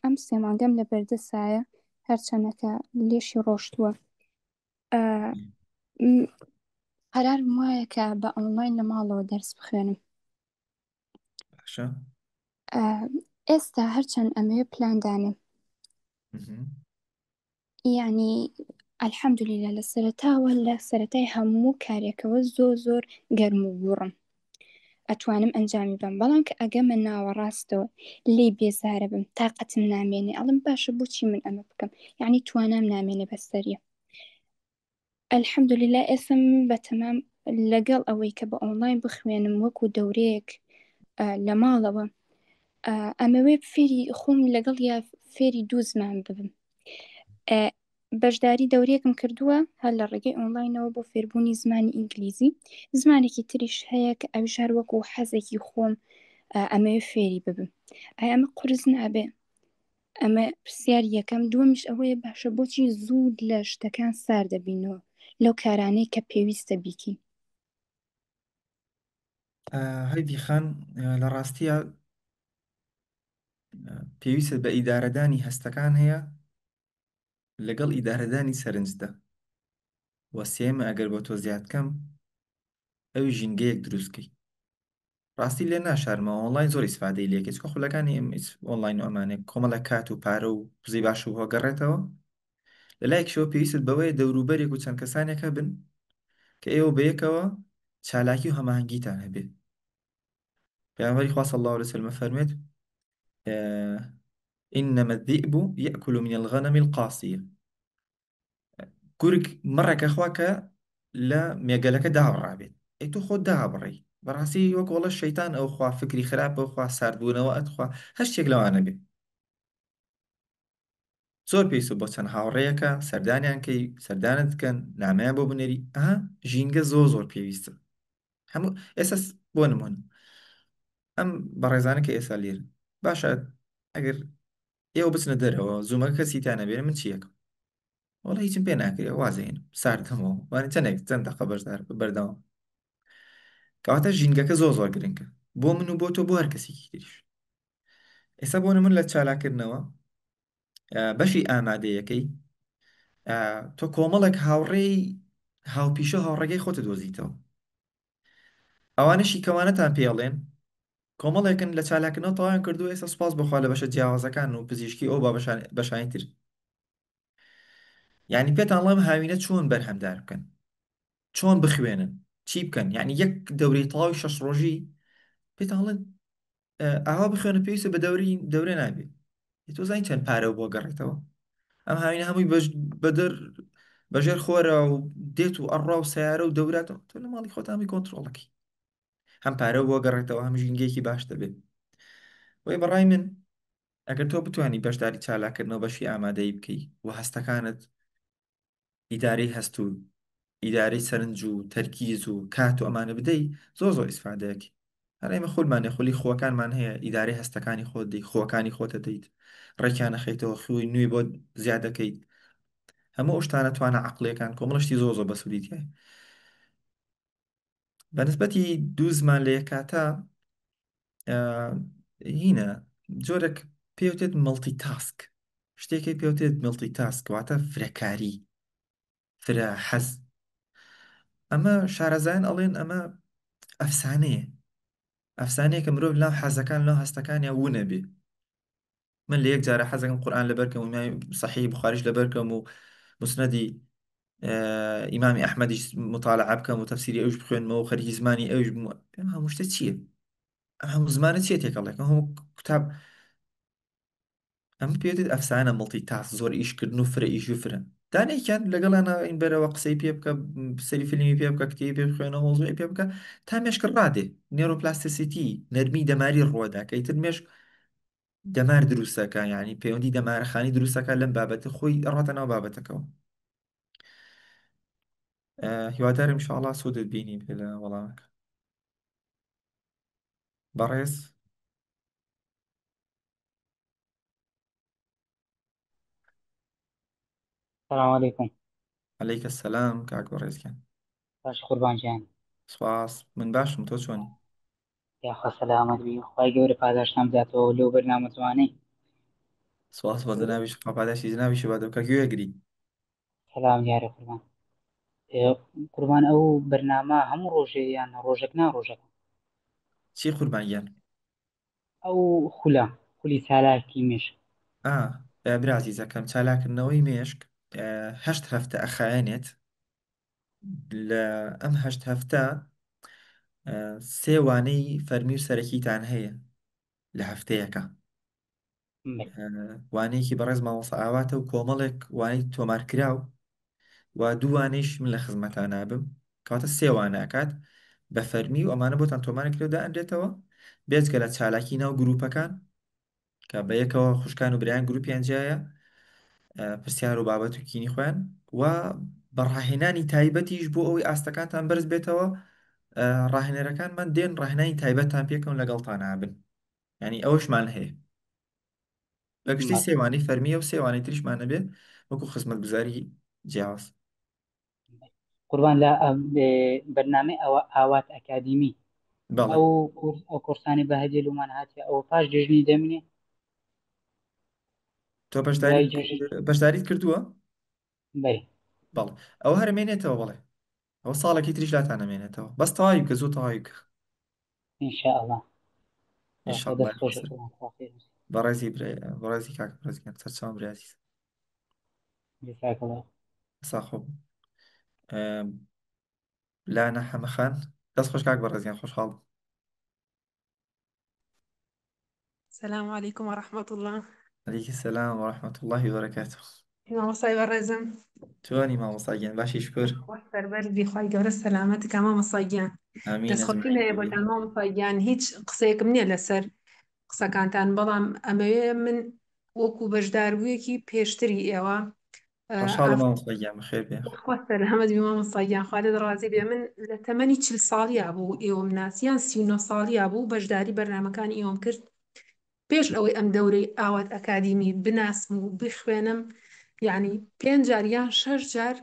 ئەم 3 مانگەم لە بەردەسایە هەرچەندەکە لێشی ڕۆشتووە. قەرارم وایە کە بە ئۆنلاین لە ماڵەوە دەرس بخوێنم. باشە. ئێستا هەرچەند ئەمەوێ پلاندانم، یعنی ئەلحەمدوللیلا لە سەرەتاوە لە سەرەتای هەموو کارێکەوە زۆر گەرم و گوڕم ئەتوانم ئەنجامی بم، بەڵام کە ئەگەمە ناوەڕاستەوە لێ بێزارە بم، تاقەتم نامێنێ، ئەڵم باشە بۆچی من ئەمە بکەم، یعنی توانام نامێنێ بەسەریە. ئەلحەمدوللیلا ئێسم بەتەمام لەگەڵ ئەوەی کە بە ئۆنلاین بخوێنم وەکو دەورەیەک لە ماڵەوە، ئەمەوێ فێری خۆم لەگەڵ یا فێری 2 زمان ببم. بەشداری دەورەیەکم کردووە هەر لە ڕێگەی ئۆنلاینەوە بۆ فێربوونی زمانی ئینگلیزی. زمانێکی تریش هەیە کە ئەویش هەر وەکو حەزێکی خۆم ئەمەوێ فێری ببم. ئایا ئەمە قورس نابێ؟ ئەمە پرسیاری یەکەم. دووەمیش ئەوەیە باشە بۆچی زوو لە شتەکان سار دەبینەوە لەو کارانەی کە پێویستە بیکی؟ هەیدی خان، لە ڕاستیە پێویستت بە ئیدارەدانی هەستەکان هەیە لەگەڵ ئیدارەدانی سەرنجدە. وەسیەمە ئەگەر بۆ تۆ زیادکەم ئەوی ژینگەیەک دروستکەی. ڕاستی لێ ناشارمەوە ئۆنلاین زۆر ئیسفادەی لێکە، چکە خولەکانی ئەم ئۆنلاین و ئەمانێک کۆمەڵە کات و پارە و قزی باش و هۆگەڕێتەوە. لە لایەکشەوە پێویستت بەوەیە دەوروبەرێک و چەند کەسانێکە بن کە ئێوە بەیەکەوە چالاکی و هەماهەنگیتان هەبێت. پێغەمبەری خوا صلی الله علیه وسلم فەرمێت إنما الذئب يأكل من الغنم القاصية. گورگ مڕێکە خوا کە لە مێگەلەکە داوەڕابێت، ئەی تۆ خۆت دابڕی. بەڕاستی وەک وەڵە شەیتان ئەو خوا فکری خراپە خوا ساردبوونەوە ئەتخوا هەر شتێک لەوانە بێت. زۆر پێویستە بۆ چەند هاوڕێیەکە سەردانیان کەی سەردانت بکەن، نامەیان بۆ بنێری. ژینگە زۆر پێویستە. هەموو ئێستا بۆ نمونە ئەم بەڕێزانە کە ئێستا لێرن باشە ئەگەر ئێوە بچنە دەرەوە زوومەکە کەسیتانە بێنە من چیەکەم؟ وەڵی هیچم پێ ناکرێ وازێنم ساردەمەوە وانە چەند دەقە بەشدار بەردەوام. کەواتە ژینگەکە زۆر گرنگە بۆ من و بۆ تۆ بۆ هەر کەسێکی تریش. ئێستا بۆ من لە چالاکردنەوە بەشی ئامادەیەکەی تۆ کۆمەڵێک هاوڕێی هاوپیشە هاوڕێگەی خۆتە دۆزیتەوە. ئەوانشی کەوانەتان پێڵێن کۆمەڵێکن لە چالاکردنەوە تەواویان کردو. ئێستا سوپاس بخوا لە بەشە جیاوازەکان و پزیشکی ئەو با بەشانی تر، یعنی پێتان ئەڵێم هاوینە چۆن بەرهەمدار بکەن، چۆن بخوێنن، چی بکەن. یعنی یەک دەورەی تەواوی 6 ڕۆژی پێتاڵێن ئاوا بخوێنە پێویستە بە دەورە نابێت. تۆ زین چەند پارە بۆ گەڕێتەوە. ئەم هاوینە هەمووی بەدەر بەژێر خۆرە و دێت و ئەڕا و سیارە و دەوراتەوە، تۆ لە ماڵی خۆت هەمی کۆنتترۆڵەکەی، هەم پارە بۆ گەڕێتەوە هەم ژینگەیەکی باش دەبێت. وی بەڕای من ئەگەر تۆ بتوانانی بەشداری چالاکردنەوە بەشی ئامادەی بکەی و هەستەکانت ئیدارەی هەست و ئیدارەی سەرنج و تەرکیز و کات و ئەمانە بدەی زۆر ئیسفادەیەکی. هەر ئێمە خۆلمانێ خۆلی خۆەکانمان هەیە ئیدارەی هەستەکانی خۆت دەیت، خۆەکانی خۆتە دەیت، ڕێکیانە خەیتەوە خوی نوێی بۆ زیاد دەکەیت. هەموو شتانە توانە عەقڵیەکان کۆمەڵشتی زۆر بەسوودیتیە. بەنسبەتی 2 زمان لە یەک کاتە هینە جۆرێک پێوتێت مڵتی تاسک، شتێکی پێوتێت مڵتی تاسک واتە فرەکاری، فرە حەز. ئەمە شارەزایان ئەڵێن ئەمە ئەفسانەیە کە مرۆڤ لەو حەزەکان لەو هەستەکانیان وونە بێ. من لە یەک جارە حەزەکەم قورئان لەبەرکەم و سەحیح بوخاریش لەبەرکەم و مسنەدی ئیمامی ئەحمەدیش مطالعە بکەم و تەفسیری ئەوش بخوێنمەوە و خەریکی زمانی ئەوش ئەم هەموو شتە چییە؟ ئەم هەموو زمانە چیە تێکەڵێک؟ ئەم هەموو کتاب ئەم پێوتێت ئەفسانە مڵتی تاس زۆر ئیشکردن و فرە ئیش و فرە دانێکیان لەگەڵانە ئین بەرەوە قسەی پێ بکە، سەری فیلمی پێ بکە، کتێبی پێ بخوێنەوە، مۆزوعی پێ بکە تا مێشک ڕادێ. نێرۆپلاستیسیتی نەرمی دەماری ڕۆدا کەیتر مێشک دەمار دروستەکە، یعنی پەیوەندی دەمارەخانی دروستەکە لەم بابەتە خۆی ڕاتە ناو بابەتەکەەوە. هیوادارم ئینشاءڵڵا سوودت بینی پێ لە وەڵامەکە بەڕێز. السلام عليكم. عەلەیکە سەلام کاک بەڕێزگیان. باش قوربان جان. سوپاس من باشم تۆ چۆنی؟ یاخوا سەلامەت بی خوای گەورە پاداشتان بداتەوە لەو بەرنامە جوانەی. سوپاس بە جنابیش خوا پاداشی جنابیشی بەدەو کە گوێگری. سەلام دیارە قوربان. قوربان ئەو بەرنامە هەموو ڕۆژێ یان ڕۆژێک نا ڕۆژەکە چی قوربانگیان؟ ئەو خولی چالاکی مێشک. برا عەزیزەکەم چالاکردنەوەی مێشک 8 هەفتە ئەخایەنێت. لە ئەم 8 هەفتە 3 وانەی فەرمی و سەرەکیتان هەیە لە هەفتەیەکە. وانەیەکی بەڕێز مامۆستا ئاواتە و کۆمەڵێک وانەی تۆمارکراو و دووانەیش من لە خزمەتان نابم کەواتە 3 وانەکات بە فەرمی و ئەمانە بۆتان تۆمارکرێودا ئەندرێتەوە بێجگە لە چالاکی ناو گروپەکان کە بە یەکەوە خوشکان و برایان گروپیان جایە پرسیار و بابەت و کینی خۆیان و بەڕاهێنانی تایبەتیش بۆ ئەوەی ئاستەکانتان بەرز بێتەوە. ڕاهێنەرەکانمان دێن ڕاهێنانی تایبەتتان پێکەون لەگەڵتان نابن ینی ئەوەشمان هەیە بە گشتی 3 وانەی فەرمیە و 3 وانەی تریشمان نەبێ وەکو خزمەتگوزاری جیاواز. قوربان لە بەرنامەی ئاوات ئەکادیمی بەڵێ ئەو کورسانی بەهەدیە لەمان هاتیە ئەوە پاش جژنی دەمنێ. تۆ بەشداریت کردووە؟ بەێ بەڵێ ئەوە هەرمێنێتەوە بڵێ ئەو ساڵێکی تریش لاتان نەمێنێتەوە بەس تەواوی بکە زوو تەواوی بکە ئینشاءڵڵا. ئینشاءڵڵا بەڕێزی کاک بەڕێزگیان سەرچاوم برای عەزیز ساخۆ لانە حەمەخان دەست خۆش کاک بەڕێزگیان خۆشحاڵ. السلام عليكم ورحمة الله. عەلەیکی سەلام وەڕەحمەتوڵڵاهی وبەرەکاتوه. مامۆستای بەڕێزم چۆنی مامۆستاگیان باشی شکر؟ خۆش سەربەر خوای گەورە سەلامەتکە مامۆستاگیان. دەستخۆشی هەیە بۆتان مامۆستاگیان هیچ قسەیەکم نییە لەسەر قسەکانتان بەڵام ئەمەوێ من وەکو بەشداربوویەکی پێشتری ئێوە خۆشحاڵم مامۆستاگیان بەخێر بێ. خوا سەلامەت بی مامۆستاگیان خوا لێت ڕازی بێ. من لە تەمەنی 40 ساڵیا بوو ئێوەم ناسییان 39 ساڵیا بوو بەشداری بەرنامەکانی ئێوەم کرد پێش ئەوەی ئەم دەورەی ئاوات ئەکادیمی بناسم و بخوێنم یعنی 5 جار یان 6 جار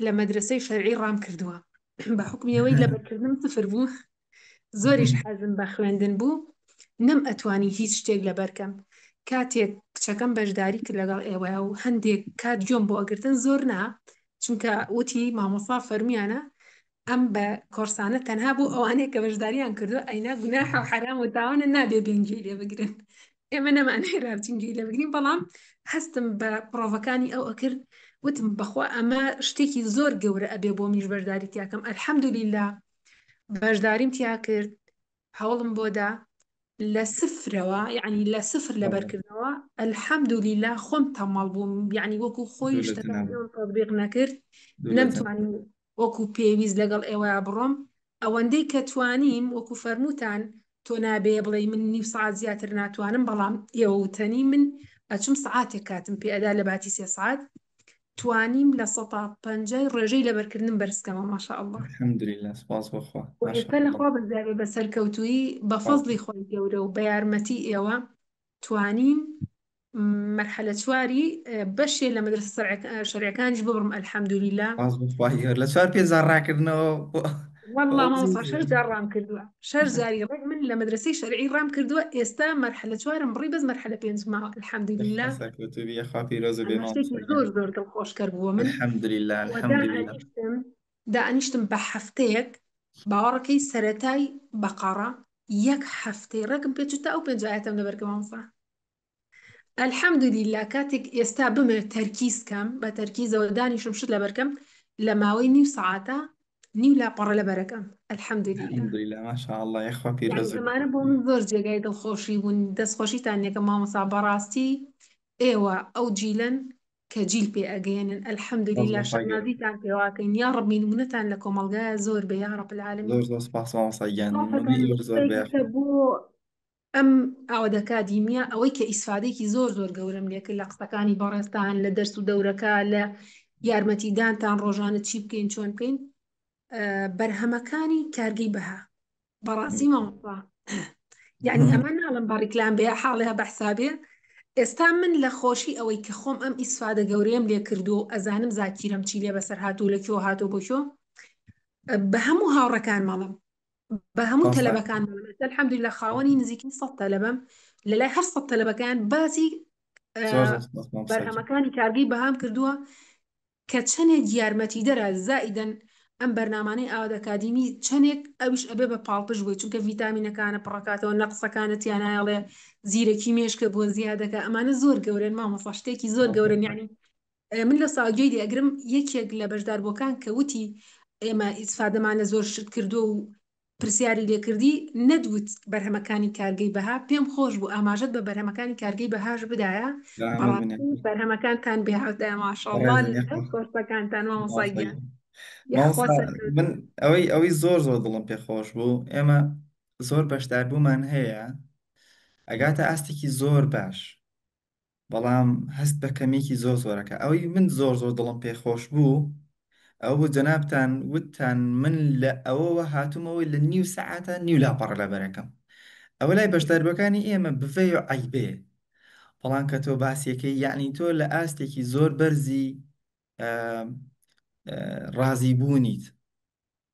لە مەدرسەی شەرعی ڕام کردووە بە حکمیەوەی لەبەرکردنم سفر بوو زۆریش حەزم بە خوێندن بوو نەم ئەتوانی هیچ شتێک لەبەرکەم. کاتێک کچەکەم بەشداری کرد لەگەڵ ئێوە و هەندێک کات گوێم بۆ ئەگرتن زۆر نا چونکە وتی مامۆستا فەرمیانە ئەم بە کۆرسانە تەنها بوو ئەوانەیە کە بەشداریان کردو ئەینا گوناحە و حرام و تاوانە نابێ بێنگی لێ بگرن. ئێمە نەمانەیە رابچینگی لێ بگرین بەڵام هەستم بە پرۆڤەکانی ئەو ئەکرد وتم بەخوا ئەمە شتێکی زۆر گەورە ئەبێ بۆ میش بەشداری تیاکەم. ئەلحەمدولیلا بەشداریم تیا کرد هەوڵم بۆدا لە سفرەوە یعنی لە سفر لەبەرکردنەوە ئەلحەمدولیلا خۆم تەماڵ بووم یعنی وەکو خۆی شتەکان تەطبیق نەکرد نەمتوانین وەکو پێویست لەگەڵ ئێوە بڕۆم ئەوەندەی کە توانیم وەکو فەرمووتان تۆ نابێ بڵێ من نیو سعات زیاتر ناتوانم بەڵام ئێوەوتەنی من ئەچوم سعاتێک کاتم پێ ئەدا لە باتی 3 سعات توانیم لە 150 ڕێژەی لەبەرکردن بەرزکەمە ماشاءالله. الحەمدولیلا سوپاس بۆخوا. ئێستا لەخوا بەزیابێ بە سەرکەوتووی بە فەزلی خۆی گەورە و بە یارمەتی ئێوە توانیم مەرحەلە چواری بەشێ لە مەدرسە شەرعیەکانیش ببڕم ئەلحەمدولیلا. لە 4 پێ ڕاکردنەوە والله مامۆستا 6 جار ڕام کردووە 6 جاری ڕێک من لە مەدرسەی شەرعی ڕام کردووە ئێستا مەرحەلە چوارم بڕی بەس مەرحەلە 5 ماوە ئەلحەمدولیلا. زۆر زۆر دڵخۆشکەر بووە من دائنیشتم بە هەفتەیەک باوەڕەکەی سەرەتای بەقەڕە 1 هەفتەی ڕێکم پێچووتە ئەو 5 ئاەتەم لەبەرکە مامۆستا. ئەلحەمدولیلا کاتێک ئێستا بمێ تەرکیزکەم بە تەرکیزەوە دانیشم شت لەبەرکەم لە ماوەی نیو سەعاتە نیو لاپەڕە لەبەرەکەم ئەلحەمدولیلا ماشاءالله یخوا پیرۆزبێ. ئەمانە بۆ من زۆر جێگای دڵخۆشی بوون دەستخۆشیتان یەکە مامۆستا بەڕاستی ئێوە ئەو جیلن کە جیل پێ ئەگەێنن ئەلحەمدولیلا شەرنازیتان پێواکەین یا ڕەبی نمونەتان لە کۆمەڵگایە زۆر بێ یا ڕەب العالەمین. زۆر سوپاس مامۆستاگیان بۆ ئەم ئاوات ئەکادیمیە ئەوەی کە ئیسفادێکی زۆر زۆر گەورەم لێکرد لە قسەکانی بەڕێستان لە دەرس و دەورەکە لە یارمەتیدانتان ڕۆژانە چی بکەین چۆن بکەین بەرهەمەکانی کارگەی بەها بەڕاستی مامۆستا یعنی ئەمە ناڵم بە ڕیکلام بێ حاڵەیە بە حسابێ ئێستا من لە خۆشی ئەوەی کە خۆم ئەم ئیسفادە گەورەیەم لێ کردو و ئەزانم زاکیرم چی لێ بەسەر هاتوو لەکوێ هاتۆ بۆکۆ بە هەموو هاوڕەکان مەڵم بە هەموو تەلەبەکان مەڵم الحەمدولillah خاوەنی نزیکەی 100 تەلەبەم لە لای هەر 100 تەلەبەکان باسی زۆر زۆر سپاس مامۆستا گیان. بەرهەمەکانی کارگەی بەهام کردووە کە چەندێک یارمەتی دەرە زائیدەن ئەم بەرنامانەی ئاواد ئەکادیمی چەندێک ئەویش ئەبێ بە پاڵپش بووی چونکە ڤیتامینەکانە پڕکاتەوە نەقسەکانە تیانایڵێ زیرەکی مێشکە بۆ زیادەکە ئەمانە زۆر گەورن مامۆستا شتێکی زۆر گەورن یعنی من لە ساگوێی دێگرم یەکێک لە بەشداربووەکان کە وتی ئێمە ئیسفادەمانە زۆر شت کردو و پرسیاری لێکردی نەدوت بەرهەمەکانی کارگەی بەها پێم خۆش بوو ئاماژەت بە بەرهەمەکانی کارگەی بەهاش بدایە بەڕاستی بەرهەمەکانتان بێهاتە ماشەڵڵا کۆرسەکانتان مامۆستا گیان مامۆستا من ئەوەی زۆر دڵم پێ خۆش بوو ئێمە زۆر بەشدار بوومان هەیە ئەگاتە ئاستێکی زۆر باش بەڵام هەست بە کەمێکی زۆرەکە ئەوەی من زۆر دڵم پێ خۆش بوو ئەو بوو جەنابتان وتتان من لە ئەوەوە هاتوومەوەی لە نیو سەعاتە نیو لاپەڕ لە بەرەکەم ئەوە لای بەشداربەکانی ئێمە بڤێ و عیبێ بەڵام کە تۆ باسیەکەی یعنی تۆ لە ئاستێکی زۆر بەرزی ڕازی بوونیت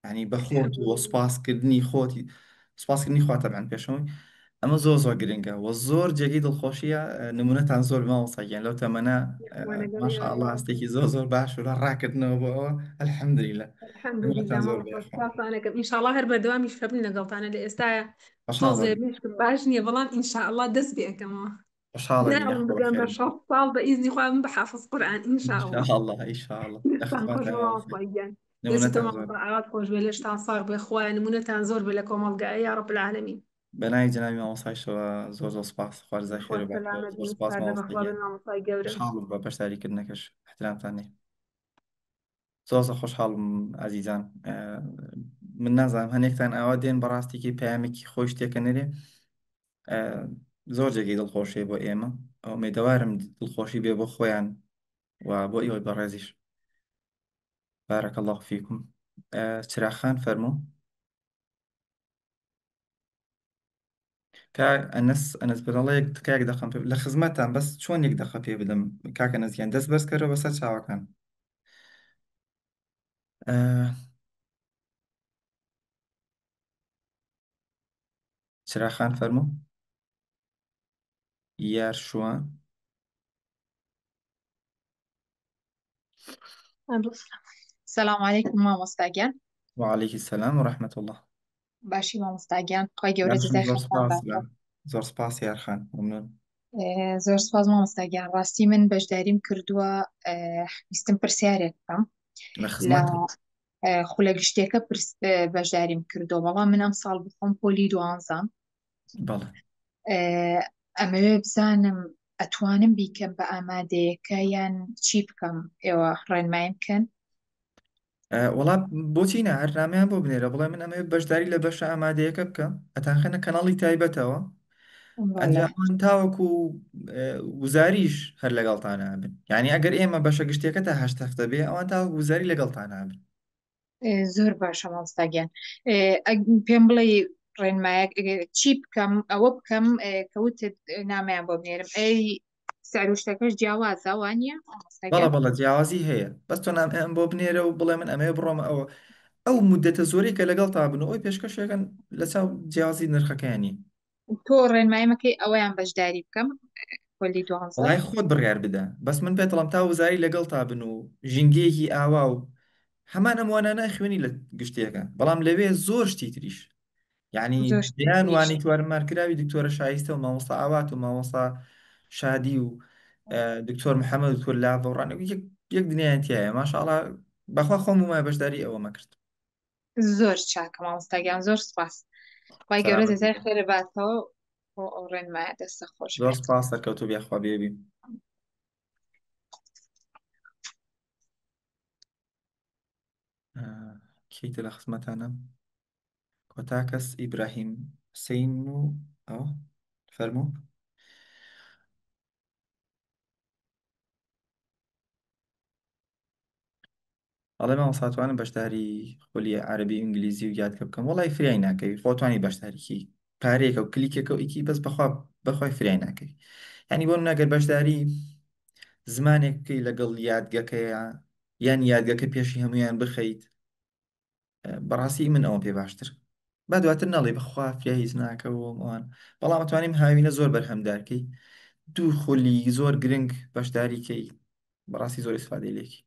ینی بە خۆت و سپاسکردنی خۆتی سپاسکردنی خوا تەبعاً پێشەوەی ئەمە زۆر گرنگە و زۆر جێگەی دڵخۆشیە نمونەتان زۆر مامۆستاگیان لەو تەمەنە ماشاءالله هەستێکی زۆر باش و ڕاکردنەوە بۆ ئەوە الحەمدولillah نمونەتان زۆر سپاسانەکەم ئینشاءالله هەر بەردەوامیش هەبن لەگەڵتانە لە ئێستاە تۆزێ مشکم باش نییە بەڵام ئینشاءالله دەست بێکەمەوە ناڵم بگەم بە 6 ساڵ بە ئیزنی خوا من بە حافظ قورئان ئینشاءالله ئینشاءالله دەستی تۆمە ئاوات خۆش بێ لەشتان ساغ بێ خوایە نمونەتان زۆر بێ لە کۆمەڵگایە یا رب العالمین بەناوی جەنابی مامۆستایشەوە زۆر سپاس خوارزای خێر زۆر سپاس بە بەشداریکردنەکەش احترامتان زۆر خۆشحاڵم ئازیزان من نازانم هەنێکتان ئاوا دێن بەڕاستێکی پامێکی خۆش تێکە نەرێ زۆر جێگەی دڵخۆشیە بۆ ئێمە ئەو مێدەوارم دڵخۆشی بێ بۆ خۆیان و بۆ ئێوەی بەڕێزیش بارەک الله فیکم چراخان فەرموو ئەنەس بەڵەیەک تکایەک دەخەم لە خزمەتان بەس چۆن یەک دەخە پێ بدەم کاکە نەزیان دەست بەرزکەرەوە بەسەر چاوەکان چراخان فەرموو یار شوان سلام علیکم مامۆستاگیان وعلیکی سەلام و ڕەحمەت الله باشی مامۆستاگیان خۆی گەورە جزای زۆر سپاس یارخان ممنون زۆر سپاس مامۆستاگیان ڕاستی من بەشداریم کردووە ویستم پرسیارێک بکەم لە خولە گشتێکە بەشداریم کردو بەڵام من ئەم ساڵ بخۆم پۆلی 12 ئەمەوێ بزانم ئەتوانم بیکەم بە ئامادەیەکە یان چی بکەم ئێوە ڕێنمایم بکەن وڵات بۆچی نە هەرنامەیان بۆ بنێرە بڵێ من ئەمە بەشداری لە بەشە ئامادەیەکە بکەم ئەتانخێنە کەناڵی تایبەتەوە ئەنجامان تاوەکو وزاریش هەر لەگەڵتانە بن یعنی ئەگەر ئێمە بەشە گشتێکە تا هەشت هەفتە بێ ئەوان تاوەکو وزاری لەگەڵتانە بن زۆر باشە مامۆستاگیان پێم بڵێ ڕێنمایەک چی بکەم ئەوە بکەم کەوتت نامەیان بۆ بنێرم ئەی ساروشتەکەش جیاوازە وانە بەڵە جیاوازی هەیە بەس تۆ نام ئەم بۆ بنێرە و بڵێ من ئەمەیە بڕۆمە ئەوە ئەو مدەتە زۆرەی کە لەگەڵ تا بن ئەوی پێشکەشێکن لە چاو جیاوازی نرخەکانی تۆ ڕێنمایمەکەی ئەوەیان بەشداری بکەم کۆلی وڵای خۆت بڕیار بدە بەس من پێتەڵم تا وزاری لەگەڵ تا بن و ژینگەیەکی ئاوا و هەمان ئەموانە خوێنی لە گشتێکە بەڵام لەوێ زۆر شتی تریش یعنی بیان وانی توارمارکراوی دکتۆرە شایستە و مامۆستا ئاوات و مامۆستا شادی و دکتۆر محەممەد دکتۆر لاڤڕانە یەک دنیایەتیایە ماشاءڵڵا بەخوا خۆم ومای بەشداری ئەوەمە کرد زۆر چاکە مامۆستاگیان زۆر سپاس خی گەورە دەزای خێرە باتەوە بۆ ئەو ڕێنمایە دەستە خۆش زۆر سپاس سەرکەوتو بێخوا بێبی کەیتە لە خزمەتانە کۆتاکەس ئیبراهیم حسین و ئەو فەرموو ئەڵێ مامۆساتوانم بەشداری خۆلی عەربی ئینگلیزی و یادکە بکەم وڵی فریای ناکەوی خۆتوانی بەشداریکی پارەیەکە و کلیکێکە و ئیکی بەس بەخوای فریای ناکەوی ینی بۆ ناگەر بەشداری زمانێک بکەی لەگەڵ یادگەکەیە یان یادگەکە پێشی هەمویان بخەیت بەڕاستی من ئەوە پێ باشتر با دواتر نەڵێ بەخوا فریا هیچ ناکەوە ئەوان بەڵام ئەتوانیم هاوینە زۆر بەرهەمدارکەی دوو خۆلی زۆر گرنگ بەشداریکەی بەڕاستی زۆر ئیسفادەی لێکی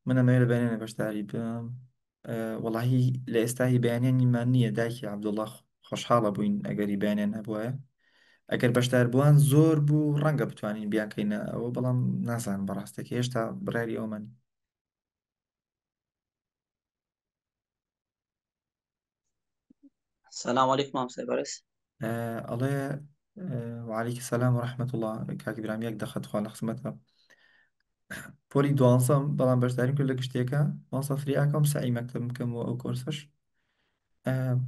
من ئەمەوێت لە بەیانێنە بەشداری بم وەڵاهی لە ئێستاهی بەیانێنیمان نییە دایکی عەبدوڵڵا خۆشحاڵە بووین ئەگەری بەیانێن هەبوایە ئەگەر بەشدار بووان زۆر بوو ڕەنگە بتوانین بیاکەینە ئەوە بەڵام نازانم بەڕاستێکی هێشتا بڕیاری ئەومان سلام علیکم مامۆستا بەڕێز. ئەڵێ وعلیکی سەلام و ڕەحمەت وڵا کاکی برام یەک دەخەت خوا لە خزمەتە پۆلی دوانسەم بەڵام بەشداریم کرد لە گشتێکە ماسە فریاکەم سعی مەکتەبم بکەمەوە ئەو کۆرسەش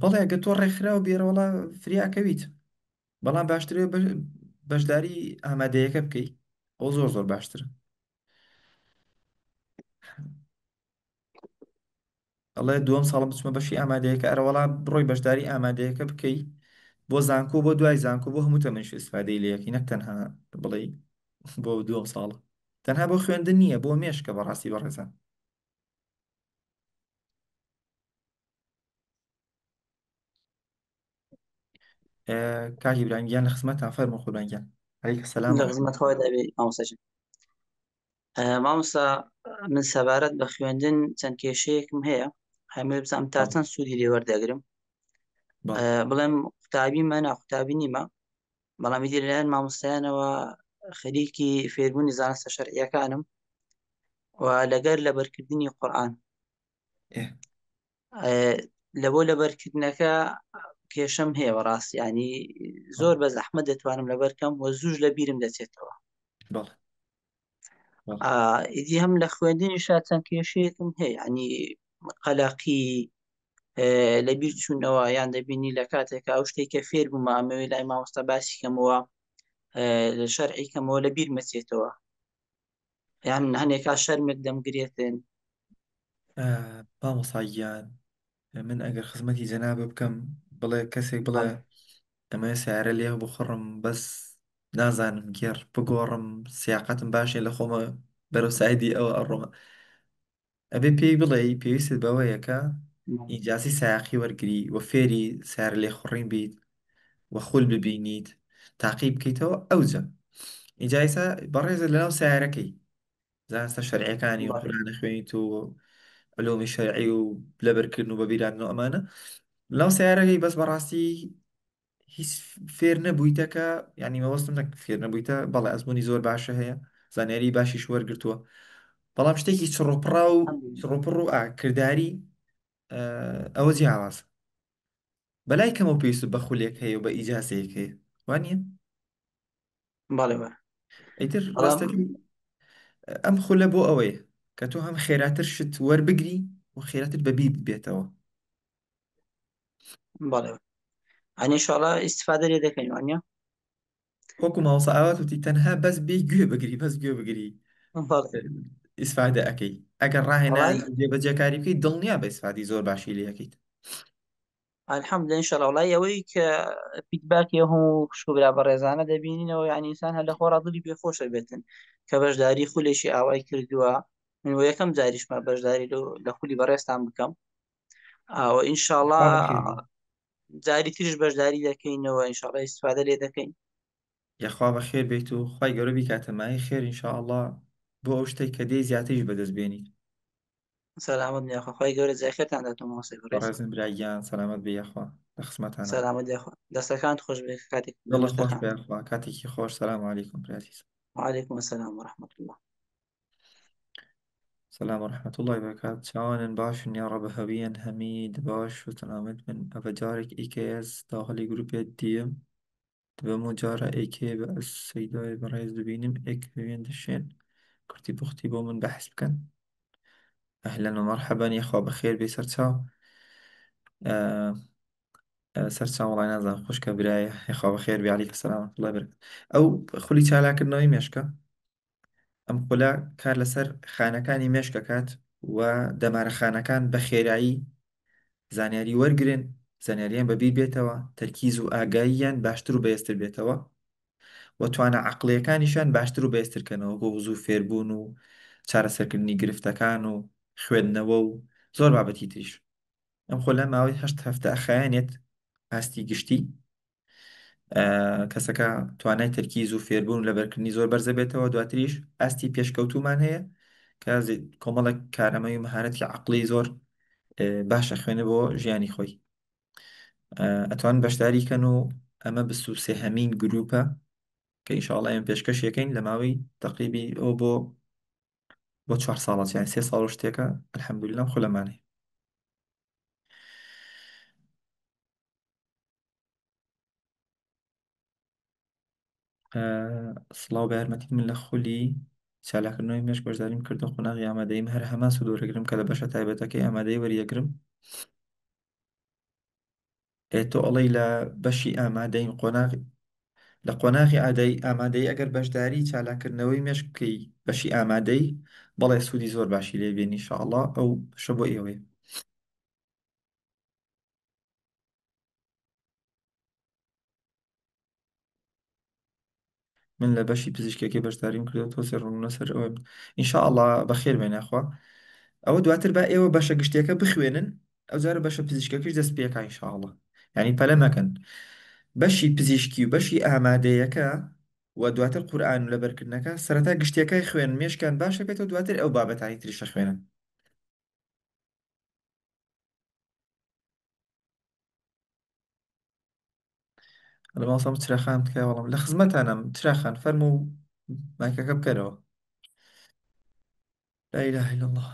بەڵێ ئەگە تۆ ڕێکخراوە بێرەوەڵا فریاکەویت بەڵام باشترێ بەشداری ئامادەیەکە بکەیت ئەو زۆر زۆر باشترە ئەڵێ دووەم ساڵم بچمە بەشی ئامادەیەکە ئەرەوەڵا بڕۆی بەشداری ئامادەیەکە بکەیت بۆ زانکۆ بۆ دوای زانکۆ بۆ هەموو تەمەنش ئیسفادەی لەیەکی نەک تەنها بڵێ بۆ دووەم ساڵە تەنها بۆ خوێندن نییە بۆ مێشکە بەڕاستی بەڕێزان کاکی برانگیان لە خزمەتان فەرمو خۆبانگیان عەلەیکە سەلام و لە ڕەحمەت خزمەت خۆی دەبێ مامۆستاجان. مامۆستا من سەبارەت بە خوێندن چەند کێشەیەکم هەیە هەمووی بزانم تا چەند سوودی لێ وەردەگرم. بڵێم قوتابی مەنا قوتابی نیمە بەڵام دی لەلایەن مامۆستایانەوە خەریکی فێربوونی زانستە شەرعیەکانم و لەگەر لەبەرکردنی قورئان لەبۆ لەبەرکردنەکە کێشەم هەیە بەڕاستی ینی زۆر بە زەحمەت دەتوانم لەبەرکەم و زووش لە بیرم دەچێتەوە. ئیدی هەم لە خوێندنیشا چەند کێشەیەکم هەیە ینی قەلەقی لە بیر چوونەوە یان دەبینی لە کاتێکە ئەو شتێککە فێر بوومە ئەمەوێ لای مامۆستا باسی کەمەوە لە شەرعیکەمەوە لە بیر مەچێتەوە یان هەنێکا شەرمێک دەمگرێتن. مامۆساییان من ئەگەر خزمەتی جەنابە بکەم بڵێ کەسێک بڵێ ئەمە سیارە لێ بخڕم بەس نازانم گێڕ بگۆڕم سیاقەتم باشێ لە خۆمە بەرەو سایدی ئەوە ئەڕۆمە ئەبێ پێی بڵێ پێویست بەوەیەکە ئیجاسی سایاقی وەرگری و فێری سیار لێ خوڕین بیت وە خول ببینیت تاقی بکەیتەوە ئەوجە ئیجایسا بەڕێزە لەناو سیارەکەی زانستە شەرعیەکانی و قورئانە خوێنیت و علومی شەرعی و لەبەرکردن و بەبیران و ئەمانە لەو سیارەکەی بەس بەڕاستی هیچ فێر نەبوویتەکە ینی مەوەستم نەک فێر نەبوویتە بەڵێ ئەزمموی زۆر باشە هەیە زانیاری باشیش وەرگرتووە بەڵام شتێکی چڕۆپڕا و چڕۆپڕ و کردداری ئەوە جیاواز بەلای کەمە پێویست بە خولێک هەیە و بە ئیجاسەیەک هەیە وانە بەڵێ ئەیتر ڕاستەکەی ئەم خولە بۆ ئەوەیە کە تۆ هەم خێراتر شت وەربگری و خێراتر بەبی بێتەوە. بەڵێ ئەنیشاڵە ئیسفادە لێ دەکەین وانە وەکو ماوەسە ئاوات وتی تەنها بەس بێ گوێ بگری بەس گوێ بگری ئیسفادە ئەەکەی ئەگەر ڕاهێنا جێبەجێکاری بکەیت دڵنیا بە ئیسفادی زۆر باشی لێ یەکەیت. الحەمدلله ئینشاءالله وڵای ئەوەی کە فیدباکی هەموو شوبرا بە ڕێزانە دەبینینەوە یعنی ئینسان هەر لە خۆڕا دڵی پێخۆشە بێتن کە بەشداری خولێکی ئاوای کردووە من یەکەم جاریشمە بەشداری لە خولی بەڕێستان بکەم ئەوە ئینشاءالله جاری تریش بەشداری دەکەینەوە ئینشاءالله ئیسفادە لێ دەکەین. یاخوا بە خێر بیت و خوای گەورە بیکاتەمای خێر ئینشاءالله بۆ ئەو شتێک کە دەی زیاتریش بەدەست بێنیت. سەلامت نیاخوا خوای گەورە جای خێرتان دەتەوە مامۆستای بەڕێز. بەڕێزم برایگیان سەلامەت بێ یاخوا لە خزمەتانە. سەلامەت یاخوا دەستەکانت خۆش بێ کاتێک دڵە خۆش بێ یاخوا کاتێکی خۆش. سەلام عەلەیکوم برازیز. وعەلەیکوم السەلام وەرەحمەت الله. سلام ورحمة الله وبركاته. چاوانن باشن يا رب هەویان هەمید باش و سلامت من ئەڤە جارێک ئیکەس داخلی گروپێت دیم دبەم و جارە ئیکێ بە سەیدای بەڕێز دبینم ئێک هەویان دەشێن کورتی پوختی بۆ من بەحث بکەن. ئەهلەن و مەرحەبەن یەخوا بەخێر بێ سەرچاو سەرچاو وڵای نازانم خوشکە برایە یەخوا بەخێر بێ عەلەیکە سەلام ورحمة الله وبركاته. ئەو خولی چالاکردنەوەی مێشکە ئەم خولە کار لەسەر خانەکانی مێشکەکات و دەمارەخانەکان بە خێرایی زانیاری وەرگن، زانیاریان بەبییر بێتەوە، تەرکیز و ئاگاییان باشتر و بەهێزتر بێتەوە و توانە عەقڵیەکانیشان باشتر و بەهێزترکەنەوە بۆ وزوو فێربوون و چارەسەرکردنی گرفتەکان و خوێندنەوە و زۆر بابەتی تریش. ئەم خۆ لە ماوەی 8 هەفتە ئەخایەنێت ئاستی گشتی کەسەکە توانای تەرکیز و فێربوون لە بەرکردنی زۆر بەرزە بێتەوە. دواتریش ئاستی پێشکەوتومان هەیە کە کۆمەڵک کارەمەی و مەهارەتی عەقڵی زۆر باشە خوێنە بۆ ژیانی خۆی. ئەتوان بەشداری کەن و ئەمە 23هەمین گروپە کە ئینشاءڵڵا ئێمە پێشکەشێکەین لە ماوەی تەقریبی ئەو بۆ 4 ساڵات، یان 3 ساڵ و شتێکە. ئەلحەمدولیلا خۆ لەمانەیە. سڵاو بە یارمەتیت من لە خولی چالاکردنەوەی مێشک بەشداریم کردە قۆناغی ئامادەیم هەر هەمان سوودوەرەگرم کە لە بەشە تایبەتەکەی ئامادەی وەریەگرم. تۆ ئەڵەی لە بەشی ئامادەین لە قۆناغی ئامادەی ئەگەر بەشداری چالاکردنەوەی مێشکەی بەشی ئامادەی بەڵێ سوودی زۆر باشی لێ بێنی ئینشاءڵڵا ئەو شە بۆ ئێوەیە. من لە بەشی پزیشکێکی بەشداریم کردەوە تۆ ڕوونە سەر ئەوە ئینشاءڵڵا بەخێر بێنەخوا. ئەوە دواتر بە ئێوە بەشە گشتێکە بخوێنن، ئەو جارە بەشە پزیشکەکەش دەست پێکا ئینشاءڵڵا. یعنی پەلە مەکەن بەشی پزیشکی و بەشی ئامادەیەکە و دواتر قورئان و لەبەرکردنەکە سەرەتا گشتیەکەی خوێن مێشکان باشە بێتەوە دواتر ئەو بابەتانی تریشە خوێنن. لە ماڵسەم چراخان بکە وەڵام لە خزمەتانم چراخان فەرموو مایکەکە بکەرەوە. لا إله إلا الله.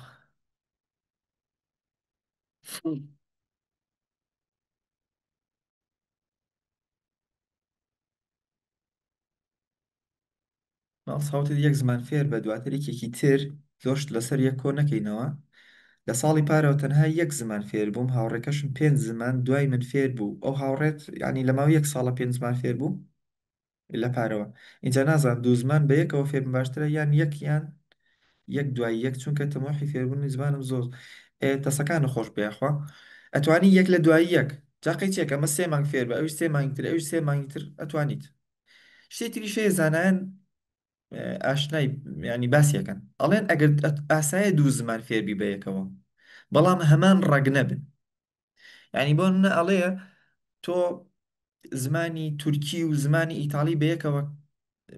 ماڵ ساوتت یەک زمان فێر بە دواتریکێکی تر زۆرشت لەسەر یەک کۆ نەکەینەوە. لە ساڵی پارەوە تەنها یەک زمان فێر بووم، هاوڕێکەشم 5 زمان دوای من فێر بوو. ئەو هاوڕێت ینی لە ماوەی 1 ساڵە 5 زمان فێر بوو لە پارەوە. اینجا نازان 2 زمان بە یەکەوە فێر باشترە یان یەک دوای یەک، چونکە تەمۆحی فێربوونی زمانم زۆر دەسەکانە خۆش بێخوا. ئەتوانی یەک لە دوای یەک جاقی چێک ئەمە 3 مانگ فێر بە ئەوش 3 مانگتر ئەوش 3 مانگتر ئەتوانیت. شتێکی شەیە زانایان ئاشنای ینی باسیەکەن ئەڵێن ئەگەر ئاسایە 2 زمان فێربی بە یەکەوە بەڵام هەمان ڕەگ نەبن. ینی بۆ منە ئەڵەیە تۆ زمانی تورکی و زمانی ئیتاڵی بە یەکەوە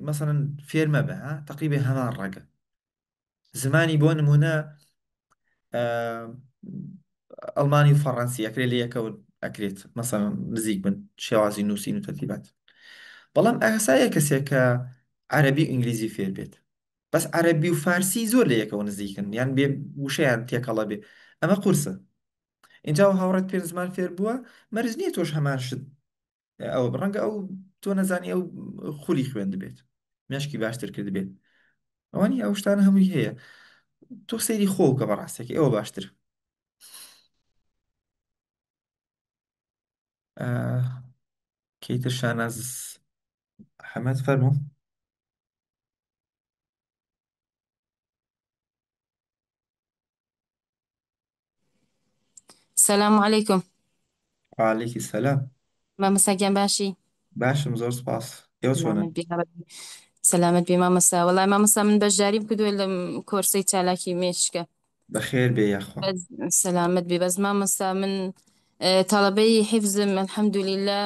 مەسەڵەن فێر مەبە تەقریبا هەمان ڕەگە. زمانی بۆ نمونە ئەڵمانی و فەڕەنسی ئەکرێت لە یەکەوە ئەکرێت مەسەڵەن نزیک بن شێوازی نووسین و تەرتیبات. بەڵام ئاسایە کەسێک کە عەرەبی و ئینگلیزی فێر بێت، بەس عەرەبی و فارسی زۆر لە یەکەوە نزیکن، یان بێ وشەیان تێکەڵە بێ ئەمە قورسە. اینجا هاوڕێت 5 زمان فێر بووە مەرج نییە تۆش هەمان شت ئەوە ڕەنگە ئەو تۆ نەزانی ئەو خولی خوێن دەبێت مێشکی باشتر کرد بێت. ئەوانی ئەو شتانە هەمووی هەیە. تۆ سەیری خۆ کە بەڕاستێکی ئەوە باشتر. کەیتر شاناز حەمەد فەرموو. سلام علیکم. وعلیکی سەلام. مامۆستاگیان باشی؟ باشم زۆر سپاس. ئێوە چۆنن؟ سەلامت بێ مامۆستا. وەڵای مامۆستا من بەشداریم کردووە لە کۆرسەی چالاکی مێشکە. بەخێر بێ یاخوا. سەلامت بێ. بەس مامۆستا من تەڵەبەی حیفزم الحەمدولیلا،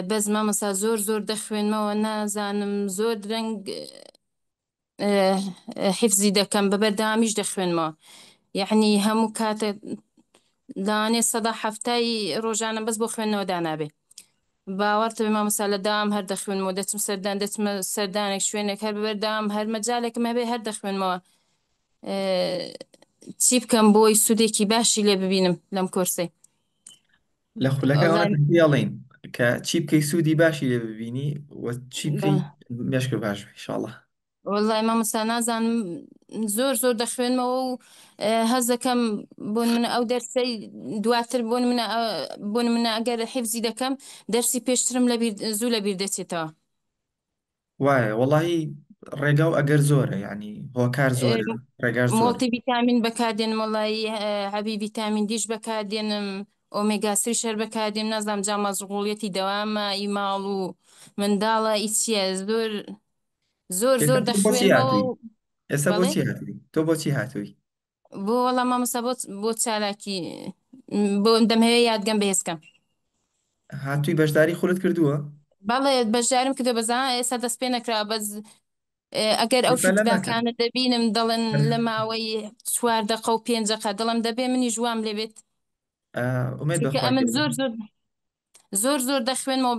بەس مامۆستا زۆر دەخوێنمەوە نازانم زۆر درەنگ حیفزی دەکەم بەبەردەوامیش دەخوێنمەوە. یعنی هەموو کاتە دانێ سەدا هەفتای ڕۆژانە بەس بۆ خوێندنەوە دانابێ. باوەڕتە بێ مامۆستا لە دام هەر دەخوێنمەوە، دەچمە سەردانێک شوێنێک هەر بەبەردام هەر مەجالێکم هەبێ هەر دەخوێنمەوە. چی بکەم بۆی سوودێکی باشی لێ ببینم لەم کۆرسەی؟ لە خولەکەڵێن کە چی بکەی سوودی باشی لێ ببینی و چی بکەی مێشکە باش ئینشاڵڵا. وەڵای مامۆستا نازانم زۆر دەخوێنمەوە و هەز دەکەم بۆ منە ئەو دەرسەی دواتر بۆ منە ئەگەر حیفزی دەکەم دەرسی پێشترم زوو لەبیر دەچێتەوە. وایە وەڵی ڕێگا و ئەگەر زۆرە یعنی هۆکار زۆرە ڕێگار زۆرە. مۆڵتی ڤیتامین بەکاردێنم وڵی هەبی ڤیتامین دیش بەکاردێنم ئۆمێگا سری شەر بەکاردێنم نازام جا مەزغوڵیەتی دەوامە ئی ماڵ و منداڵە ئیچیە زۆر زۆر زۆر ئێستا تۆ بۆچی دەخوێنمەوە هاتووی؟ و ئێستا بەڵێ بۆچی هاتووی؟ تۆ بۆچی هاتووی؟ بۆ وەڵام مامۆستا بۆ چالاکی بۆ دەمهەوێ یادگەم بەهێزکەم هاتووی بەشداری خۆت کردووە؟ بەڵێ بەشدارم کردو بەزان ئێستا دەست پێ نەکرا بەس ئەگەر ئەو ئێستا لە ناکەن فیدباکانە دەبینم دەڵێن لە ماوەی 4 دقە و 5 دقە دڵم دەبێ منی ژوام لێبێت ئومێد چونکە بەخوا ئەمن گەورە. زۆر دەخوێنمەوە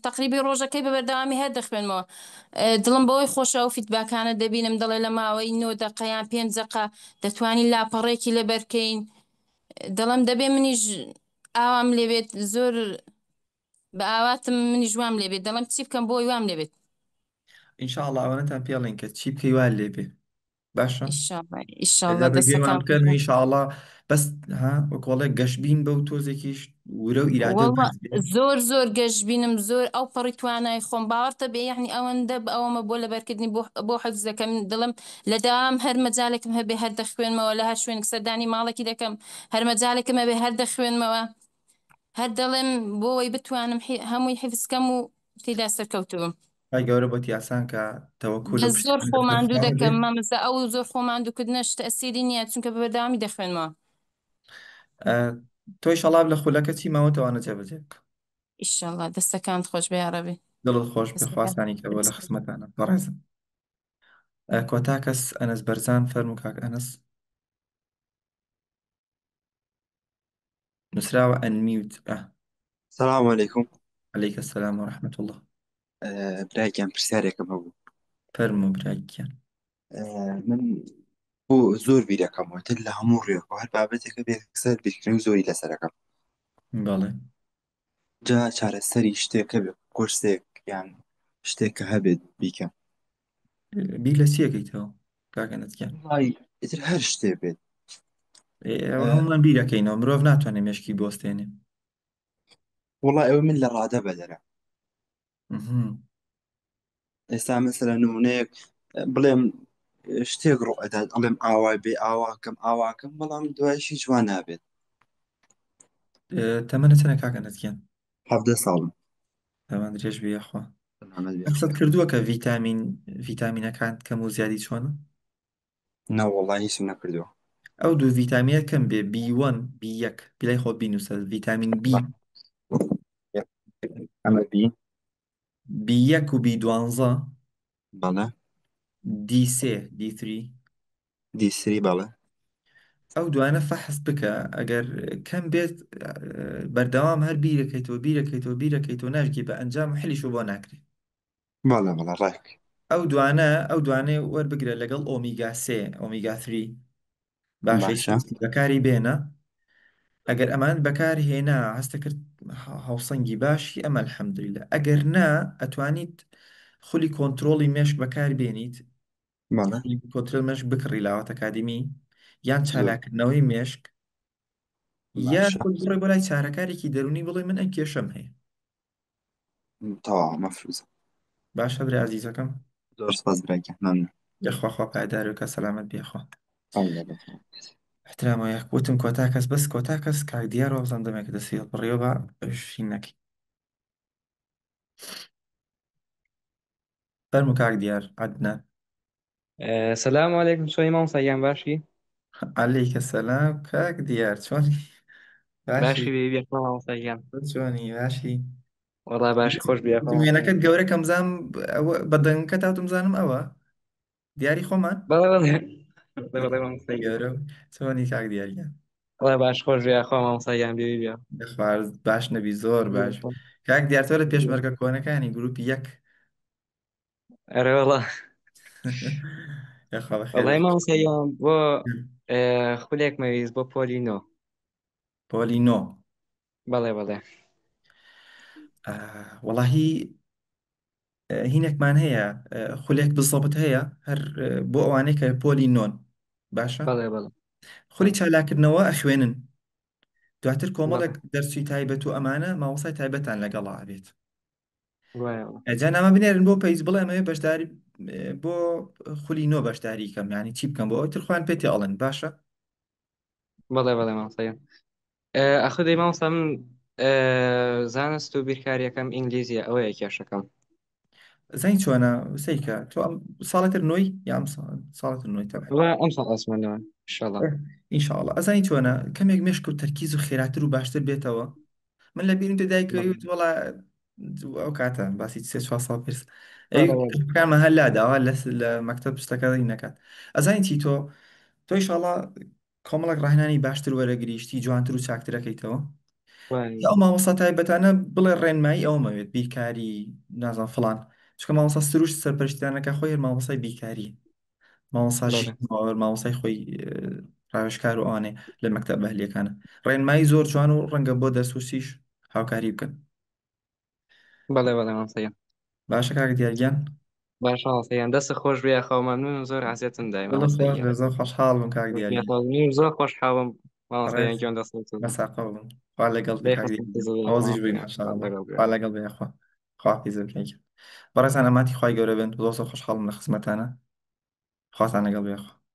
تقریبی ڕۆژەکەی بە بەردەوامی هەر دەخوێنمەوە دڵم بەوەی خۆشە و فیدباکانە دەبینم دەڵێ لە ماوەی 9 دقەیان 5 دقە دەتوانین لاپەڕێکی لەبەرکەین دەڵم دەبێ منیش ئاوام لێبێت زۆر بە ئاواتم منی ژوام لێبێت دەڵم چی بکەم بۆی وام لێبێت ئینشاءڵڵا ئەوانەتان پێڵێن کە چی بکەی وا لێبێ باشە؟ ئیشاڵڵا ئێدا بەگوێمان دەستەکان بکەن و ئینشاءڵڵا بەس ها وەکۆڵێک گەشتبین بەو تۆزێکیش ورە و ئیرادە و والله بەرز بێ. زۆر گەشت بینم زۆر ئەو پەڕی توانای خۆم باوەڕتە بێ یعنی ئەوەندە ئەوەمە بۆ لەبەرکردنی بۆ حەفزەکەم دڵم لە دام هەر مەجالێکم هەبێ هەر دەخوێنمەوە لە هەر شوێنێک سەردانی ماڵێکی دەکەم هەر مەجالێکم هەبێ هەر دەخوێنمەوە هەر دەڵێم بۆەوەی بتوانم هەمووی حیفزکەم و تێدا سەرکەوتوم ئای گەورە بۆ تیاسان کە تەوەکول و بەس زۆر پشتیوان لەسەر خۆماندوو خوا بێ. دەکەم مامەزە ئەو زۆر خۆماندووکردنەش تەسیری نییە چونکە بە بەرداوامی دەخوێنمەوە تۆی شەڵاب لە خولەکە چی ماوەتەوانە جێبەجێ بکە. ئیشەڵڵا دەستەکانت خۆش بێ عەرەبی دڵت خۆش بێ دەستەکان خواسانی کە بۆ لە خزمەتانە بەڕێزم. کۆتا کەس ئەنەس بەرزان فەرموو کاک ئەنەس نووسراوە ئەنمیوت سلام علیکم. عەلەیکە سەلام وەرەحمەتوڵڵا الله. برایگیان پرسیارێکم هەبوو. فەرموو برایگیان. من بۆ زۆر بیرەکەمەوە تر لە هەموو ڕێکەوە هەر بابەتێکە بێکسەر بیرکردن زۆری لەسەرەکەم بەڵێ جا چارەسەری شتێکە بێ کورسێک یان شتێکە هەبێت بیکەم بی لە چیەکەیتەوە کاک ئەنەسگیان؟ وڵی ئیتر هەر شتێ بێت ئێوە هەمومان بیرەکەینەوە مرۆڤ ناتوانێت مێشکی بۆستێنێ. وڵی ئەوە من لە ڕادە بەدەرە ئەهەم. ئێستا مەسەلە نمونەیەک بڵێم شتێک ڕۆئەدات ئەڵێم ئاوای بێ ئاواکەم بەڵام دوایشی جوان نابێت. تەمەنە چەنە کاک ئەنەسگیان؟ 17 ساڵم. تەمەن درێژ بێ یەخوا. سەلامەت بێ قسەت کردووە کە ڤیتامینەکان کەم و زیادی چۆنە؟ نە وڵی هیچم نەکردووە. ئەو دوو ڤیتامینە کەم بێ B1 B1 بیلای خۆ بینوسە ڤیتامین B ئەمە بی B1 و B12 بەڵێ D3 D3 دیسری بەڵێ ئەو دوانە فەحست بکە ئەگەر کەم بێت بەردەوام هەر بیرەکەیتەوە ناشگی بە ئەنجام حلیشو بۆ ناکرێت. بەڵێ ڕێک ئەو دوانەی وەربگرە لەگەڵ ئۆمیگا 3 ئۆمیگا 3 باشەی باشە سوستی بەکاری بێنە. ئەگەر ئەمان بەکار هێنا هەستە کرد هەوسەنگی باشی ئەمە الحەمدولillah ئەگەر نا ئەتوانیت خولی کۆنتترۆڵی مێشک بەکار بێنیت بەڵێ کۆنتترل مەشک بکڕی لاوەت ئەکادمی یان زۆر چالاکردنەوەی مێشک یان باشە بڕێ بۆ لای چارەکارێکی دەرونی بڵێ من ئەم کێشەم هەیە. تەواو مەفروزە. باشە برای عەزیزەکەم زۆر سپاس براکە مەمنون. یەخواخوا پایدارەکە سەلامەت بێخوا. ئەوە بەخێر. احترامە یەک وتم کۆتا کەس بەس کۆتا کەس کاک دیارەوە بزانام دەمێک دەستی هەڵبڕیەوە بە شین نەکەی. فەرموو کاک دیار عەدنان. سلام علیکم چۆنی مامۆستاگیان باشی؟ عەلەیکە سەلام کاک دیار چۆنی؟ باشی باشی بێبیێخوا مامۆستاگیان چۆنی باشی؟ وەڵا باشی خۆش بێخوا وتم وێنەکەت مامۆستاگیان گەورە کەم بزانم بە دەنگەکە تاوتم زانم ئەوە دیاری خۆمان بەڵێ بەڵێ مامۆستاگیان گەورە چۆنی کاک دیاریان؟ وەڵا باش خۆش بێخوا مامۆستاگیان بێ خوار باش نەبی زۆر باش. کاک دیار تۆ لە پێشمەرگە کۆنەکانی گروپی یەک ئەرێ وەڵا یەخوا بەخێر وەڵای بێت. مامۆستاگیان بۆ خولێک مەویست بۆ پۆلینۆ. پۆلینۆ بەڵێ وەڵاهی هینێکمان هەیە خولێک بزەبت هەیە هەر بۆ ئەوانەی کە پۆلی نۆن باشە بەڵێ خولی چالاکردنەوە ئەخوێنن دواتر کۆمەڵێک دەرچوی تایبەت و ئەمانە ماوەسای تایبەتان لەگەڵا ئەبێت. وایە ئەجا نامە بنێرن بۆ پەیز بڵێ ئەمەوێ بەشداری بۆ خولی نۆ بەشداریکەم ینی چی بکەم بۆ ئەوی ترخوان پێێتی ئەڵێن باشە. بەڵێ بەڵێ مامۆستایان ئەخ دەی مامۆستا من زانست و بیرکاریەکەم ئینگلیزیە ئەوەیە کێشەکەم. زەنگ چۆنە سیکە تۆ ئەم ساڵێتر نوۆی یام ساڵێتر نوۆی تەبع ئەم ساڵ ئاسمانەوە ئینشاءڵڵا. ئینشاءڵە ئەزانی چۆنە کەمێک مێشک و تەرکیز و خێراتر و باشتر بێتەوە. من لە بیرم دایکەوت وڵا ئەو کاتە باسی 3-4 ساڵ پێش ئەوکانمە هەر لاداوا لە مەکتب شتەکەی نەکات. ئەزانی چی تۆ ئینشاءڵڵا کۆمەڵک ڕاهێنانی باشتر وەرەگریشتی جوانتر و چاکترەکەیتەوە. ئەو مامۆستا تایبەتانە بڵێ ڕێنمایی ئەومەوێت بیرکاری نازان فڵان چکە مامۆستا سروش سەرپەرشتیانەکە خۆی هەر مامۆسای بیرکاری مامۆساشی مامۆسای خۆی ڕاوێژکار و ئەوانێ لە مەکتەب بەهلیەکانە ڕێنمایی زۆر جوان و ڕەنگە بۆ دەرسوسیش هاوکاری بکەن. بەڵێ بەڵێ مامۆستایان. باشە کاک دیارگیان. باشە مامۆستایان دەست خۆش بێ خەومان من زۆر حەزێتم دای دڵ خۆش بێ زۆر خۆشحاڵ بووم کاک دیارگیان. زۆر خۆشحاڵم مامۆستایان گیان دەست مەساقە بووم خوا لەگەڵ ئەوزیش بووین خوا لەگەڵ بێ خوا حیزت بکەیت. بەڕێزان ئەماتی خوای گەورە بن زۆر خۆشحاڵم لە خزمەتانە خواتان لەگەڵ بێ.